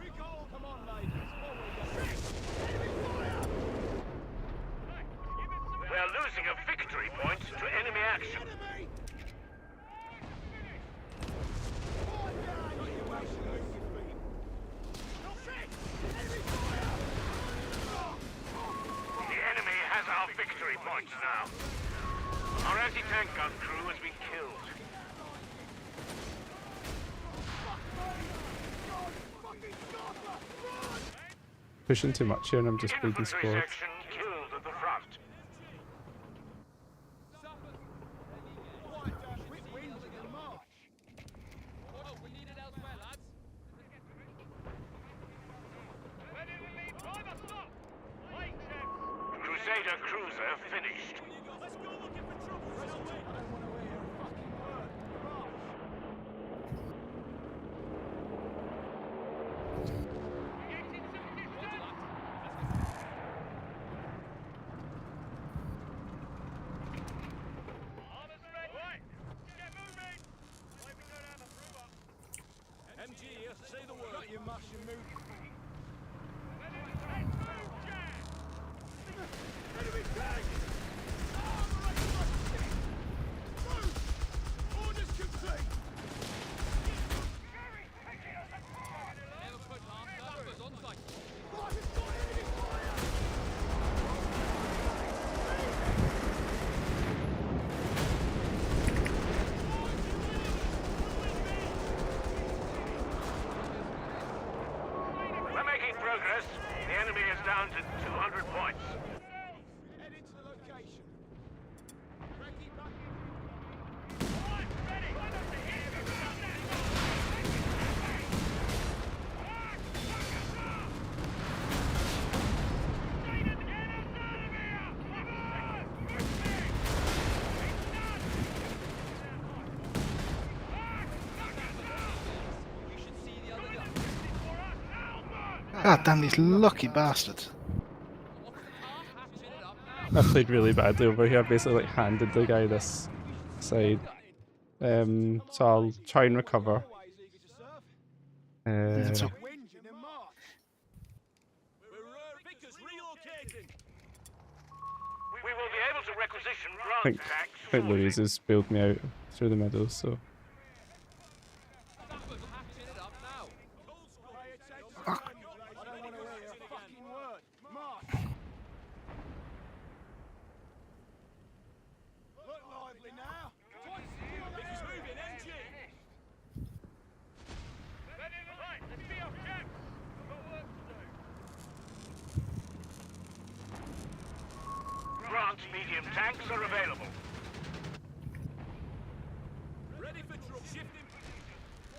[SPEAKER 4] Recall. Come on, ladies.
[SPEAKER 3] We are losing a victory point to enemy action.
[SPEAKER 4] Enemy.
[SPEAKER 3] The enemy has our victory points now. Our anti-tank gun crew has been killed.
[SPEAKER 1] Pushing too much here and I'm just bleeding
[SPEAKER 3] Infantry
[SPEAKER 1] squads.
[SPEAKER 3] section killed at the front.
[SPEAKER 2] We need it elsewhere, lads.
[SPEAKER 3] Crusader cruiser finished.
[SPEAKER 2] MG
[SPEAKER 4] your mush and move. Enemy tank! Move! Orders complete!
[SPEAKER 2] Never put armed sappers on site.
[SPEAKER 4] Fighters got enemy fire!
[SPEAKER 3] We're making progress. The enemy is down to 200 points.
[SPEAKER 4] Head into the location. Ready, back.
[SPEAKER 2] You should see the other guy.
[SPEAKER 7] God damn these lucky bastards.
[SPEAKER 2] Patching it up now.
[SPEAKER 1] I played really badly over here. I basically like handed the guy this side. So I'll try and recover.
[SPEAKER 4] Always eager to serve.
[SPEAKER 7] It's
[SPEAKER 1] Uh,
[SPEAKER 7] up.
[SPEAKER 4] Wind in the march. Victor's relocating.
[SPEAKER 3] We will be able to requisition
[SPEAKER 1] I
[SPEAKER 3] ground
[SPEAKER 1] think,
[SPEAKER 3] tanks.
[SPEAKER 1] I think Louise has bailed me out through the middle, so
[SPEAKER 2] Sappers patching it up now.
[SPEAKER 4] Pay attention. I don't want to hear a fucking word. March. Look lively now. Victor's moving, NG.
[SPEAKER 3] Let's be off, chaps. Got work to do. Grant's medium tanks are available.
[SPEAKER 2] Ready for truck shifting.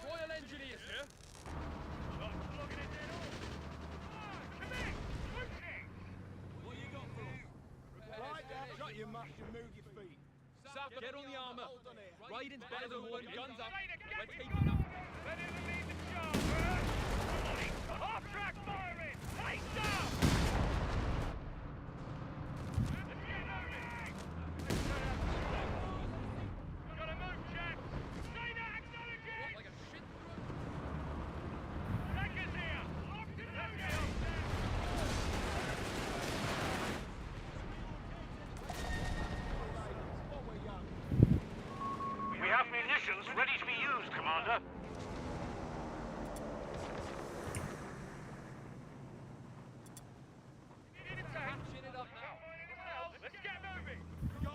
[SPEAKER 2] Royal Engineers here. What you got for us?
[SPEAKER 4] Right down. Shut your mush and move your feet.
[SPEAKER 2] Sapper, get on the armour.
[SPEAKER 4] Hold on here.
[SPEAKER 2] Riding's better than one. Guns up. We're taking up.
[SPEAKER 3] Half-track firing! Face down! Gotta move, chaps! Say that again!
[SPEAKER 2] Like a shit.
[SPEAKER 3] Tankers here! Locked and loaded!
[SPEAKER 4] What we're young.
[SPEAKER 3] We have munitions ready to be used, Commander.
[SPEAKER 2] Patching it up now.
[SPEAKER 3] Let's get moving!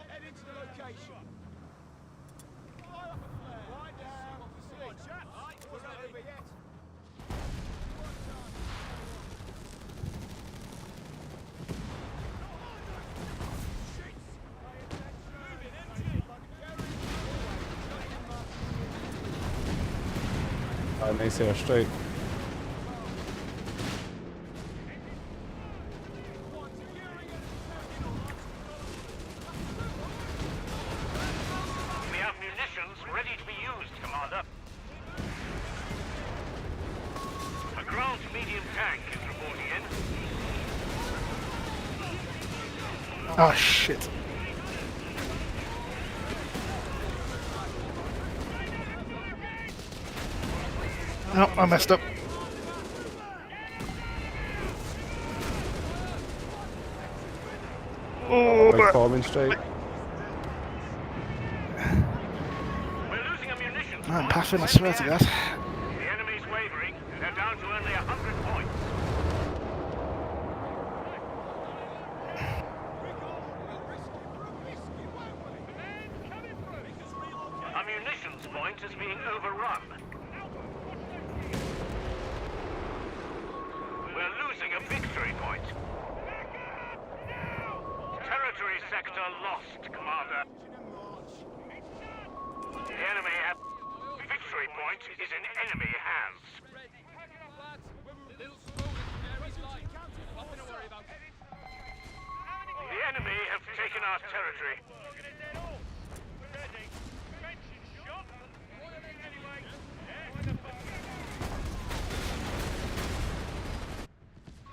[SPEAKER 4] Head into the location. Fire up a flare. Right down. Come on, chaps. We're not over yet.
[SPEAKER 1] nice airstrike.
[SPEAKER 3] We have munitions ready to be used, Commander. A ground medium tank is reporting in.
[SPEAKER 7] Oh shit. No, I messed up. Oh,
[SPEAKER 1] Like bombing strike.
[SPEAKER 3] We're losing a munitions
[SPEAKER 7] I'm
[SPEAKER 3] point.
[SPEAKER 7] paffing, I swear to God.
[SPEAKER 3] The enemy's wavering. They're down to only 100 points. A munitions point is being overrun. We're losing a victory point. Territory sector lost, Commander. The enemy have... Victory point is in enemy hands.
[SPEAKER 2] Lads, little smoke in Mary's line. Nothing to worry about.
[SPEAKER 3] The enemy have taken our territory.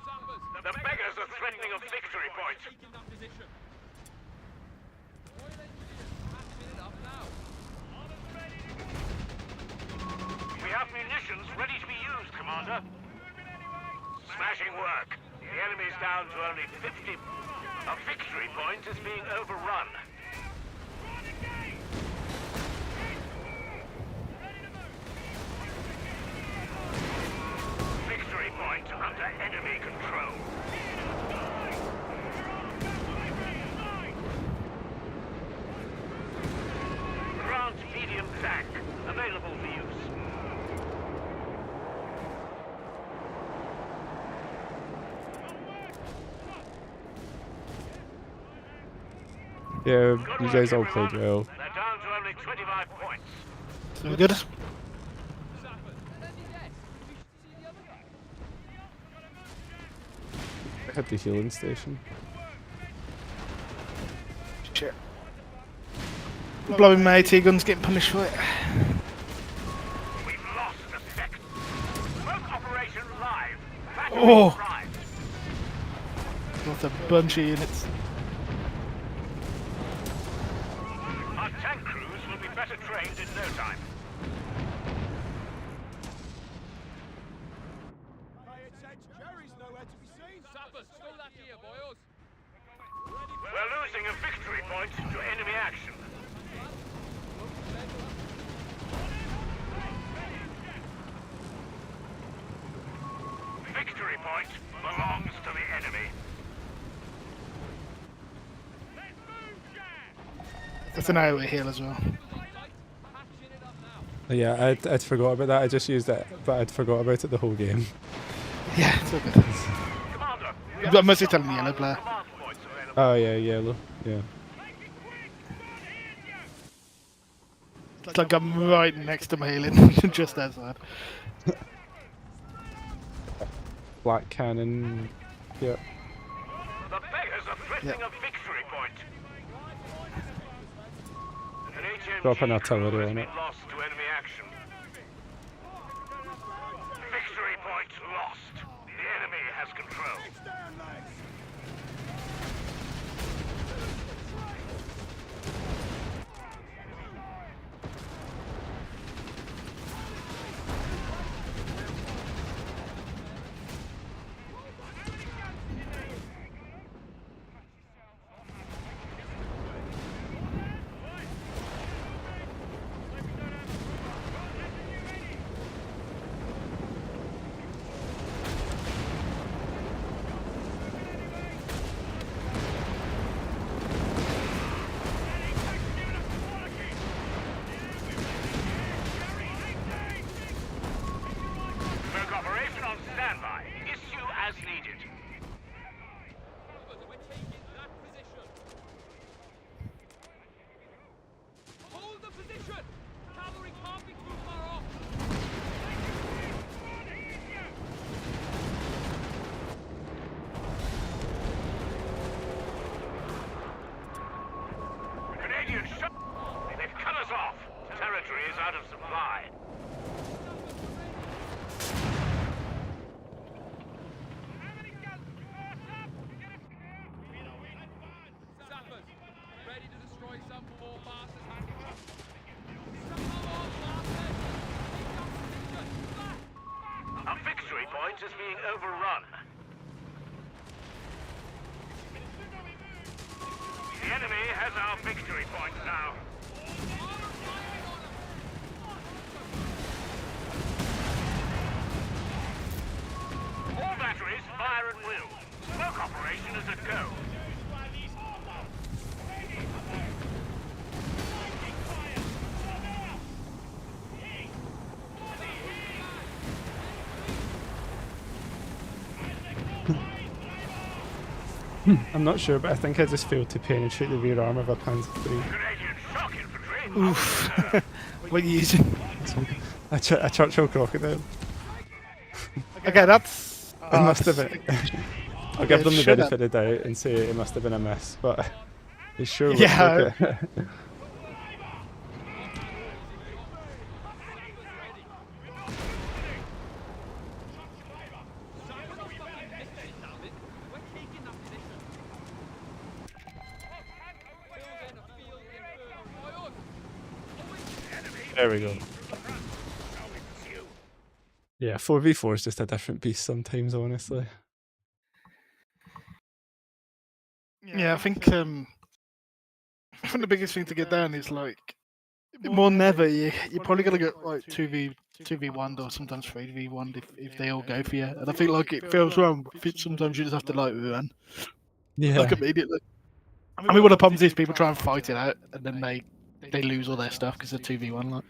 [SPEAKER 2] Sappers,
[SPEAKER 3] The beggars are threatening a victory point.
[SPEAKER 2] taking that position. Royal Engineers patching it up now.
[SPEAKER 3] We have munitions ready to be used, Commander. Smashing work. The enemy's down to only 50. A victory point is being overrun. Victory point under enemy control. Grant medium tank available for use.
[SPEAKER 1] Yeah,
[SPEAKER 3] Good
[SPEAKER 1] you
[SPEAKER 3] work,
[SPEAKER 1] guys all
[SPEAKER 3] everyone.
[SPEAKER 1] played well.
[SPEAKER 3] They're down to only 25 points.
[SPEAKER 7] So good.
[SPEAKER 2] Sappers, and then yes, you should see the other guy.
[SPEAKER 1] I had the healing station.
[SPEAKER 7] Shit. Blowing my AT gun's getting punished for it.
[SPEAKER 3] We've lost a second. Smoke operation live. Battery
[SPEAKER 7] Oh.
[SPEAKER 3] prime.
[SPEAKER 7] What a bunch of units.
[SPEAKER 3] Our tank crews will be better trained in no time.
[SPEAKER 4] Pay attention. Jerry's nowhere to be seen.
[SPEAKER 2] Sappers, show that here, boys.
[SPEAKER 3] We're losing a victory point to enemy action. Victory point belongs to the enemy.
[SPEAKER 7] That's an AoE heal as well.
[SPEAKER 2] Patching it up now.
[SPEAKER 1] Yeah, I'd forgot about that. I just used it, but I'd forgot about it the whole game.
[SPEAKER 7] Yeah, it's all good.
[SPEAKER 3] Commander, we
[SPEAKER 7] I'm
[SPEAKER 3] have
[SPEAKER 7] mostly
[SPEAKER 3] some
[SPEAKER 7] telling the yellow player.
[SPEAKER 3] command points available.
[SPEAKER 1] Oh yeah, yellow. Yeah.
[SPEAKER 7] It's like I'm right next to my healing, just outside.
[SPEAKER 1] Black cannon. Yep.
[SPEAKER 3] The beggars are threatening a victory point. An HMG
[SPEAKER 1] Drop an
[SPEAKER 3] crew
[SPEAKER 1] artillery
[SPEAKER 3] has
[SPEAKER 1] on
[SPEAKER 3] been
[SPEAKER 1] it.
[SPEAKER 3] lost to enemy action. Victory point lost. The enemy has control.
[SPEAKER 4] Stand, lads.
[SPEAKER 3] Smoke operation on standby. Issue as needed.
[SPEAKER 2] We're taking that position. Hold the position. Cavalry can't be too far off.
[SPEAKER 3] Canadian shot. They've cut us off. Territory is out of supply.
[SPEAKER 2] Sappers, ready to destroy some more bastards hacking up. Some more bastards. Take that position. Back.
[SPEAKER 3] A victory point is being overrun. The enemy has our victory point now. All batteries fire at will. Smoke operation is a go.
[SPEAKER 1] I'm not sure, but I think I just failed to penetrate the rear arm of a Panzer III.
[SPEAKER 3] Canadian shock infantry.
[SPEAKER 7] Oof. What are you using?
[SPEAKER 1] A Churchill crocodile.
[SPEAKER 7] Okay, that's.
[SPEAKER 1] It must have been. I'll give them the
[SPEAKER 7] should
[SPEAKER 1] benefit of the doubt and say it must have been a miss, but it sure looks
[SPEAKER 7] Yeah.
[SPEAKER 1] like it.
[SPEAKER 2] We're taking that position. Building a field infirmary. Boys,
[SPEAKER 1] There we go. Yeah, 4v4 is just a different beast sometimes, honestly.
[SPEAKER 7] Yeah, I think the biggest thing to get down is like more than ever, you're probably gonna get like 2v1 or sometimes 3v1 if they all go for you. And I think like it feels wrong, but sometimes you just have to like run.
[SPEAKER 1] Yeah.
[SPEAKER 7] Like immediately. I mean, one of the problems is people try and fight it out, and then they lose all their stuff because they're 2v1. Like,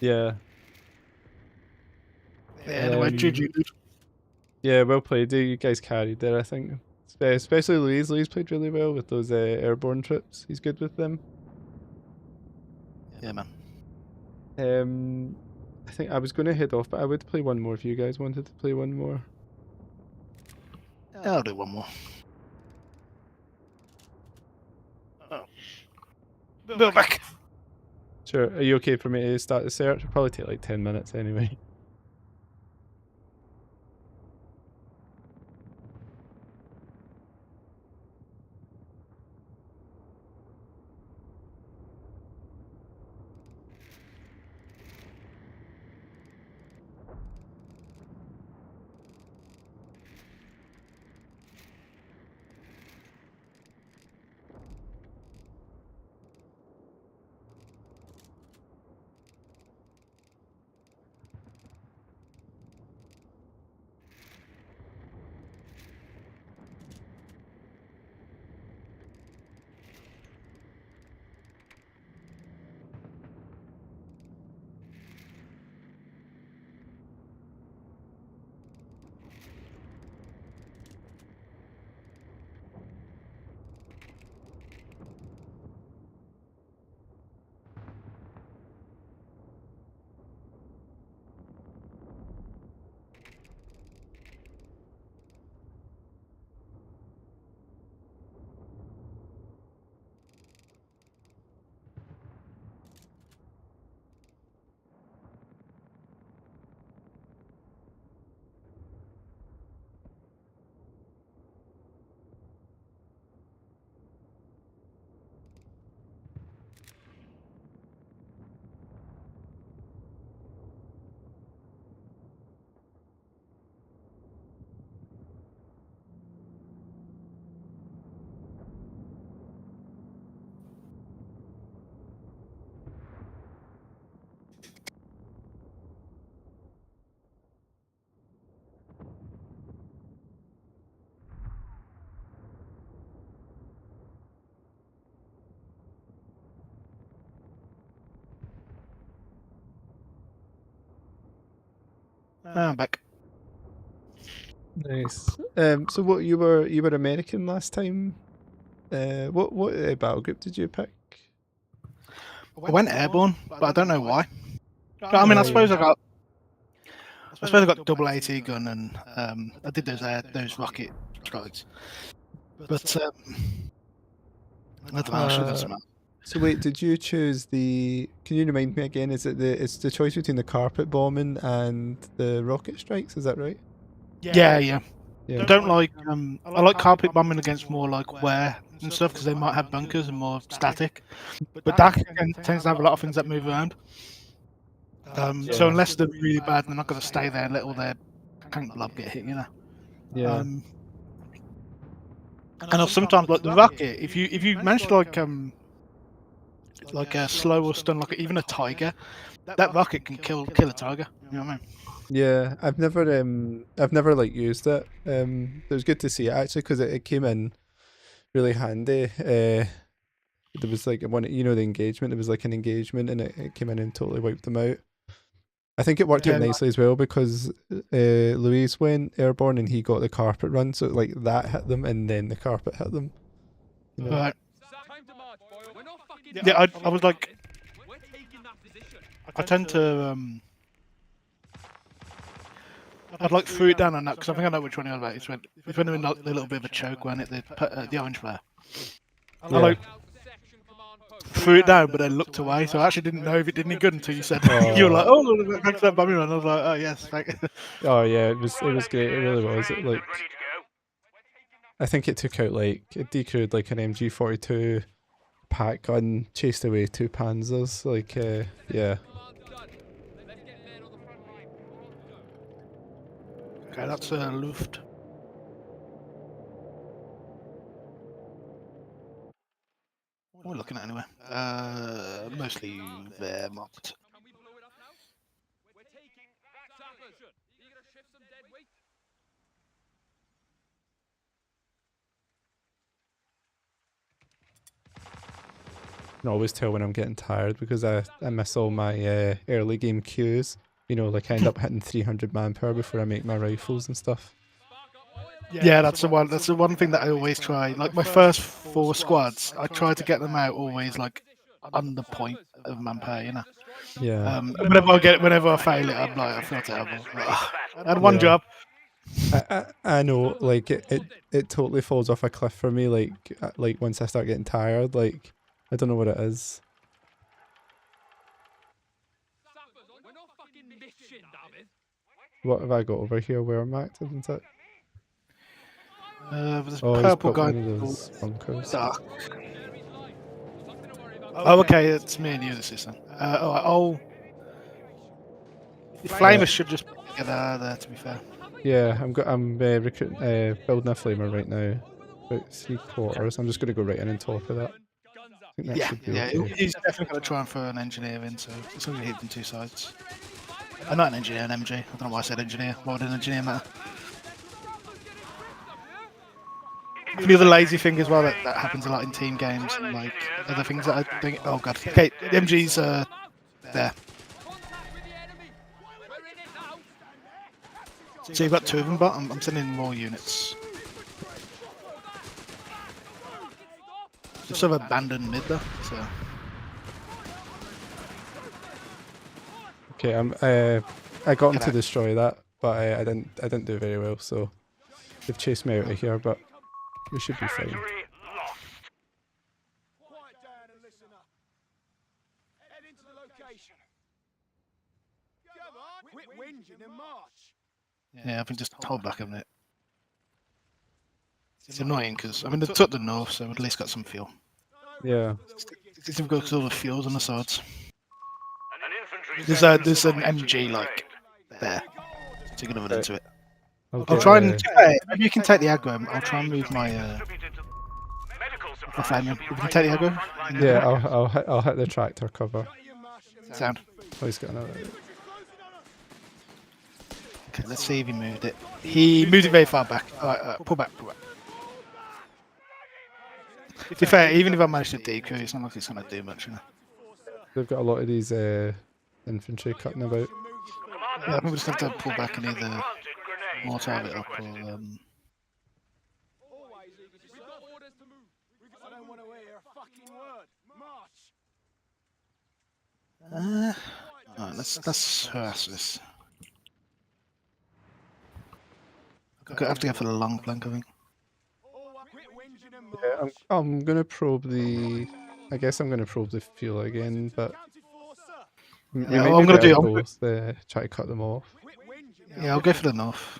[SPEAKER 1] Yeah.
[SPEAKER 7] yeah. Anyway, GG, dude.
[SPEAKER 1] Yeah, well played. You guys carried there, I think. Especially Louise. Louise played really well with those airborne trips. He's good with them.
[SPEAKER 7] Yeah, man.
[SPEAKER 1] I think I was going to head off, but I would play one more if you guys wanted to play one more.
[SPEAKER 7] I'll do one more. Oh. Bill back.
[SPEAKER 1] Sure. Are you okay for me to start the search? It'll probably take like 10 minutes anyway.
[SPEAKER 7] I'm back.
[SPEAKER 1] Nice. So what you were American last time? What battle group did you pick?
[SPEAKER 7] I went airborne, but I don't know why. I mean, I suppose I got double AT gun and I did those rocket strikes, but nothing else doesn't matter.
[SPEAKER 1] So wait, did you choose the? Can you remind me again? Is it it's the choice between the carpet bombing and the rocket strikes? Is that right?
[SPEAKER 7] Yeah.
[SPEAKER 1] Yeah.
[SPEAKER 7] I don't like I like carpet bombing against more like wear and stuff because they might have bunkers and more static. But that tends to have a lot of things that move around. So unless they're really bad, they're not going to stay there and let all their tank blob get hit, you know.
[SPEAKER 1] Yeah.
[SPEAKER 7] And sometimes like the rocket, if you manage to like a slow or stun like even a tiger, that rocket can kill a tiger. You know what I mean?
[SPEAKER 1] Yeah, I've never like used it. It was good to see it actually because it came in really handy. There was like one, the engagement. There was like an engagement, and it came in and totally wiped them out. I think it worked out nicely as well because Luis went airborne and he got the carpet run, so like that hit them and then the carpet hit them. You know?
[SPEAKER 7] Right.
[SPEAKER 2] Time to march, boy. We're not fucking.
[SPEAKER 7] Yeah, I was like,
[SPEAKER 2] We're taking that position.
[SPEAKER 7] I tend to I'd like threw it down on that because I think I know which one you're about. It's when they're in like a little bit of a choke when the orange flare. I like threw it down, but then looked away, so I actually didn't know if it did any good until you said you were like, "Oh, thanks for that bombing run." I was like, "Oh yes, thank you."
[SPEAKER 1] Oh yeah, it was great. It really was. It, like,
[SPEAKER 3] Ready to go.
[SPEAKER 1] I think it took out it decrewed like an MG42 pack gun, chased away 2 Panzers. Like, yeah.
[SPEAKER 2] Let's get
[SPEAKER 7] Okay, that's Luft. What are we looking at anyway? Mostly Wehrmacht.
[SPEAKER 2] Can we blow it up now? We're taking that sappers. Are you gonna shift some dead weight?
[SPEAKER 1] I can always tell when I'm getting tired because I miss all my early game queues. You know, like I end up hitting 300 manpower before I make my rifles and stuff.
[SPEAKER 7] Yeah, that's the one. That's the one thing that I always try. Like my first 4 squads, I try to get them out always like on the point of manpower. You know.
[SPEAKER 1] Yeah.
[SPEAKER 7] Whenever I fail it, I'm like, I feel terrible. I had one
[SPEAKER 1] Yeah.
[SPEAKER 7] job.
[SPEAKER 1] I know, like it totally falls off a cliff for me. Like once I start getting tired, like I don't know what it is.
[SPEAKER 2] Sappers, we're not fucking mission, David.
[SPEAKER 1] What have I got over here? Where I'm active, isn't it?
[SPEAKER 7] There's a
[SPEAKER 1] Oh, he's
[SPEAKER 7] purple
[SPEAKER 1] got
[SPEAKER 7] guy.
[SPEAKER 1] one of those bunkers.
[SPEAKER 7] Dark.
[SPEAKER 2] Jerry's line. Nothing to worry about.
[SPEAKER 7] Oh, okay, it's me and you this is then. Alright, the flamers should just get there. To be fair.
[SPEAKER 1] Yeah, I'm recruiting, building a flamer right now. About 3/4. I'm just gonna go right in on top of that. I think that should be
[SPEAKER 7] Yeah,
[SPEAKER 1] okay.
[SPEAKER 7] he's definitely going to try and throw an engineer in, so it's only hit from 2 sides. I'm not an engineer, an MG. I don't know why I said engineer. Why would an engineer matter? The other lazy thing as well that happens a lot in team games and like other things that I think. Oh god. Okay, the MG's there.
[SPEAKER 2] Contact with the enemy. We're in it now.
[SPEAKER 7] So you've got 2 of them, but I'm sending more units. Just sort of abandoned mid though. So
[SPEAKER 1] Okay, I got him to destroy that, but I didn't do very well. So they've chased me out of here, but we should be fine.
[SPEAKER 3] Territory lost.
[SPEAKER 4] Quiet down and listen up. Head into the location. Come on. Quit whinging and march.
[SPEAKER 7] yeah, I've been just hold back a minute. It's annoying because I mean they took the north, so at least got some fuel.
[SPEAKER 1] Yeah.
[SPEAKER 7] It's difficult because all the fuels on the sides.
[SPEAKER 3] An infantry
[SPEAKER 7] There's an MG like there. So you can have it into it. I'll
[SPEAKER 1] get,
[SPEAKER 7] try and maybe you can take the aggro. I'll try and move my
[SPEAKER 3] medical
[SPEAKER 7] my
[SPEAKER 3] supplies.
[SPEAKER 7] flame. You can take the aggro.
[SPEAKER 1] Yeah, I'll hit the tractor cover.
[SPEAKER 7] Sound.
[SPEAKER 1] Oh, he's got another.
[SPEAKER 7] Okay, let's see if he moved it. He moved it very far back. Alright, pull back. To be fair, even if I manage to decoy, it's not like it's going to do much, you know.
[SPEAKER 1] They've got a lot of these infantry cutting about.
[SPEAKER 7] Yeah, I think we just have to pull back and either mortar it up or
[SPEAKER 4] Always eager to serve. We've got orders to move. I don't want to hear a fucking word. March.
[SPEAKER 7] Alright, let's harass this. I have to go for the long flank, I think.
[SPEAKER 4] Quit whinging and march.
[SPEAKER 1] Yeah, I'm gonna probe the. I guess I'm gonna probe the fuel again, but
[SPEAKER 4] Counted for, sir.
[SPEAKER 1] we
[SPEAKER 7] Yeah,
[SPEAKER 1] might
[SPEAKER 7] what I'm
[SPEAKER 1] be
[SPEAKER 7] gonna do,
[SPEAKER 1] better
[SPEAKER 7] I'm
[SPEAKER 1] both try to cut them off.
[SPEAKER 4] Quit whinging.
[SPEAKER 7] Yeah, I'll go for the north.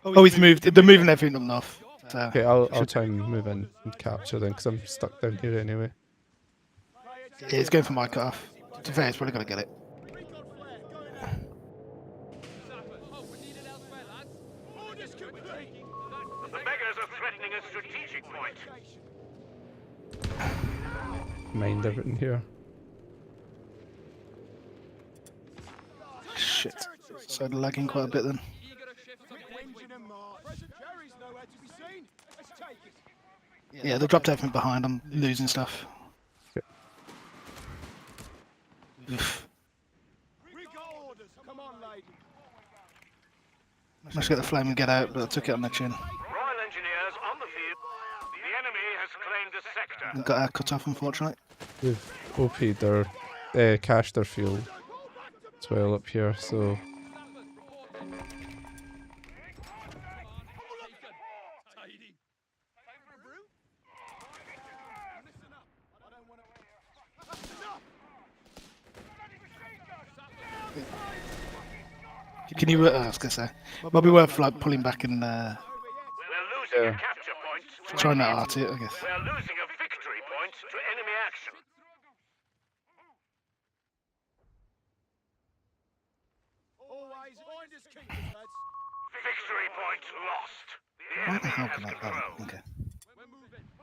[SPEAKER 7] Oh, he's moved. They're moving everything up north. So,
[SPEAKER 1] Okay, I'll try and move in and capture them because I'm stuck down here anyway.
[SPEAKER 7] yeah, he's going for my cut off. To be fair, he's probably going to get it.
[SPEAKER 2] Oh, we need it elsewhere, lads.
[SPEAKER 4] Orders complete.
[SPEAKER 3] The beggars are threatening a strategic point.
[SPEAKER 1] Mind everything here.
[SPEAKER 7] Shit. So lagging quite a bit then.
[SPEAKER 2] Eager to shift some dead weight.
[SPEAKER 4] Whinging and march. Present Jerry's nowhere to be seen. Let's take it.
[SPEAKER 7] Yeah, they dropped everything behind. I'm losing stuff. Oof.
[SPEAKER 4] We got orders. Come on, lady.
[SPEAKER 7] I managed to get the flame and get out, but I took it on the chin.
[SPEAKER 3] Royal Engineers on the field. The enemy has claimed the sector.
[SPEAKER 7] And got our cut off, unfortunately.
[SPEAKER 1] We've OP'd cached their fuel as well up here, so
[SPEAKER 2] Tidy.
[SPEAKER 4] Listen up. I don't want to hear.
[SPEAKER 7] Can you? I was gonna say, might be worth like pulling back and
[SPEAKER 3] We're losing a capture point. To
[SPEAKER 7] trying that
[SPEAKER 3] enemy.
[SPEAKER 7] art it, I guess.
[SPEAKER 3] We're losing a victory point to enemy action.
[SPEAKER 4] Always
[SPEAKER 3] victory point lost. The
[SPEAKER 7] What the
[SPEAKER 3] enemy
[SPEAKER 7] hell
[SPEAKER 3] has
[SPEAKER 7] can I?
[SPEAKER 3] control.
[SPEAKER 7] Oh, okay.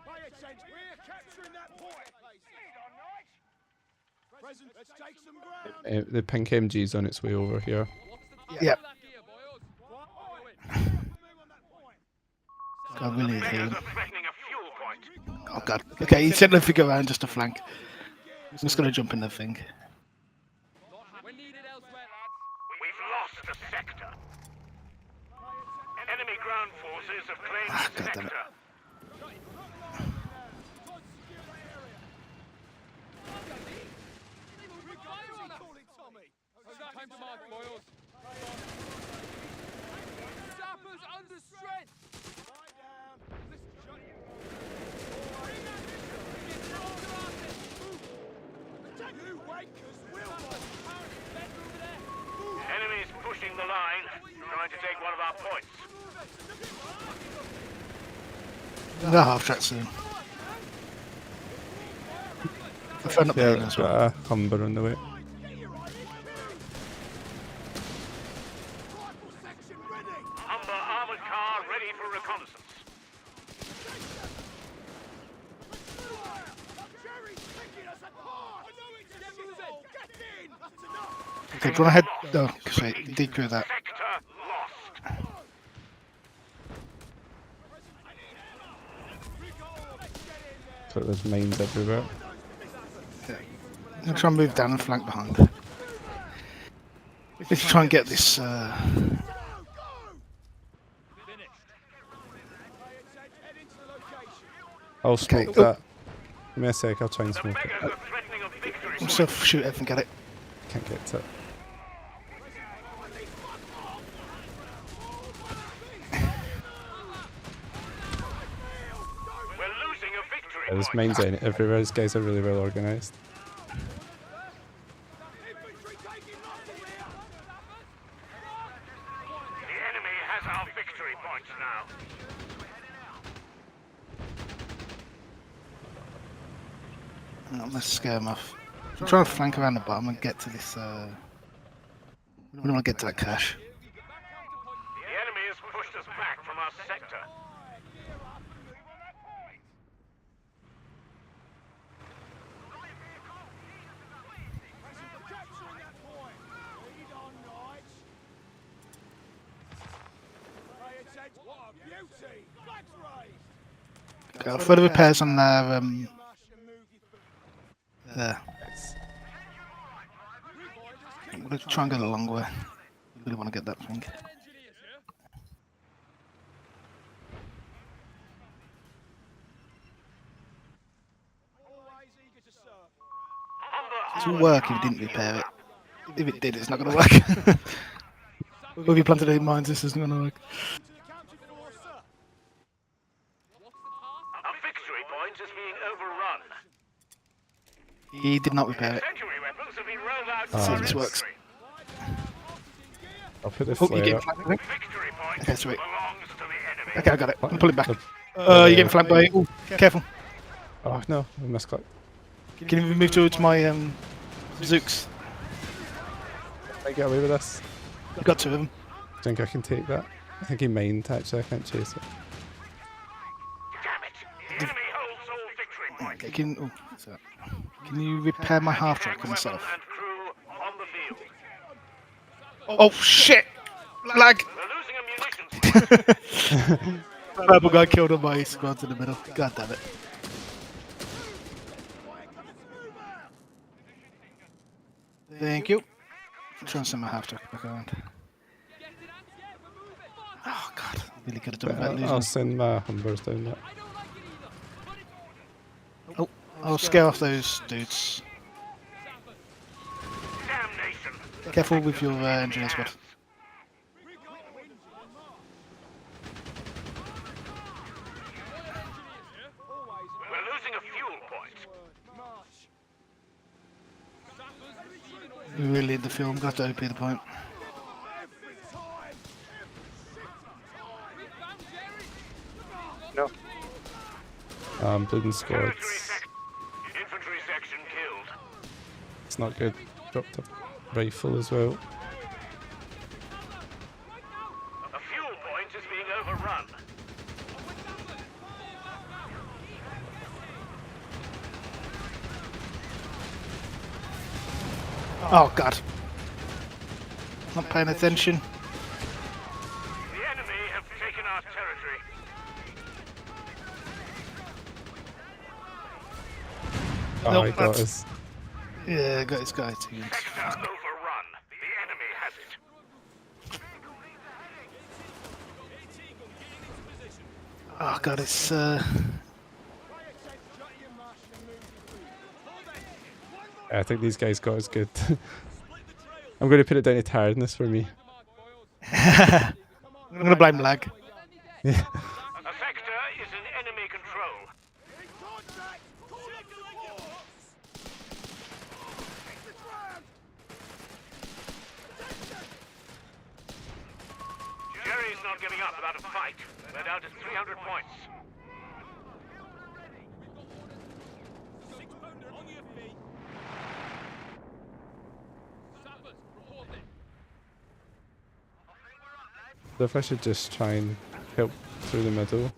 [SPEAKER 4] Pay attention. We're capturing that point. Present. Let's take some ground.
[SPEAKER 1] The pink MG's on its way over here.
[SPEAKER 7] Yep.
[SPEAKER 2] That gear, boys.
[SPEAKER 7] God, we need
[SPEAKER 3] Beggars
[SPEAKER 7] healing.
[SPEAKER 3] are threatening a fuel point.
[SPEAKER 7] Oh god. Okay, he sent them to go around just to flank. I'm just gonna jump in the thing.
[SPEAKER 2] We're needed elsewhere, lads.
[SPEAKER 3] We've lost a sector. Enemy ground forces have claimed
[SPEAKER 7] Ah,
[SPEAKER 3] the
[SPEAKER 7] God damn it.
[SPEAKER 3] sector.
[SPEAKER 2] Time to march, boys. Sappers under strength.
[SPEAKER 4] You wakers will.
[SPEAKER 3] Enemies pushing the line, trying to take one of our points.
[SPEAKER 7] The half track soon. I found up
[SPEAKER 1] Yeah,
[SPEAKER 7] there
[SPEAKER 1] it's
[SPEAKER 7] as well.
[SPEAKER 1] got a Humber on the way.
[SPEAKER 3] Humber armored car ready for reconnaissance.
[SPEAKER 7] Okay, do you want to head? Oh, sorry, you did do that.
[SPEAKER 3] Sector lost.
[SPEAKER 1] So there's mines everywhere.
[SPEAKER 7] I'm gonna try and move down and flank behind. Let's try and get this.
[SPEAKER 1] I'll smoke
[SPEAKER 7] Okay.
[SPEAKER 1] that. Give me a sec, I'll try and
[SPEAKER 3] The
[SPEAKER 1] smoke
[SPEAKER 3] beggars
[SPEAKER 1] it.
[SPEAKER 3] are threatening a victory
[SPEAKER 7] I'm
[SPEAKER 3] point.
[SPEAKER 7] still shoot it and get it.
[SPEAKER 1] Can't get to it.
[SPEAKER 3] We're losing a victory
[SPEAKER 1] Yeah, there's
[SPEAKER 3] point.
[SPEAKER 1] mines in everywhere. These guys are really well organised.
[SPEAKER 3] The enemy has our victory points now.
[SPEAKER 7] I'm gonna scare him off. I'm trying to flank around the bottom and get to this. We don't want to get to that cache.
[SPEAKER 3] The enemy has pushed us back from our sector.
[SPEAKER 7] Okay, I'll further repairs on there. There. I'm gonna try and go the long way. I really want to get that thing. It will work if you didn't repair it. If it did, it's not going to work. Well, if you planted it in mines, this isn't going to work.
[SPEAKER 3] Our victory point is being overrun.
[SPEAKER 7] He did not repair it.
[SPEAKER 3] Incendiary weapons have been rolled out
[SPEAKER 7] Let's see
[SPEAKER 3] for
[SPEAKER 7] if this
[SPEAKER 3] our
[SPEAKER 7] works.
[SPEAKER 3] infantry.
[SPEAKER 1] I'll put the
[SPEAKER 7] Oh, you
[SPEAKER 1] flare
[SPEAKER 7] get
[SPEAKER 1] up.
[SPEAKER 7] flanked, I think.
[SPEAKER 3] Victory point
[SPEAKER 7] Okay, sweet.
[SPEAKER 3] belongs to the enemy.
[SPEAKER 7] Okay, I got it. I'm pulling back.
[SPEAKER 1] The-
[SPEAKER 7] You're getting flanked by. Ooh, careful.
[SPEAKER 1] Oh no, I misclicked.
[SPEAKER 7] Can you move towards my Zooks?
[SPEAKER 1] I get away with this.
[SPEAKER 7] You've got two of them.
[SPEAKER 1] I think I can take that. I think he mined actually, I can't chase it.
[SPEAKER 3] Damn it! The enemy holds all victory points.
[SPEAKER 7] Okay, what's that? Can you repair my half track on
[SPEAKER 3] Weapon
[SPEAKER 7] myself?
[SPEAKER 3] and crew on the field.
[SPEAKER 7] Oh shit! Lag!
[SPEAKER 3] We're losing ammunition.
[SPEAKER 7] Purple guy killed all my squads in the middle. God damn it. Thank you. I'm trying to send my half track back around. Oh god, really could have done without
[SPEAKER 1] I'll
[SPEAKER 7] losing.
[SPEAKER 1] send my Humbers down there.
[SPEAKER 7] Oh, I'll scare off those dudes.
[SPEAKER 3] Damnation.
[SPEAKER 7] Careful with your engineer squad.
[SPEAKER 3] We're losing a fuel point.
[SPEAKER 7] We really need the fuel. I'm going to have to OP the point.
[SPEAKER 1] No. Bleeding squads.
[SPEAKER 3] Infantry section killed.
[SPEAKER 1] It's not good. Dropped a rifle as well.
[SPEAKER 3] A fuel point is being overrun.
[SPEAKER 7] Oh god. Not paying attention.
[SPEAKER 3] The enemy have taken our territory.
[SPEAKER 1] Oh,
[SPEAKER 7] Nope,
[SPEAKER 1] I got
[SPEAKER 7] that's-
[SPEAKER 1] us.
[SPEAKER 7] Yeah, got this guy too.
[SPEAKER 3] Sector overrun. The enemy has it.
[SPEAKER 7] Oh god, it's
[SPEAKER 1] I think these guys got us good. I'm going to put it down to tiredness for me.
[SPEAKER 7] I'm gonna blame lag.
[SPEAKER 1] Yeah.
[SPEAKER 3] A sector is in enemy control. Jerry's not giving up without a fight. We're down to 300 points.
[SPEAKER 2] On your feet. Sappers, report it.
[SPEAKER 1] So if I should just try and help through the middle.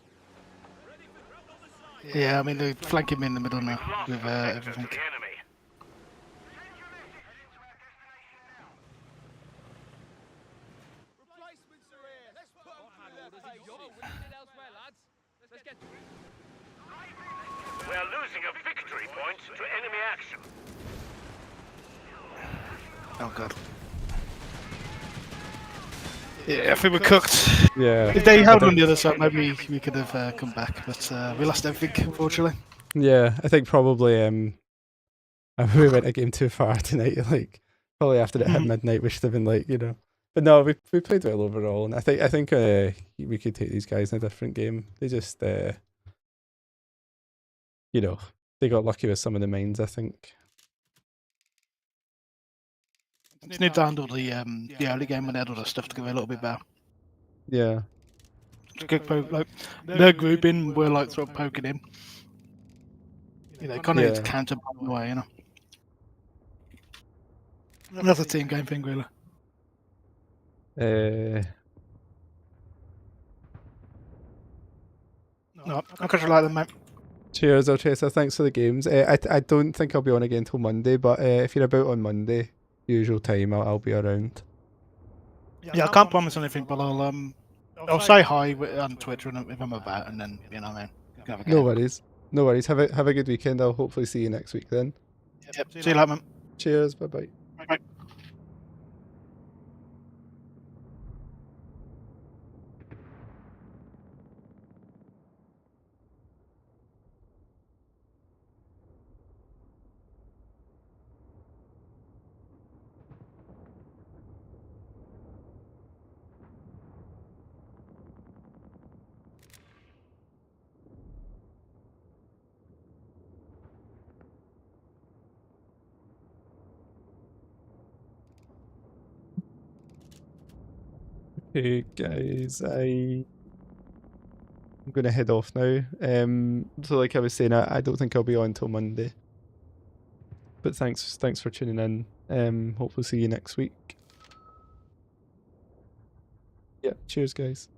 [SPEAKER 7] Yeah, I mean they flank him in the middle now
[SPEAKER 3] Lost
[SPEAKER 7] with
[SPEAKER 3] the sector to
[SPEAKER 7] everything.
[SPEAKER 3] the enemy.
[SPEAKER 4] Replacements are here. Let's put them through their
[SPEAKER 2] Orders in
[SPEAKER 4] paces.
[SPEAKER 2] York. We need it elsewhere, lads. Let's get to it.
[SPEAKER 3] We're losing a victory point to enemy action.
[SPEAKER 7] Oh god. Yeah, I think we're cooked.
[SPEAKER 1] Yeah.
[SPEAKER 7] If they held on the other side, maybe we could have come back, but we lost everything, unfortunately.
[SPEAKER 1] Yeah, I think probably we went a game too far tonight. Like probably after it hit midnight, we should have been like, you know. But no, we played well overall, and I think we could take these guys in a different game. They just you know, they got lucky with some of the mines, I think.
[SPEAKER 7] Just need to handle the early game when they had all the stuff to go a little bit better.
[SPEAKER 1] Yeah.
[SPEAKER 7] Just go poke, like their grouping, we're like sort of poking in. You know, kind of
[SPEAKER 1] Yeah.
[SPEAKER 7] counter the way, you know. That's a team game thing, really. No, I catch you later, mate.
[SPEAKER 1] Cheers, Ultracer. Thanks for the games. I don't think I'll be on again till Monday, but if you're about on Monday, usual time, I'll be around.
[SPEAKER 7] Yeah, I can't promise anything, but I'll say hi on Twitter and if I'm about, and then you know, man. Have a
[SPEAKER 1] No
[SPEAKER 7] game.
[SPEAKER 1] worries. No worries. Have a good weekend. I'll hopefully see you next week then.
[SPEAKER 7] Yep. See you later, man.
[SPEAKER 1] Cheers. Bye bye.
[SPEAKER 7] Bye.
[SPEAKER 1] Hey guys, I'm gonna head off now. So like I was saying, I don't think I'll be on till Monday. But thanks for tuning in. Hopefully see you next week. Yeah, cheers guys.